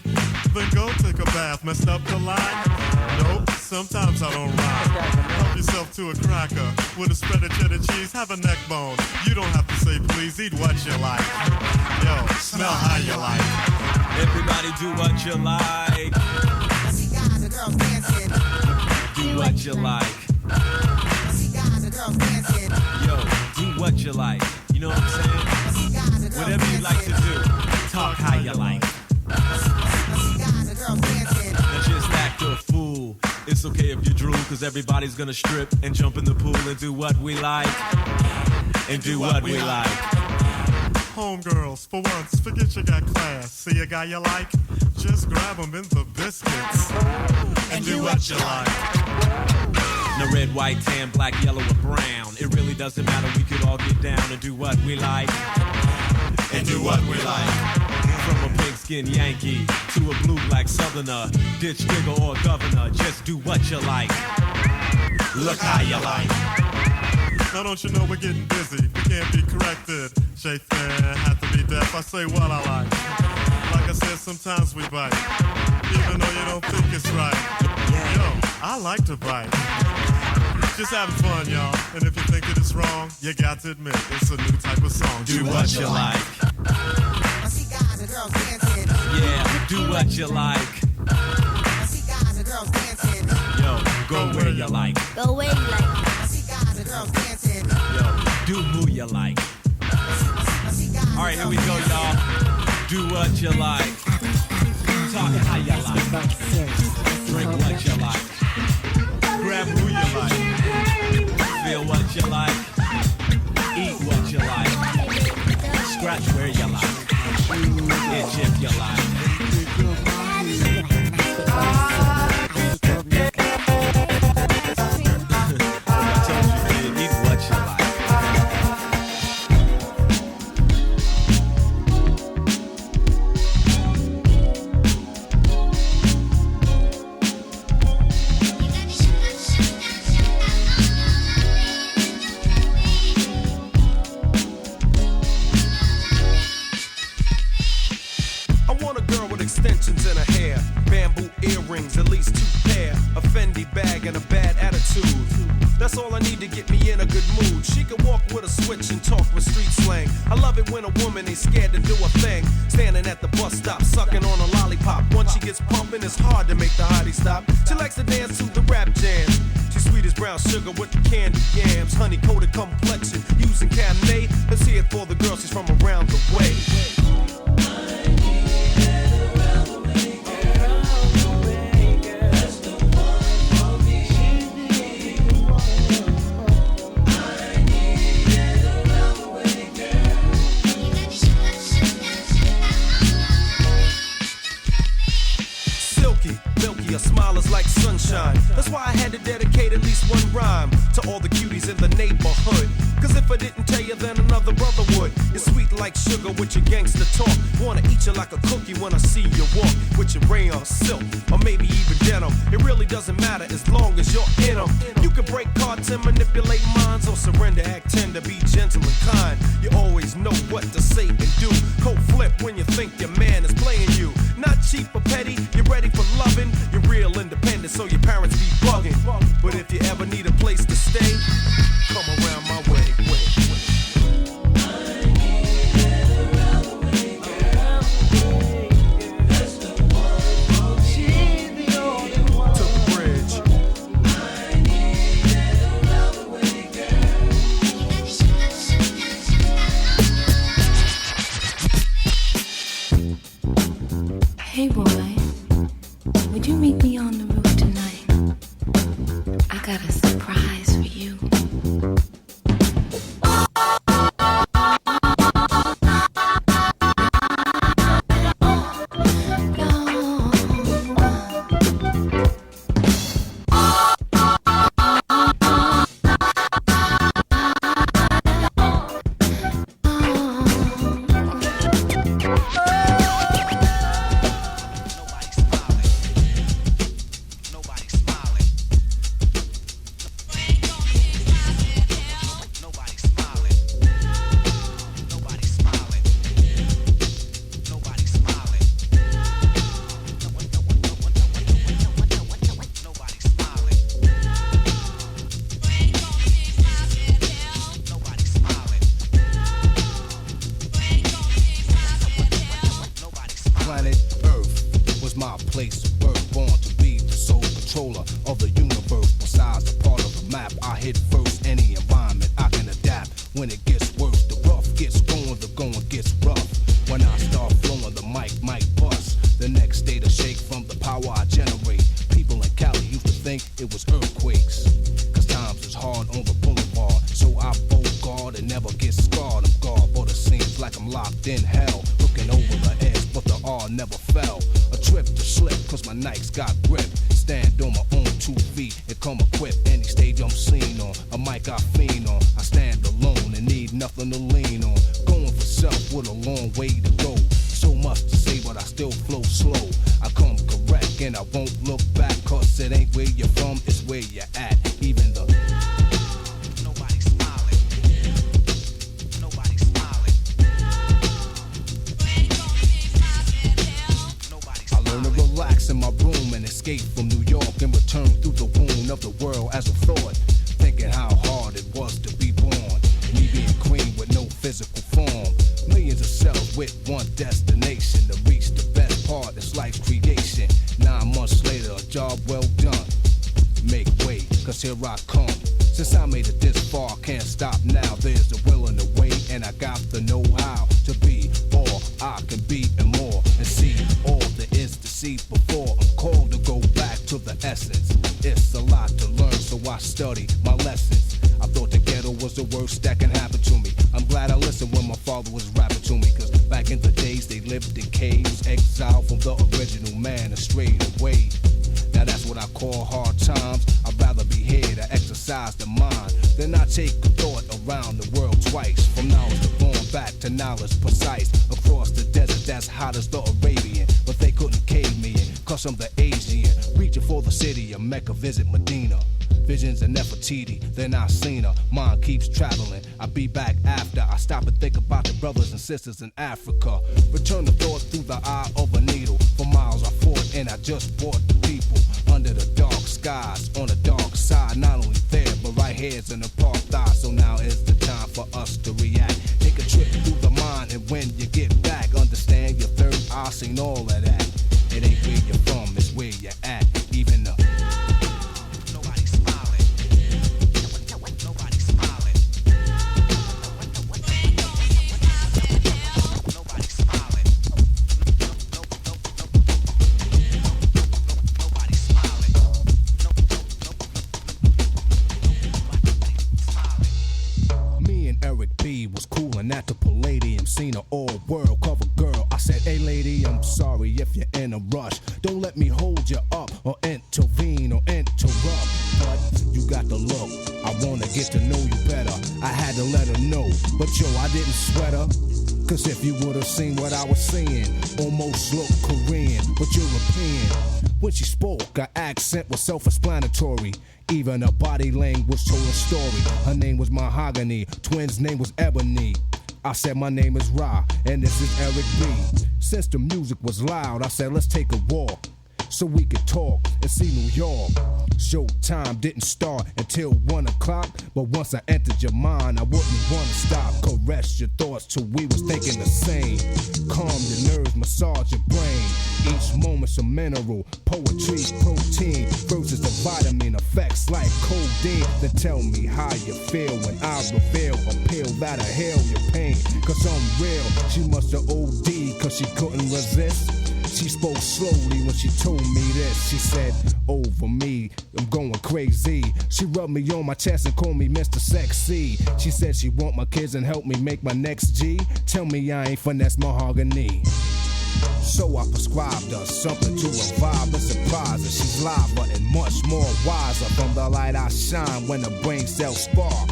then go take a bath. Messed up the line? Nope, sometimes I don't rhyme. Help yourself to a cracker with a spread of cheddar cheese. Have a neck bone. You don't have to say please, eat what you like. Yo, smell how you like. Everybody do what you like. I see guys and girls dancing. Do what you like. I see guys and girls dancing. Yo, do what you like. You know what I'm saying? I see guys and girls whatever you like to do, talk how you like. I see guys and girls dancing. Now just act a fool. It's okay if you drool, cause everybody's gonna strip and jump in the pool and do what we like. And do what we like. Homegirls, for once, forget you got class. See a guy you like? Just grab him in the biscuits. And do what you like. Now red, white, tan, black, yellow, or brown. It really doesn't matter, we could all get down and do what we like. And do what we like. From a pink-skinned Yankee to a blue-black Southerner, ditch digger or governor, just do what you like. Look how you like. Now don't you know we're getting busy? We can't be corrected. Shake fair, have to be deaf. I say what I like. Like I said, sometimes we bite, even though you don't think it's right. Yo, I like to bite. Just having fun, y'all. And if you think that it's wrong, you got to admit it's a new type of song. Do what you like. I see guys and girls dancing. Yeah, do what you like. I see guys and girls dancing. Yo, go where you like. Go where you like. I see guys and girls dancing. Yo, do who you like. Alright, here we go, y'all. Do what you like. Talk how you like. Drink what you like. Grab who you like. Feel what you like. Eat what you like. Scratch where you like. If you like. Extensions in her hair, bamboo earrings, at least 2 pair, a Fendi bag and a bad attitude. That's all I need to get me in a good mood. She can walk with a switch and talk with street slang. I love it when a woman ain't scared to do a thing. Standing at the bus stop, sucking on a lollipop. Once she gets pumping, it's hard to make the hottie stop. She likes to dance to the rap jams. She's sweet as brown sugar with the candy yams. Honey coated complexion, using Cabernet. Let's hear it for the girl, she's from around the way. Her smile is like sunshine. That's why I had to dedicate at least one rhyme to all the cuties in the neighborhood. Cause if I didn't tell you, then another brother would. You're sweet like sugar with your gangster talk. Wanna eat you like a cookie when I see you walk. With your rayon silk, or maybe even denim. It really doesn't matter as long as you're in them. You can break cards and manipulate minds, or surrender, act tender, be gentle and kind. You always know what to say and do. Cold flip when you think your man is playing you. Not cheap or petty, you're ready for loving. You're real independent, so your parents be bugging. But if you ever need a place to stay, come around my way. Hey boy, would you meet me on the roof tonight? I got a surprise for you. Was the worst that can happen to me. I'm glad I listened when my father was rapping to me, cause back Back in the days they lived in caves, exiled from the original man and strayed away. Now that's what I call hard times. I'd rather be here to exercise the mind than I take a thought around the world twice. From knowledge to going back to knowledge precise. Across the desert that's hot as the Arabian, but they couldn't cave me in, cause I'm the Asian. Reaching for the city of Mecca, visit Medina. Visions of Nefertiti, then I seen her. Mind keeps traveling. I be back after I stop and think about the brothers and sisters in Africa. Return the thought through the eye of a needle. For miles I fought and I just brought the people under the dark skies on the dark side. Not only there, but right here's an apartheid. So now is the time for us to react. Take a trip through the mind, and when you get back, understand your third eye seen all of that. It ain't where you're from, it's where you're at. Even the was coolin' at the Palladium, seen an all-world cover girl. I said, hey lady, I'm sorry if you're in a rush. Don't let me hold you up or intervene or interrupt. But you got the look, I wanna get to know you better. I had to let her know, but yo, I didn't sweat her. Cause if you would've seen what I was seeing, almost looked Korean, but European. When she spoke, her accent was self-explanatory. Even her body language told a story. Her name was Mahogany, twins' name was Ebony. I said my name is Ra, and this is Eric B. Since the music was loud, I said let's take a walk so we could talk and see New York. Showtime didn't start until 1 o'clock, but once I entered your mind, I wouldn't want to stop. Caress your thoughts till we was thinking the same. Calm your nerves, massage your brain. Each moment's a mineral, poetry, protein, versus the vitamin effects like codeine. Then tell me how you feel when I reveal a pill that'll heal your pain. Cause I'm real, she must have OD'd cause she couldn't resist. She spoke slowly when she told me this. She said, over me, I'm going crazy. She rubbed me on my chest and called me Mr. Sexy. She said she want my kids and help me make my next G. Tell me I ain't finesse mahogany. So I prescribed her something to revive and surprise her. She's liver and much more wiser from the light I shine when the brain cells spark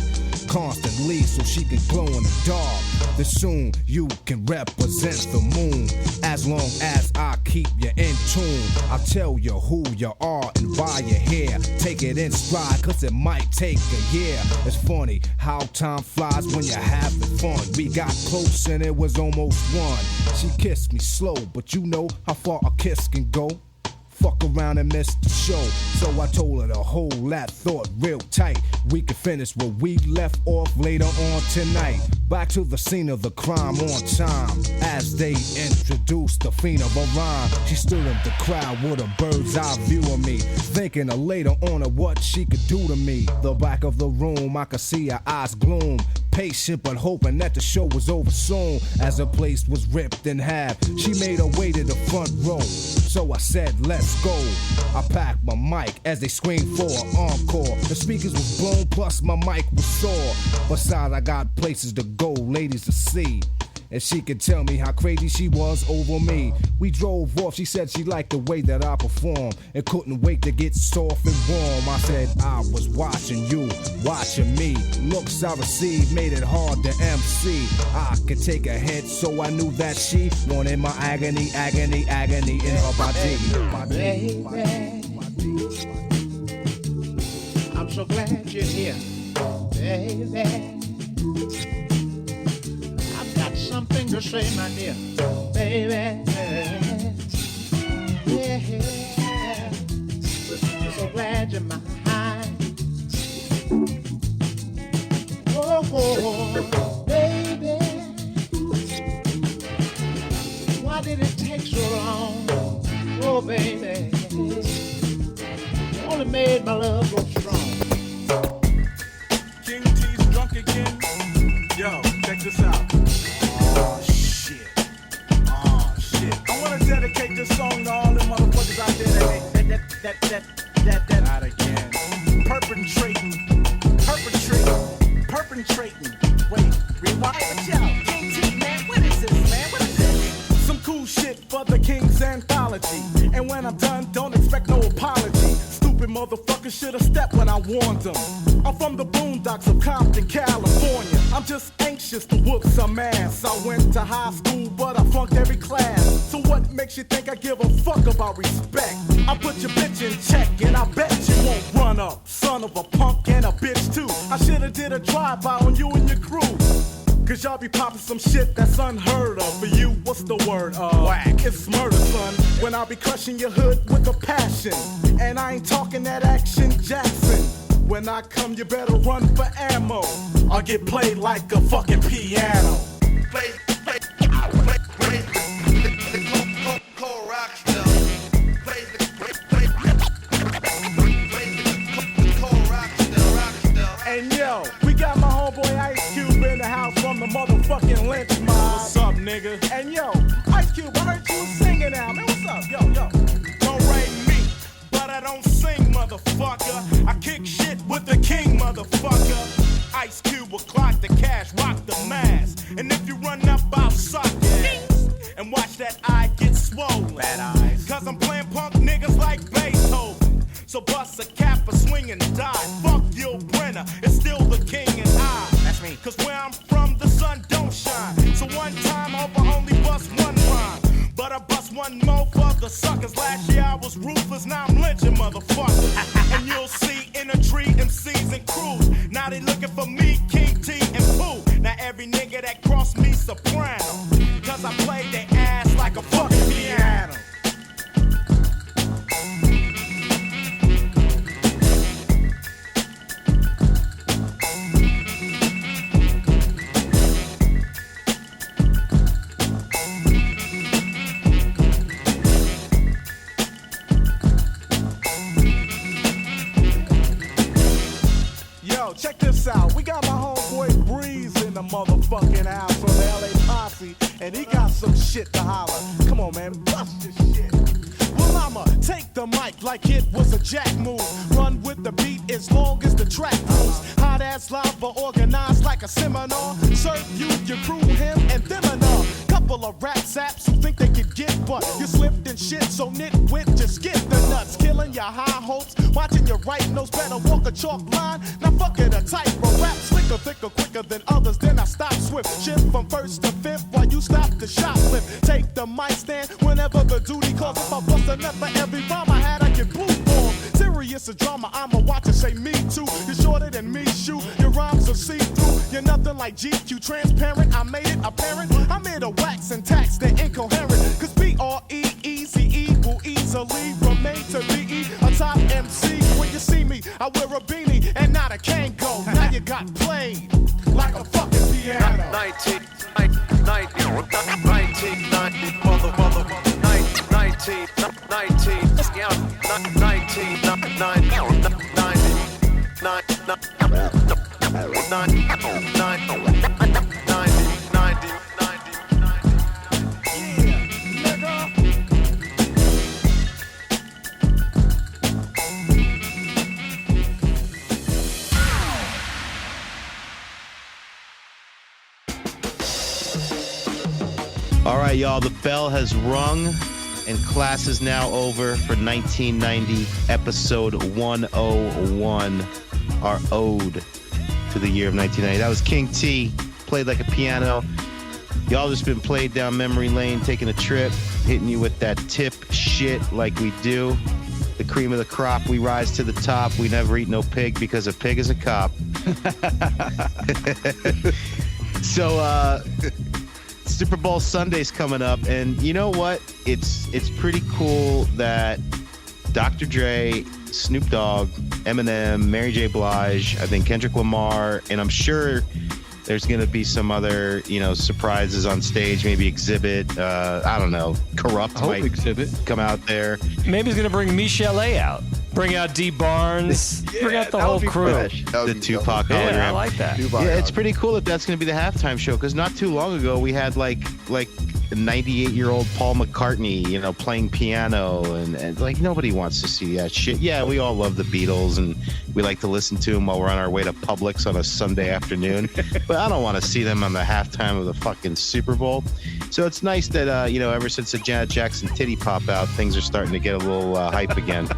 constantly so she can glow in the dark. Then soon you can represent the moon as long as I keep you in tune. I'll tell you who you are and why you're here. Take it in stride cause it might take a year. It's funny how time flies when you're having fun. We got close and it was almost one. She kissed me slow, but you know how far a kiss can go. Fuck around and miss the show. So I told her to hold that thought real tight. We can finish where we left off later on tonight. Back to the scene of the crime on time. As they introduced the fiend of a rhyme, she stood in the crowd with a bird's eye view of me, thinking of later on of what she could do to me. The back of the room, I could see her eyes gloom. Patient but hoping that the show was over soon. As the place was ripped in half, she made her way to the front row. So I said, let's go. I packed my mic as they screamed for an encore. The speakers was blown, plus my mic was sore. Besides, I got places to go, ladies to see. And she could tell me how crazy she was over me. We drove off, she said she liked the way that I performed and couldn't wait to get soft and warm. I said I was watching you, watching me. Looks I received made it hard to MC. I could take a hint, so I knew that she wanted my agony, agony, agony in her body. Baby, I'm so glad you're here, baby. Something to say, my dear, baby. Yeah, so glad you're mine. Oh, baby, why did it take so long? Oh, baby, only made my love go strong. King T's drunk again. Yo, check this out. Oh shit. I wanna dedicate this song to all them motherfuckers out there that not again. Perpetrating. Wait, rewind. Yo, King T, man, what is this, man? What is this? this anthology. And when I'm done, don't expect no apology. Stupid motherfuckers should have stepped when I warned them. I'm from the boondocks of Compton, California. I'm just anxious to whoop some ass. I went to high school, but I flunked every class. So what makes you think I give a fuck about respect? I put your bitch in check, and I bet you won't run up. Son of a punk and a bitch too. I shoulda did a drive-by on you and your crew. Cause y'all be popping some shit that's unheard of. For you, what's the word? Whack. It's murder, son. When I be crushing your hood with a passion. And I ain't talking that Action Jackson. When I come, you better run for ammo. I'll get played like a fucking piano. Play, cold rock still. Play the cold rock still. And yo, we got my homeboy Ice Cube in the house from the motherfucking lynch mob. What's up, nigga? And yo, Ice Cube, I heard you singing now, man. What's up? Yo. Don't rate me, but I don't sing, motherfucker. I kick shit with the king, motherfucker. Ice Cube will clock the cash, rock the mask. And if you run up, I'll suck your ass. And watch that eye get swollen. Bad eyes. Cause I'm playing punk niggas like Beethoven. So bust a cap or swing and die. Fuck Gil Brenner, it's still the king and I. That's me. Cause where I'm from, the sun don't shine. So one time, hope I only bust one rhyme. But I bust one more for the suckers. Last year I was ruthless, now I'm lynching motherfuckers. And you'll see in a tree MCs and crews. Now they looking for me, King T and Pooh. Now every nigga that crossed me soprano. Cause I played their ass like a fucking piano. Check this out, we got my homeboy Breeze in the motherfucking house from the LA Posse, and he got some shit to holler. Come on, man, bust this shit. Well, I'ma take the mic like it was a jack move. Run with the beat as long as the track moves. Hot ass lava organized like a seminar. Serve you, your crew, him, and them and all. Couple of rap saps who think they could get, but you slipped and shit, so nitwit, just get the nuts. Killing your high hopes, watching your right nose, better walk a chalk line. Now fuck it, a tightrope. Rap slicker, thicker, quicker than others, then I stop swift. Shift from first to fifth while you stop the shoplift. Take the mic stand whenever the duty calls. If I bust a nut for every rhyme I had, I can boot for 'em. Serious a drama, I'ma watch and say me too. You're shorter than me, shoot. Your rhymes are see-through. You're nothing like GQ, transparent. I made it apparent. I'm here to wax and tax the incoherent. Cause B-R-E-E-Z-E will easily remain to be a top MC. When you see me, I wear a beanie and not a Kango. Now you got played like a fucking piano. 1990, mother, 19, All right, y'all, the bell has rung, and class is now over for 1990, episode 101, our ode to the year of 1990. That was King T, played like a piano. Y'all just been played down memory lane, taking a trip, hitting you with that tip shit like we do. The cream of the crop, we rise to the top. We never eat no pig because a pig is a cop. So, Super Bowl Sunday's coming up, and you know what? It's pretty cool that Dr. Dre, Snoop Dogg, Eminem, Mary J. Blige, I think Kendrick Lamar, and I'm sure there's going to be some other, surprises on stage, maybe Exhibit, I don't know, Corrupt might Exhibit come out there. Maybe he's going to bring Michelle A out. Bring out D. Barnes. Bring out the whole crew. The Tupac hologram. Yeah, I like that. Yeah, it's pretty cool that that's going to be the halftime show, because not too long ago we had like a 98-year-old Paul McCartney, you know, playing piano, and like nobody wants to see that shit. Yeah, we all love the Beatles and we like to listen to them while we're on our way to Publix on a Sunday afternoon, but I don't want to see them on the halftime of the fucking Super Bowl. So it's nice that, you know, ever since the Janet Jackson titty pop out, things are starting to get a little hype again.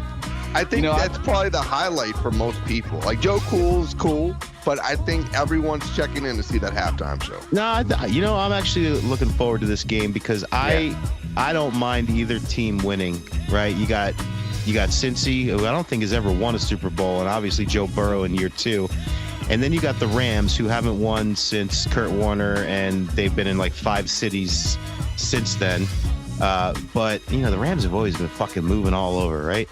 I think that's probably the highlight for most people. Like, Joe Cool's cool, but I think everyone's checking in to see that halftime show. No, you know, I'm actually looking forward to this game because I don't mind either team winning, right? You got Cincy, who I don't think has ever won a Super Bowl, and obviously Joe Burrow in year 2. And then you got the Rams, who haven't won since Kurt Warner, and they've been in like 5 cities since then. But, you know, the Rams have always been fucking moving all over, right?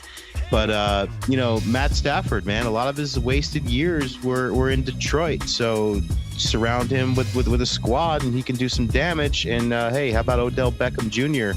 But, you know, Matt Stafford, man, a lot of his wasted years were in Detroit. So surround him with a squad and he can do some damage. And, hey, how about Odell Beckham Jr.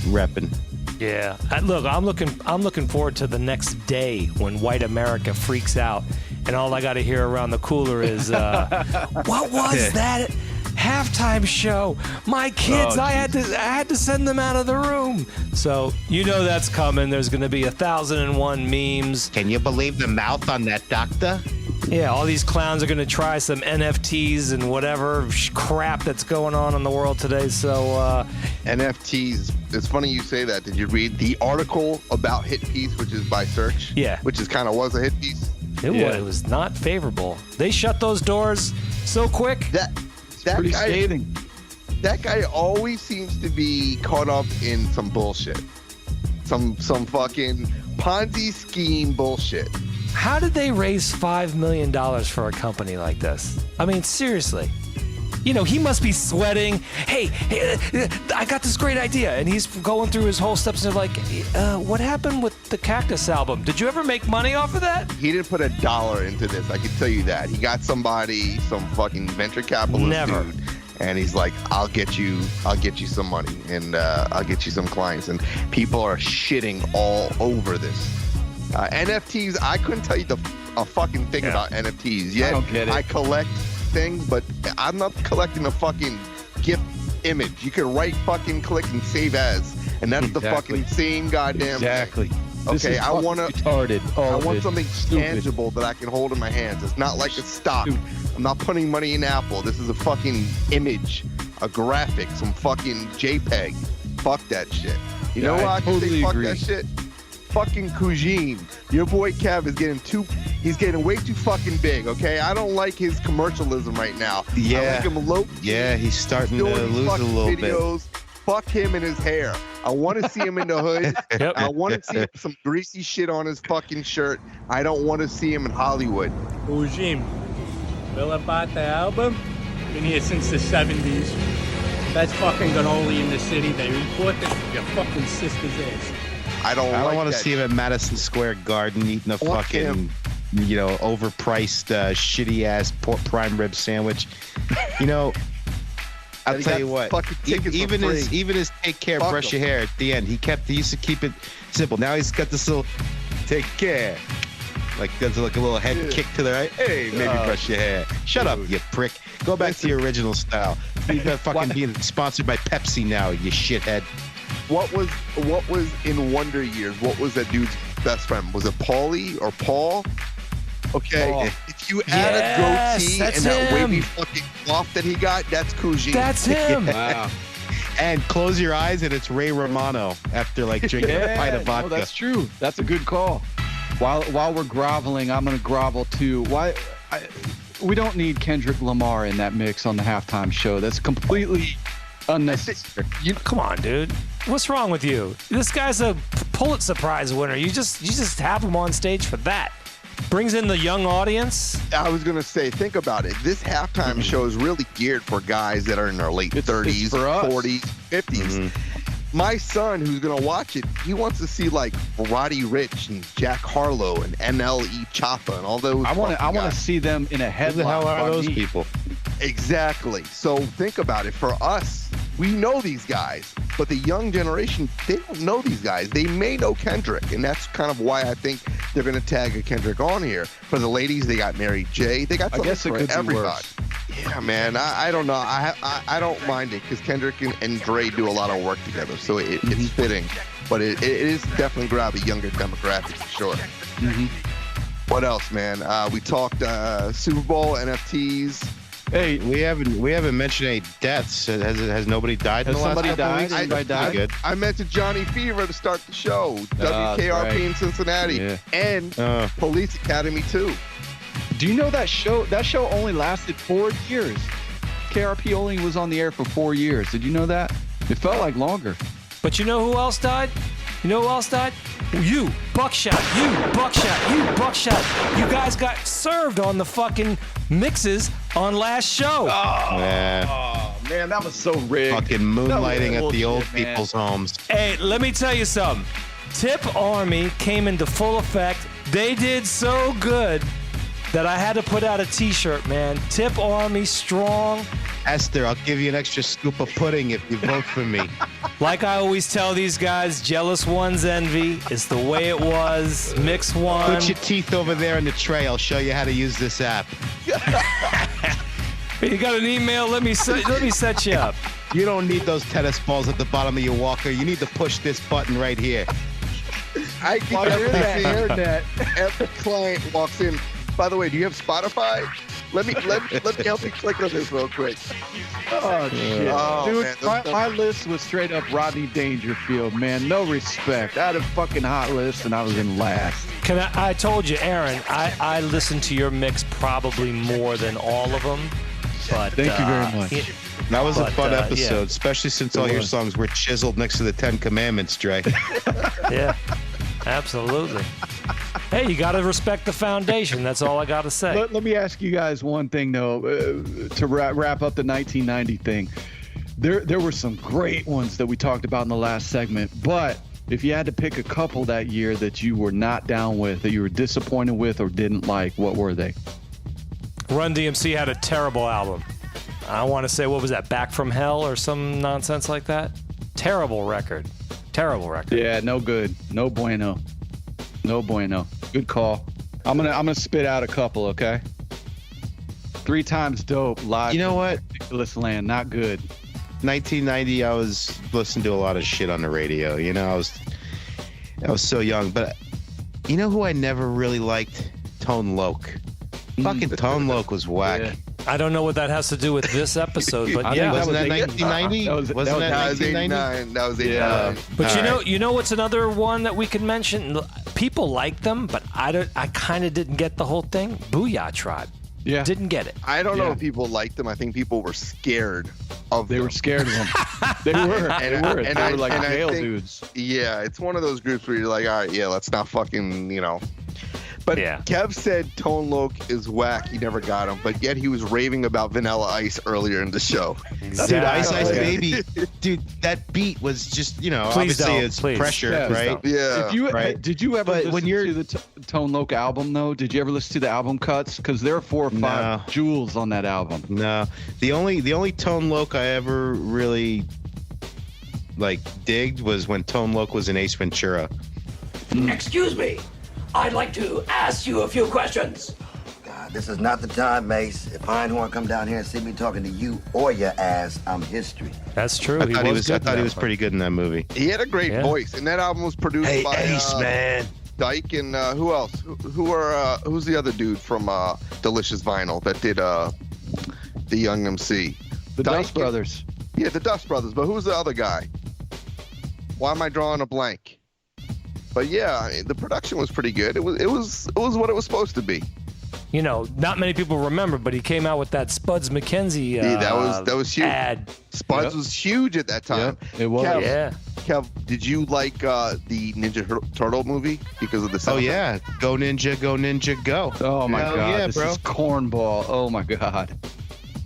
Repping? Yeah. Look, I'm looking forward to the next day when white America freaks out. And all I got to hear around the cooler is, what was that halftime show? My kids, I had to send them out of the room. So you know that's coming. There's going to be 1,001 memes. Can you believe the mouth on that doctor? Yeah, all these clowns are going to try some NFTs and whatever crap that's going on in the world today. So NFTs. It's funny you say that. Did you read the article about Hit Piece, which is by Search? Yeah. Which is kind of was a hit piece. It was not favorable. They shut those doors so quick. That pretty guy, scathing. That guy always seems to be caught up in some bullshit. Some fucking Ponzi scheme bullshit. How did they raise $5 million for a company like this? I mean, seriously. You know, he must be sweating. Hey, I got this great idea. And he's going through his whole steps and they're like, what happened with the Cactus album? Did you ever make money off of that? He didn't put $1 into this. I can tell you that. He got some fucking venture capitalist dude. And he's like, I'll get you some money and I'll get you some clients. And people are shitting all over this. NFTs, I couldn't tell you a fucking thing about NFTs. Yet, I don't get it. I collect things, but I'm not collecting a fucking GIF image. You can right fucking click and save as, and that's the fucking same goddamn thing. Okay, I want something tangible that I can hold in my hands. It's not like a stock. I'm not putting money in Apple. This is a fucking image, a graphic, some fucking JPEG. Fuck that shit. You know why I can say fuck that shit? Fucking Cousine. Your boy Kev is he's getting way too fucking big, okay? I don't like his commercialism right now. Yeah. I like him low. Yeah, he's starting to lose a little bit. Fuck him and his hair. I want to see him in the hood. I want to see some greasy shit on his fucking shirt. I don't want to see him in Hollywood. Ujim, Bill about the album? Been here since the 70s. That's fucking Ganoli in the city. They report it your fucking sister's ass. I don't want to see him at Madison Square Garden eating a fucking, you know, overpriced, shitty-ass pork prime rib sandwich. You know, I'll tell you what, even his take care, brush your hair at the end, he used to keep it simple. Now he's got this little take care. Like, does like a little head kick to the right. Hey, maybe brush your hair. Shut up, you prick. Go back to your original style. You're fucking being sponsored by Pepsi now, you shithead. What was in Wonder Years? What was that dude's best friend? Was it Paulie or Paul? Okay, Paul. If you add a goatee and that wavy fucking fluff that he got, that's Cousine. That's him. Wow. And close your eyes and it's Ray Romano after like drinking a pint of vodka. Oh, that's true. That's a good call. While we're groveling, I'm going to grovel too. We don't need Kendrick Lamar in that mix on the halftime show. That's completely unnecessary. Come on, dude. What's wrong with you? This guy's a Pulitzer Prize winner. You just have him on stage for that. Brings in the young audience. I was going to say, think about it. This halftime show is really geared for guys that are in their late 30s, 40s, 50s. My son, who's going to watch it, he wants to see like Roddy Ricch and Jack Harlow and NLE Choppa and all those. I want to see them in a headlock. Who the hell are those people? Exactly. So think about it. For us, we know these guys. But the young generation, they don't know these guys. They may know Kendrick, and that's kind of why I think they're going to tag a Kendrick on here. For the ladies, they got Mary J. They got something for everybody. Yeah, man. I don't know. I don't mind it because Kendrick and Dre do a lot of work together, so it's fitting. But it is definitely grab a younger demographic for sure. What else, man? We talked Super Bowl, NFTs. Hey, we haven't mentioned any deaths. Has nobody died in the last couple of weeks? Anybody died? Good. I mentioned Johnny Fever to start the show. WKRP right. in Cincinnati and Police Academy 2. Do you know that show? That show only lasted 4 years. KRP only was on the air for 4 years. Did you know that? It felt like longer. But you know who else died? You know who else died? You, Buckshot. You, Buckshot. You, Buckshot. You guys got served on the fucking mixes on last show. Man, that was so rigged. Fucking moonlighting at the old man. people's homes. Hey, let me tell you something. Tip Army came into full effect. They did so good that I had to put out a t-shirt, man. Tip Army strong. Esther, I'll give you an extra scoop of pudding if you vote for me. Like I always tell these guys, jealous one's envy. It's the way it was. Mix one. Put your teeth over there in the tray. I'll show you how to use this app. You got an email? Let me set you up. You don't need those tennis balls at the bottom of your walker. You need to push this button right here. I can definitely see every client walks in. By the way, do you have Spotify? Let me help you click on this real quick. Oh, shit. Oh, Dude, man, my list was straight up Rodney Dangerfield, man. No respect. I had a fucking hot list, and I was in last. I told you, Aaron, I listened to your mix probably more than all of them. But Thank you very much. That was a fun episode, yeah. especially since all your songs were chiseled next to the 10 Commandments, Dre. Yeah, absolutely. Hey, you got to respect the foundation. That's all I got to say. Let me ask you guys one thing, though, to wrap up the 1990 thing. There were some great ones that we talked about in the last segment, but if you had to pick a couple that year that you were not down with, that you were disappointed with or didn't like, what were they? Run DMC had a terrible album. I want to say, what was that, Back from Hell or some nonsense like that? Terrible record. Terrible record. Yeah, no good. No bueno. No bueno. Good call. I'm gonna spit out a couple, okay? 3 Times Dope live. You know what? Ridiculous Land, not good. 1990, I was listening to a lot of shit on the radio. You know, I was so young, but you know who I never really liked? Tone Loc. Fucking Tone Loc was whack. Yeah. I don't know what that has to do with this episode, but yeah. Wasn't that 1990? Wasn't that 1989. That was 89. But you know what's another one that we can mention? People like them, but I kind of didn't get the whole thing. Booyah Tribe. Yeah. Didn't get it. I don't know if people liked them. I think people were scared of them. They were scared of them. They were. They were like jail dudes. Yeah, it's one of those groups where you're like, all right, yeah, let's not fucking, you know. But Kev said Tone Loc is whack. He never got him, but yet he was raving about Vanilla Ice earlier in the show. Exactly. Dude, Ice Ice Baby. Dude, that beat was just, you know, obviously it's pressure, right? Yeah. Did you ever listen to the Tone Loc album, though? Did you ever listen to the album cuts? Because there are 4 or 5 jewels on that album. No. The only Tone Loc I ever really, digged was when Tone Loc was in Ace Ventura. Excuse me. I'd like to ask you a few questions. This is not the time, Mace. If Einhorn come down here and see me talking to you or your ass, I'm history. That's true. I thought he was pretty good in that movie. He had a great voice, and that album was produced by Ace, man. Dyke and who else? Who's the other dude from Delicious Vinyl that did the Young MC? The Dust Brothers. Yeah, the Dust Brothers. But who's the other guy? Why am I drawing a blank? But yeah, the production was pretty good. It was what it was supposed to be. You know, not many people remember, but he came out with that Spuds McKenzie that was huge. Ad. Spuds was huge at that time. It was. Kev, did you like the Ninja Turtle movie because of the sound? Oh yeah, Go Ninja, Go. Oh my God, yeah, this bro. is cornball. Oh my God.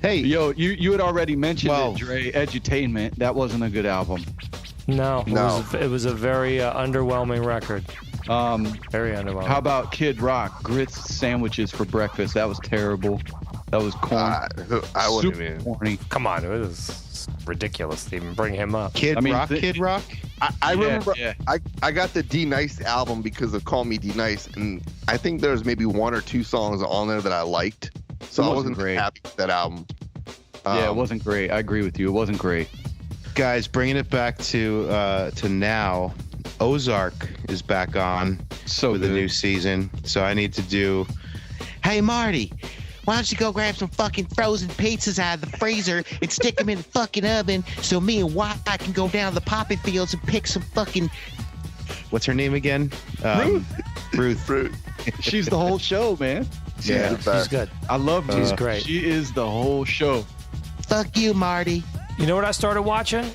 Hey, yo, you had already mentioned it, Dre. Edutainment. That wasn't a good album. No. It was a very underwhelming record. Very underwhelming. How about Kid Rock? Grits sandwiches for breakfast. That was terrible. That was corny. I wouldn't Super even. corny. Come on, it was ridiculous to even bring him up. Kid Rock. I Yeah, remember yeah. I got the D Nice album because of Call Me D Nice, and I think there's maybe 1 or 2 songs on there that I liked. So I wasn't great. happy with that album. Yeah, it wasn't great. I agree with you. It wasn't great. Guys, bringing it back to now, Ozark is back on So for the good. new season. So I need to do. Hey Marty, why don't you go grab some fucking frozen pizzas out of the freezer and stick them in the fucking oven so me and Wyatt can go down to the poppy fields and pick some fucking. What's her name again? Ruth. She's the whole show, man. Yeah, She's good. I love her. She's great. She is the whole show. Fuck you, Marty. You know what I started watching?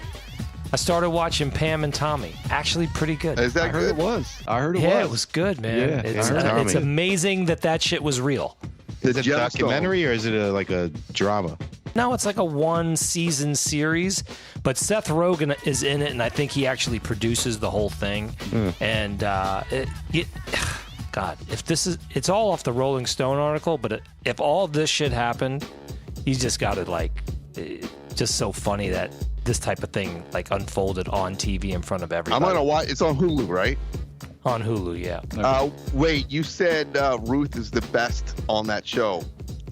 I started watching Pam and Tommy. Actually, pretty good. Is that I heard good? it was. I heard it Yeah, was. it was good, man. Yeah, it's, I heard it's Tommy. amazing that shit was real. Is it a Gemstone. documentary or is it like a drama? No, it's like a 1-season series, but Seth Rogen is in it, and I think he actually produces the whole thing. And God, if this is, it's all off the Rolling Stone article, but if all of this shit happened, he's just got it just so funny that this type of thing unfolded on TV in front of everybody. I'm gonna watch. It's on Hulu, right? On Hulu, yeah. Wait, you said Ruth is the best on that show.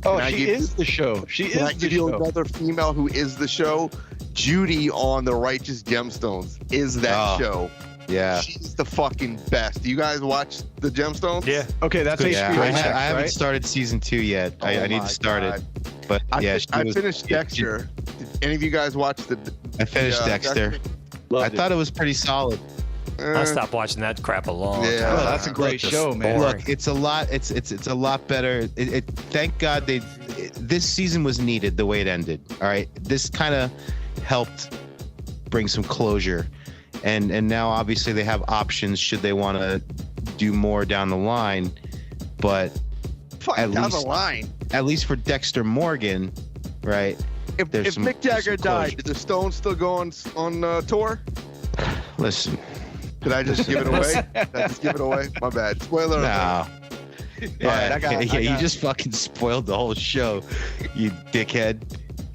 Oh, Can I she give- is the show. She Can I is the give you show. another female who is the show? Judy on The Righteous Gemstones is that show. Yeah. She's the fucking best. Do you guys watch The Gemstones? Yeah. Okay, that's Good. HBO Yeah, Max, I haven't right? started season 2 yet. Oh I need my to start God. it. But yeah, I finished Dexter. Did any of you guys watch the? I finished Dexter. I thought it was pretty solid. I stopped watching that crap a long Yeah. time. Oh, that's a great Just show, man. boring. Look, it's a lot. It's a lot better. Thank God this season was needed the way it ended. All right, this kind of helped bring some closure, and now obviously they have options should they want to do more down the line. But Fucking down the line. at least for Dexter Morgan, right? If there's some- Mick there's Jagger some closure. died, did the Stones still go on tour? Listen, Did I just give it away? Did I just give it away? My bad. Spoiler alert. no. right, I got- you just fucking spoiled the whole show, you dickhead.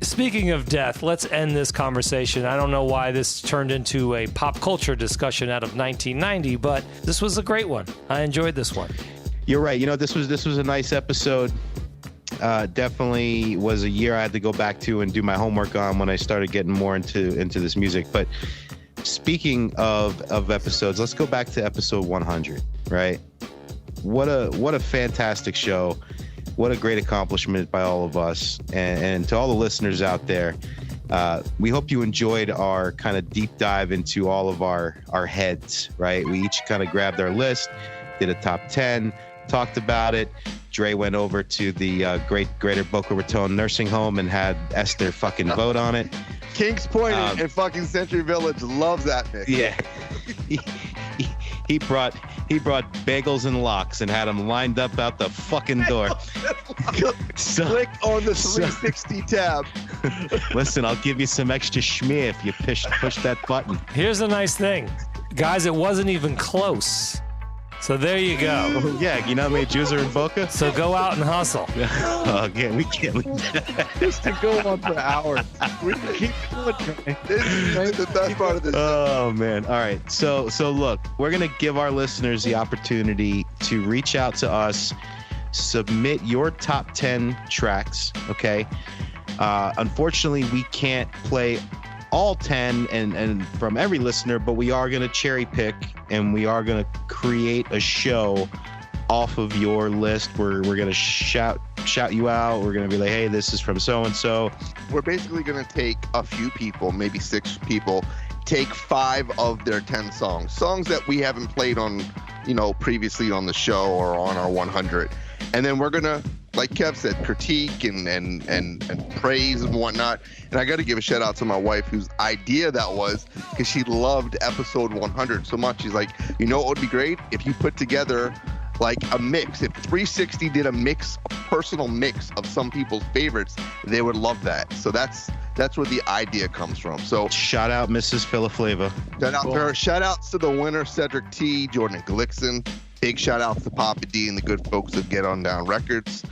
Speaking of death, let's end this conversation. I don't know why this turned into a pop culture discussion out of 1990, but this was a great one. I enjoyed this one. You're right. You know, this was a nice episode. Definitely was a year I had to go back to and do my homework on when I started getting more into this music. But speaking of episodes, let's go back to episode 100. Right? What a fantastic show. What a great accomplishment by all of us, and to all the listeners out there. We hope you enjoyed our kind of deep dive into all of our heads. Right? We each kind of grabbed our list, did a top 10, talked about it. Dre went over to the Greater Boca Raton Nursing Home and had Esther fucking vote on it. Kings Point and fucking Century Village loves that mix. Yeah. He brought bagels and lox and had them lined up out the fucking door. Click on the 360 tab. Listen, I'll give you some extra schmear if you push that button. Here's the nice thing. Guys, it wasn't even close. So there you go. Yeah, you know how many Jews are in Boca? So go out and hustle. Oh, yeah, we can't leave that. Just to go on for hours. We can keep going. This is the best part of this. Oh man. All right. So look, we're going to give our listeners the opportunity to reach out to us, submit your top 10 tracks, okay? Unfortunately, we can't play all 10 and from every listener, but we are going to cherry pick and we are going to create a show off of your list. We're going to shout you out. We're going to be like, hey, this is from so-and-so. We're basically going to take a few people, maybe 6 people, take 5 of their 10 songs that we haven't played on, previously on the show or on our 100. And then we're going to, like Kev said, critique and praise and whatnot. And I got to give a shout out to my wife, whose idea that was, because she loved episode 100 so much. She's like, what would be great? If you put together like a mix. If 360 did a personal mix of some people's favorites, they would love that. So that's where the idea comes from. So shout out Mrs. Philaflava. Shout out to her. Shout outs to the winner, Cedric T, Jordan Glixon. Big shout outs to Papa D and the good folks of Get On Down Records.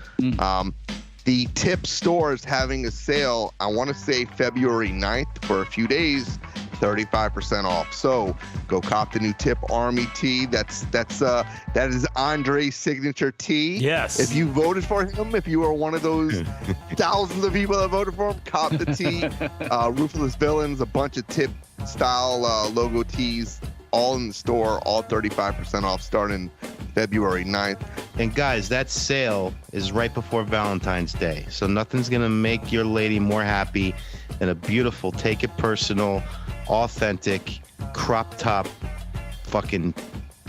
The Tip store is having a sale, I want to say February 9th for a few days, 35% off. So go cop the new Tip Army tee. That is Andre's signature tee. Yes. If you voted for him, if you are one of those thousands of people that voted for him, cop the tee. Ruthless Villains, a bunch of Tip style logo tees, all in the store, all 35% off starting February 9th. And guys, that sale is right before Valentine's Day. So nothing's going to make your lady more happy than a beautiful, take it personal, authentic, crop top fucking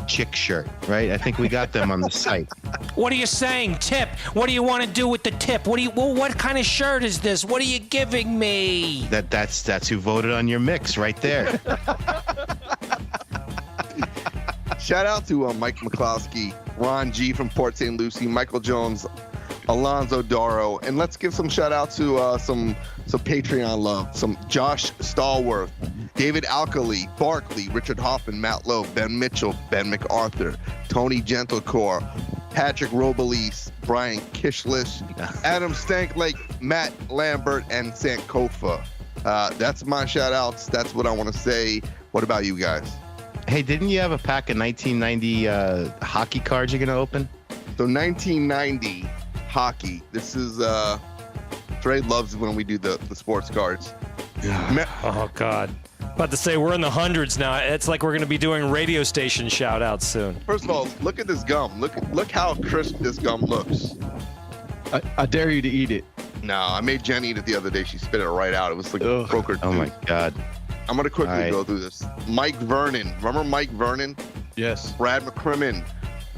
chick shirt, right? I think we got them on the site. What are you saying, Tip? What do you want to do with the tip? What kind of shirt is this? What are you giving me? That's who voted on your mix right there. Shout out to Mike McCloskey, Ron G from Port St. Lucie, Michael Jones, Alonzo Doro, and let's give some shout out to some Patreon love, some Josh Stallworth, David Alkali, Barkley, Richard Hoffman, Matt Lowe, Ben Mitchell, Ben MacArthur, Tony Gentlecore, Patrick Robalise, Brian Kishlish, Adam Stanklake, Matt Lambert, and Sankofa. That's my shout outs. That's what I want to say. What about you guys? Hey, didn't you have a pack of 1990 hockey cards you're going to open? So 1990 hockey. This is Trey loves when we do the sports cards. Oh God. About to say we're in the hundreds now. It's like we're going to be doing radio station shout outs soon. First of all, look at this gum. Look how crisp this gum looks. I dare you to eat it. No, I made Jen eat it the other day. She spit it right out. It was like broke her tooth. Oh my God. I'm going to quickly go through this. Mike Vernon. Remember Mike Vernon? Yes. Brad McCrimmon.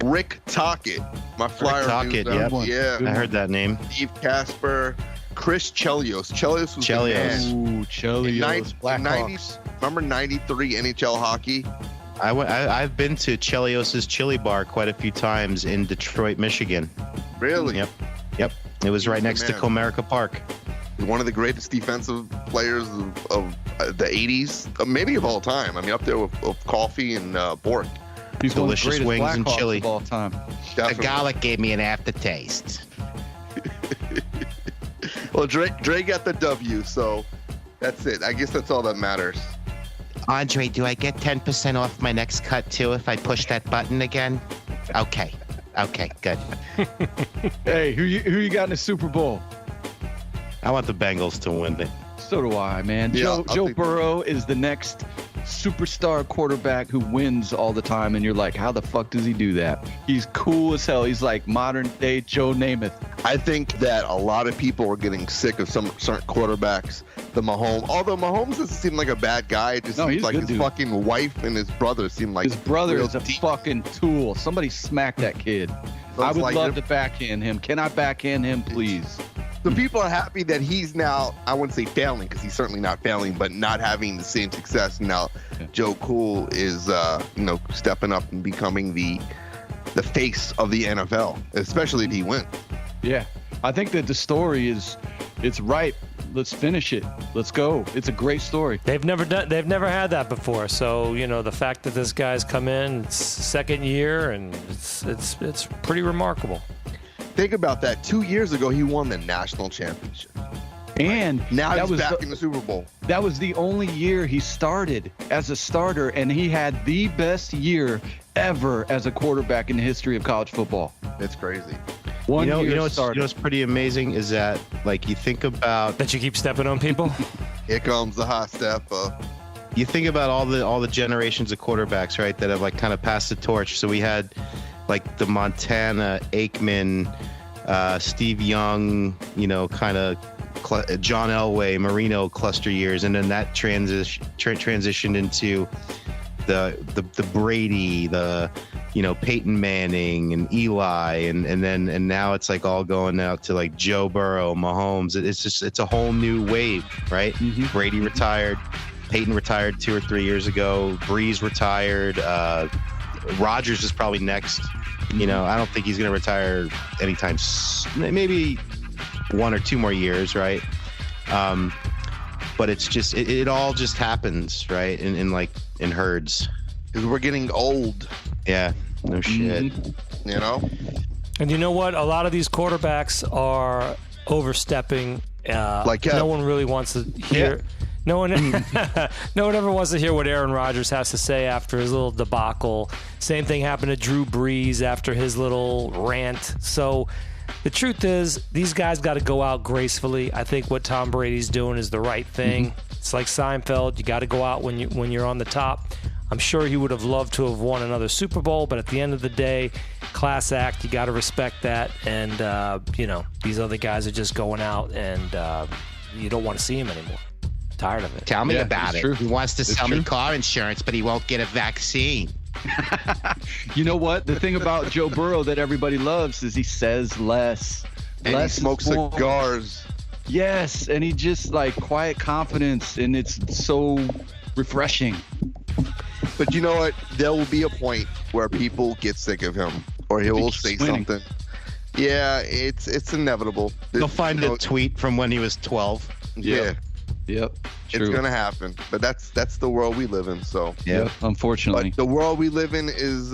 Rick Tockett. My flyer. Rick Tockett, yeah. I heard that name. Steve Casper. Chris Chelios. Chelios was Chelios. the man. Ooh, Chelios. Blackhawks. Remember 93 NHL hockey? I've been to Chelios's Chili Bar quite a few times in Detroit, Michigan. Really? Yep. It was right next to Comerica Park. One of the greatest defensive players of the 80s, maybe of all time. I mean, up there with Coffey and Bork. He's delicious wings and chili of all time. The garlic gave me an aftertaste. Well, Dre got the W, so that's it. I guess that's all that matters. Andre, do I get 10% off my next cut too if I push that button again? Okay, good. Hey, who you got in the Super Bowl? I want the Bengals to win it. So do I, man. Yeah, Joe Burrow is the next superstar quarterback who wins all the time, and you're like, how the fuck does he do that? He's cool as hell. He's like modern day Joe Namath. I think that a lot of people are getting sick of some certain quarterbacks. The Mahomes, although Mahomes doesn't seem like a bad guy, it just seems like his fucking wife and his brother seem like his brother is a fucking tool. Somebody smack that kid. I would love to backhand him. Can I backhand him, please? So people are happy that he's now, I wouldn't say failing because he's certainly not failing, but not having the same success. Now, Joe Cool is, stepping up and becoming the face of the NFL, especially if he wins. Yeah, I think that the story it's ripe. Let's finish it. Let's go. It's a great story. They've never had that before. So, the fact that this guy's come in, it's second year, and it's pretty remarkable. Think about that. 2 years ago, he won the national championship. And now he's back in the Super Bowl. That was the only year he started as a starter, and he had the best year ever as a quarterback in the history of college football. It's crazy. You know what's pretty amazing is that, like, you think about that you keep stepping on people. Here comes the hot step. You think about all the generations of quarterbacks, right, that have like kind of passed the torch. So we had like the Montana, Aikman, Steve Young, kind of John Elway, Marino cluster years, and then that transitioned into the Brady, Peyton Manning and Eli, and now it's like all going out to like Joe Burrow, Mahomes. It's a whole new wave, right? Mm-hmm. Brady retired, Peyton retired 2 or 3 years ago, Breeze retired, Rodgers is probably next. I don't think he's going to retire anytime. Maybe 1 or 2 more years, right? But it's just it all just happens, right? In herds. Because we're getting old. Yeah, no shit. Mm-hmm. And you know what? A lot of these quarterbacks are overstepping. Like no one really wants to hear. Yeah. No one ever wants to hear what Aaron Rodgers has to say after his little debacle. Same thing happened to Drew Brees after his little rant. So the truth is, these guys got to go out gracefully. I think what Tom Brady's doing is the right thing. It's like Seinfeld. You got to go out when you're on the top. I'm sure he would have loved to have won another Super Bowl, but at the end of the day, class act, you got to respect that. And, these other guys are just going out, and you don't want to see him anymore. Tired of it. Tell me about it. True. He wants to sell true. me car insurance, but he won't get a vaccine. You know what? The thing about Joe Burrow that everybody loves is he says less. And less he smokes is more. cigars. Yes, and he just like quiet confidence, and it's so refreshing. But you know what? There will be a point where people get sick of him, or he will say something. Yeah, it's inevitable. You'll find a tweet from when he was 12. Yeah. Yep. It's gonna happen. But that's the world we live in. So yeah, unfortunately. But the world we live in is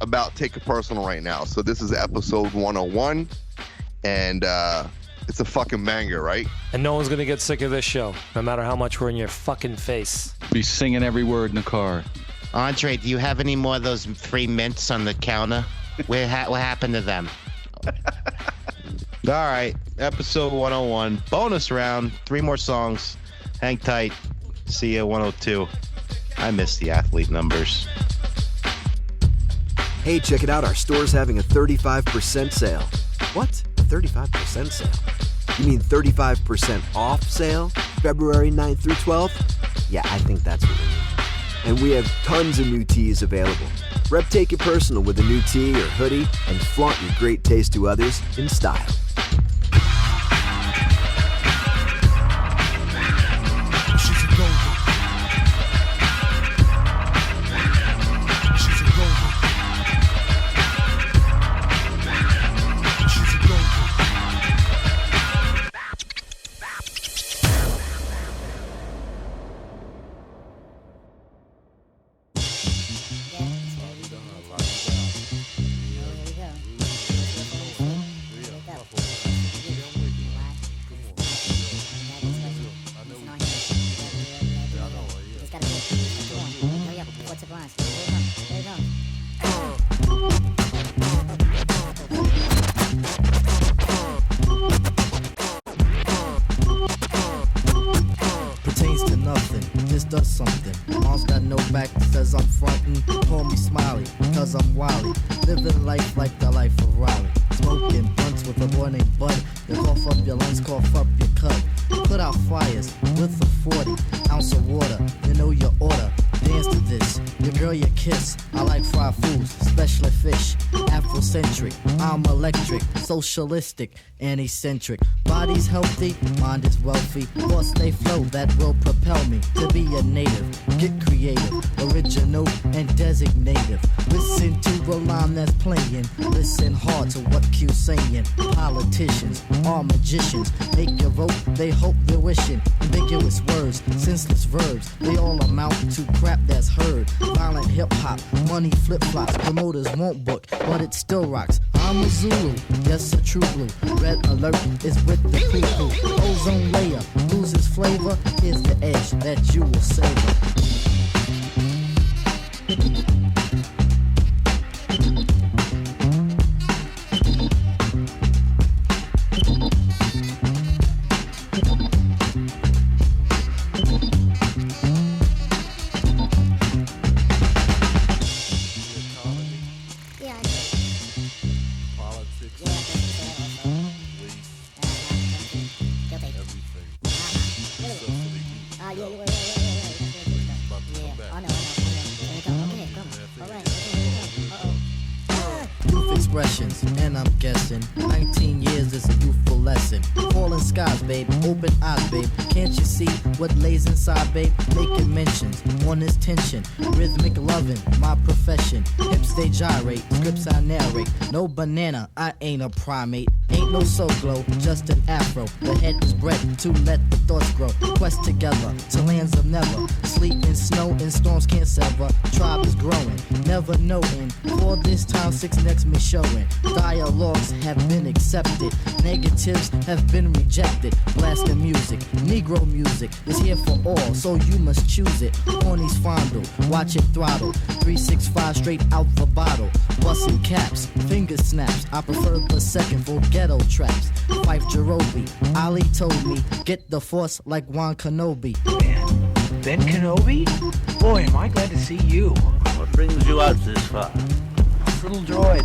about Take It Personal right now. So this is episode 101, and it's a fucking banger, right? And no one's gonna get sick of this show, no matter how much we're in your fucking face. Be singing every word in the car. Andre, do you have any more of those free mints on the counter? What happened to them? All right, episode 101, bonus round, 3 more songs. Hang tight. See you 102. I miss the athlete numbers. Hey, check it out. Our store's having a 35% sale. What? A 35% sale? You mean 35% off sale? February 9th through 12th? Yeah, I think that's what we mean. And we have tons of new tees available. Rep Take It Personal with a new tee or hoodie and flaunt your great taste to others in style. Does something. Mom's got no back, says I'm frontin'. Call me Smiley, cause I'm wily. Living life like the life of Riley. Smoking blunts with a boy named Bud. You cough up your lungs, cough up your cut. Put out fires with a 40 ounce of water. You know your order. Dance to this. Your girl, your kiss. I like fried foods, especially fish. Afrocentric, I'm electric. Socialistic and eccentric. Body's healthy, mind is wealthy. Thoughts they flow that will propel me to be a native. Get creative, original and designative. Listen to the line that's playing. Listen hard to what Q's saying. Politicians are magicians. Make your vote, they hope they're wishing. Ambiguous words, senseless verbs. They all amount to crap that's heard. Violent hip hop, money flip flops. Promoters won't book, but it still rocks. I'm a Zulu, yes a true blue. Red alert is with the people. Ozone layer loses flavor. Here's the edge that you will savor. And I'm guessing 19 years is a youthful lesson. Falling skies, babe, open eyes, babe. Can't you see what lays inside, babe? Making mentions on this tension. Rhythmic loving, my profession. Hips they gyrate, scripts I narrate. No banana, I ain't a primate. Ain't no soul glow, just an afro. The head is bred to let the thoughts grow. Quest together to lands of never. Sleet and snow and storms can't sever. Tribe is growing, never knowing. For this time, 6 next me showing. Dialogues have been accepted. Negative alternatives have been rejected. Blasting music, Negro music is here for all, so you must choose it. Hornies fondle, watch it throttle. 365 straight out the bottle. Busting caps, finger snaps. I prefer the second for ghetto traps. Fife Jerobi, Ali told me, get the force like Juan Kenobi. Ben Kenobi? Boy, am I glad to see you. What brings you out this far? Little droid.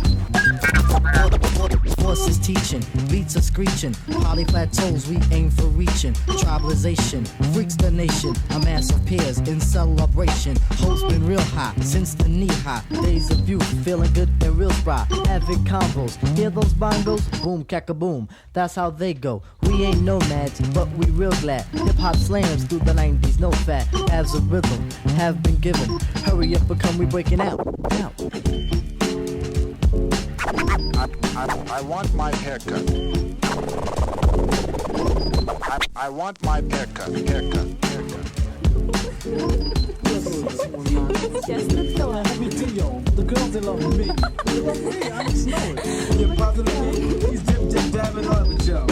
Force is teaching, beats are screeching. Poly plateaus we aim for reaching. Tribalization, freaks the nation. A mass of peers in celebration. Hope's been real high since the knee high. Days of youth, feeling good and real spry. Avid combos, hear those bongos? Boom, cack-a-boom, that's how they go. We ain't nomads, but we real glad. Hip-hop slams through the 90s, no fat. As a rhythm, have been given. Hurry up, become we breaking out. I want my haircut. I want my haircut. The girls, they love me. They love me, I just know it. You're positive, he's dip, dabbing on the job.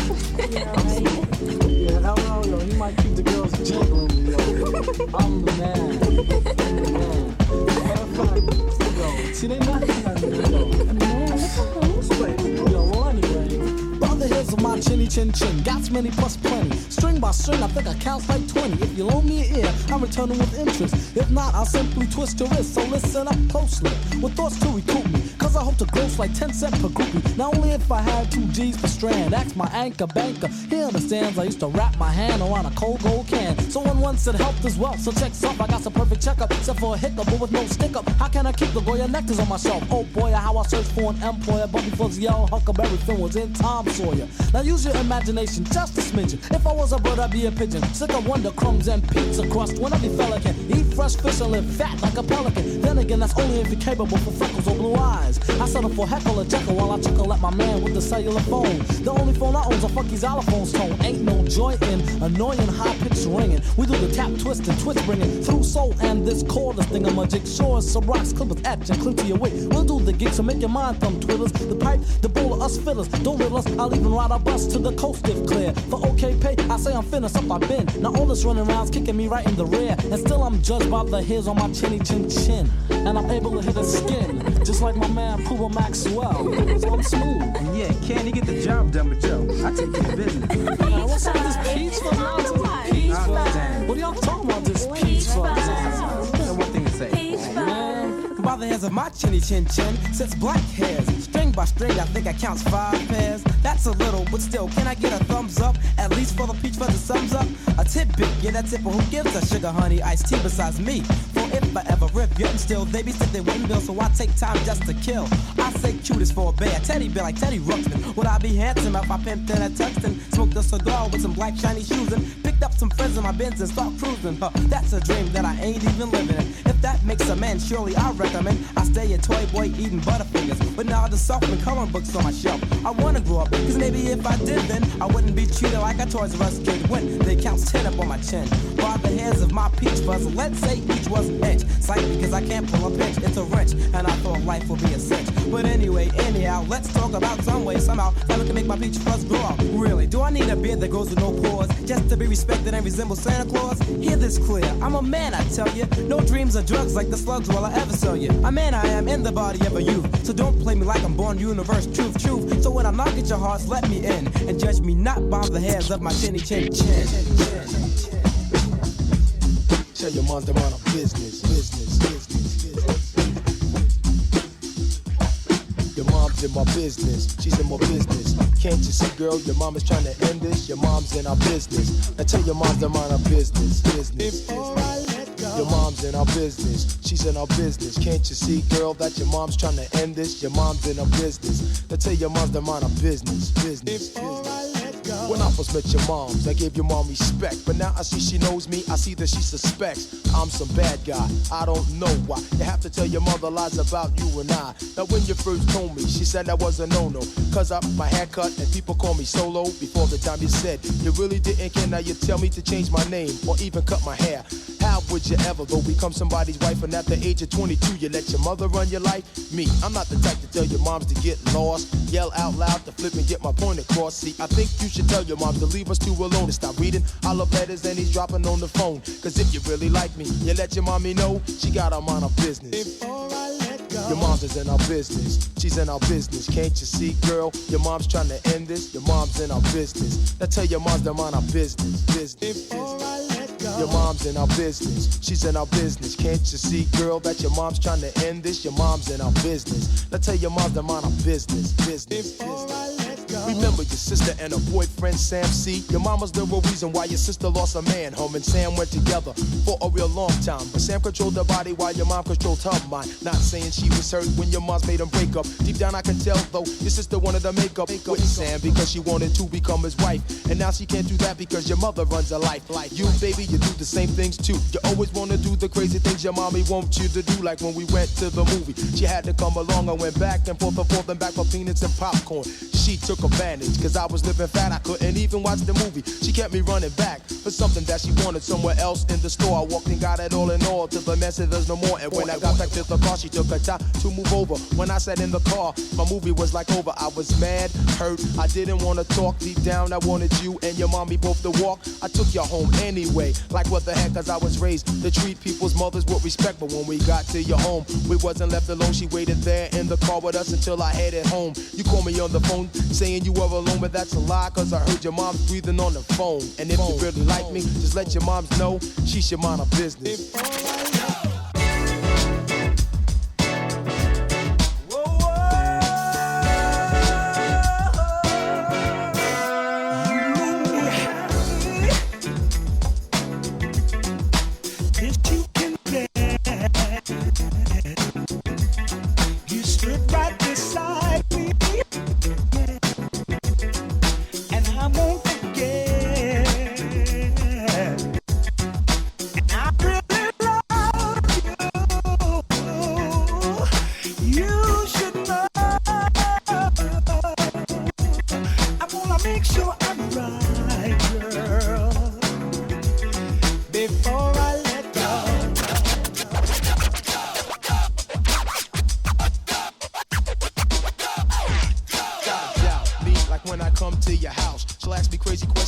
Yeah, hello, yo, he might keep the girls jingling, yo. I'm the man. Matter of fact, yo, see, they not yo, well, anyway. By the hills of my chinny chin chin, got many plus plenty. String by string, I think I count like 20. If you loan me an ear, I'm returning with interest. If not, I'll simply twist your wrist. So listen up closely, with thoughts to recoup me. Cause I hope to gross like 10 cents per groupie. Not only if I had 2 G's per strand. Ask my anchor banker, he understands. I used to wrap my hand around a cold gold can. Someone once said health is wealth, so check's up. I got some perfect checkup, except for a hiccup, but with no stick up. How can I keep the Goya nectars on my shelf? Oh boy, how I search for an employer. But before the yellow Huckleberry Finn was in Tom Sawyer. Now use your imagination, just a smidgen. If I was a bird, I'd be a pigeon. Sick of wonder crumbs and pizza crust. When every fella can eat fresh fish and live fat like a pelican. Then again, that's only if you're capable for freckles or blue eyes. I settle for heckle or jekyll while I chuckle at my man with the cellular phone. The only phone I own's a fucking xylophone's tone. Ain't no joy in annoying high-pitched ringing. We do the tap, twist, and twist bringing through soul and this cordless thing-a-majig. Sure as some rocks, clippers, etch, and clip to your wit. We'll do the gig, so make your mind thumb twiddlers. The pipe, the bowl of us fiddlers. Don't riddle us, I'll even ride a bus to the coast if clear. For okay pay, I say I'm finished up, I've been. Now all this running around's kicking me right in the rear. And still I'm judged by the hairs on my chinny chin chin. And I'm able to hit his skin, just like my man Pooh Maxwell. So I'm smooth. And yeah, can you get the job done, but yo, I take care of business. What's up with this peach fuzz nonsense? Peach fuzz. What are y'all talking about, this peach fuzz? That's one thing to say. Man, by the hairs of my chinny chin chin sits black hairs. String by string, I think I counts 5 pairs. That's a little, but still, can I get a thumbs up? At least for the peach fuzz, it sums up. A tidbit, yeah, that tipper who gives a sugar honey iced tea besides me. For if I ever rip, yet and still, they be still they wouldn't bill, so I take time just to kill. I say cutest for a bear, teddy bear like Teddy Ruxpin. Would I be handsome if I pimped in a Tuxton? Smoked a cigar with some black shiny shoes and picked up some friends in my Benz and start cruising. That's a dream that I ain't even living in. If that makes a man, surely I recommend I stay a toy boy eating Butterfingers. But now the softening coloring books on my shelf. I wanna grow up, cause maybe if I did then I wouldn't be treated like a Toys R Us kid when they counts 10 up on my chin. By the hairs of my peach fuzz, let's say each was an inch. Slightly because I can't pull a pinch, it's a wrench, and I thought life would be a cinch. But anyway, anyhow, let's talk about some way, somehow, that I can make my peach fuzz grow out. Really, do I need a beard that goes with no pores, just to be respected and resemble Santa Claus? Hear this clear, I'm a man, I tell you. No dreams or drugs like the slugs will I ever sell you. A man I am in the body of a youth, so don't play me like I'm born universe, truth. So when I knock at your hearts, let me in, and judge me not by the hairs of my chinny chin chin. Tell your mom to run a business. Your mom's in my business, she's in my business. Can't you see, girl, your mom is trying to end this? Your mom's in our business. Now tell your mom to run a business. Your mom's in our business, she's in our business. Can't you see, girl, that your mom's trying to end this? Your mom's in our business. Now tell your mom's to run a business. When I first met your moms, I gave your mom respect. But now I see she knows me, I see that she suspects I'm some bad guy, I don't know why. You have to tell your mother lies about you and I. Now when you first told me, she said that was a no-no, cause I my haircut and people call me Solo. Before the time you said you really didn't care, now you tell me to change my name or even cut my hair. How would you ever go become somebody's wife and at the age of 22 you let your mother run your life? Me, I'm not the type to tell your moms to get lost, yell out loud to flip and get my point across. See, I think you should tell your moms to leave us two alone and stop reading our love letters and he's dropping on the phone. Cause if you really like me, you let your mommy know she got her mind on business. Your mom's is in our business, she's in our business. Can't you see, girl? Your mom's trying to end this. Your mom's in our business. Now tell your moms to mind our business. Your mom's in our business, she's in our business. Can't you see, girl, that your mom's trying to end this? Your mom's in our business. Now tell your moms to mind our business. Remember your sister and her boyfriend Sam C. Your mama's the real reason why your sister lost a man. Home and Sam went together for a real long time, but Sam controlled her body while your mom controlled her mind. Not saying she was hurt when your moms made them break up. Deep down I can tell though, your sister wanted to make up with Sam because she wanted to become his wife. And now she can't do that because your mother runs her life. Like you, baby, you do the same things too. You always want to do the crazy things your mommy wants you to do. Like when we went to the movie, she had to come along. I went back and forth and back for peanuts and popcorn. She took advantage, cause I was living fat, I couldn't even watch the movie. She kept me running back for something that she wanted somewhere else in the store. I walked and got it all in all, till the man said there's no more. And when I got back to the car, she took her time to move over. When I sat in the car, my movie was like over. I was mad, hurt, I didn't want to talk. Deep down, I wanted you and your mommy both to walk. I took you home anyway, like what the heck, cause I was raised to treat people's mothers with respect. But when we got to your home, we wasn't left alone. She waited there in the car with us until I headed home. You called me on the phone, saying you were alone, but that's a lie, cause I heard your mom's breathing on the phone. And if you really like me, just let your moms know she should mind her business.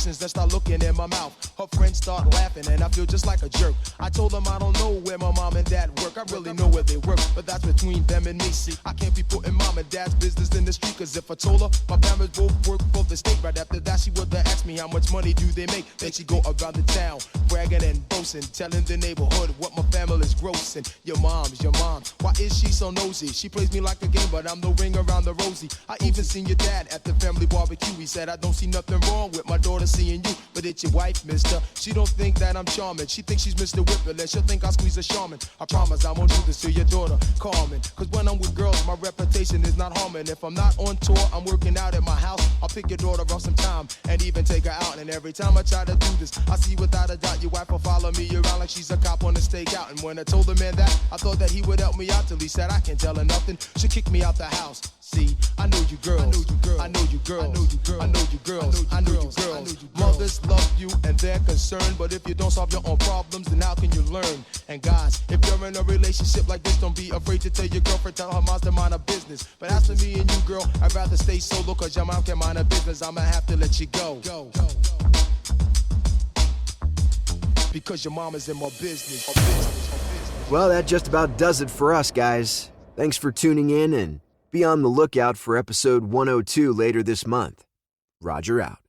Then start looking in my mouth. Her friends start laughing and I feel just like a jerk. I told them I don't know where my mom and dad work. I really know where they work, but that's between them and me. See, I can't be putting mom and dad's business in the street, cause if I told her my parents both work for the state, right after that she would have asked me how much money do they make. Then she go around the town bragging and boasting, telling the neighborhood what my family's grossing. Your mom, why is she so nosy? She plays me like a game, but I'm the ring around the rosy. I even seen your dad at the family barbecue. He said I don't see nothing wrong with my daughter seeing you, but it's your wife, mister. She don't think that I'm charming. She thinks she's Mr. Whipple and she'll think I squeeze a shaman. I promise I won't do this to your daughter, Carmen. Cause when I'm with girls, my reputation is not harming. If I'm not on tour, I'm working out at my house. I'll pick your daughter up sometime and even take her out. And every time I try to do this, I see without a doubt your wife will follow me around like she's a cop on a stakeout. And when I told the man that, I thought that he would help me out till he said I can't tell her nothing. She'll kick me out the house. See, I know you girls, I know you girls, I know you girls, I know you girls, I know you girls. Mothers love you and they're concerned, but if you don't solve your own problems, then how can you learn? And guys, if you're in a relationship like this, don't be afraid to tell your girlfriend, tell her mom's to mind her business. But as for me and you, girl, I'd rather stay solo, cause your mom can mind her business. I'ma have to let you go. Because your mom is in my business. Well, that just about does it for us, guys. Thanks for tuning in and be on the lookout for episode 102 later this month. Roger out.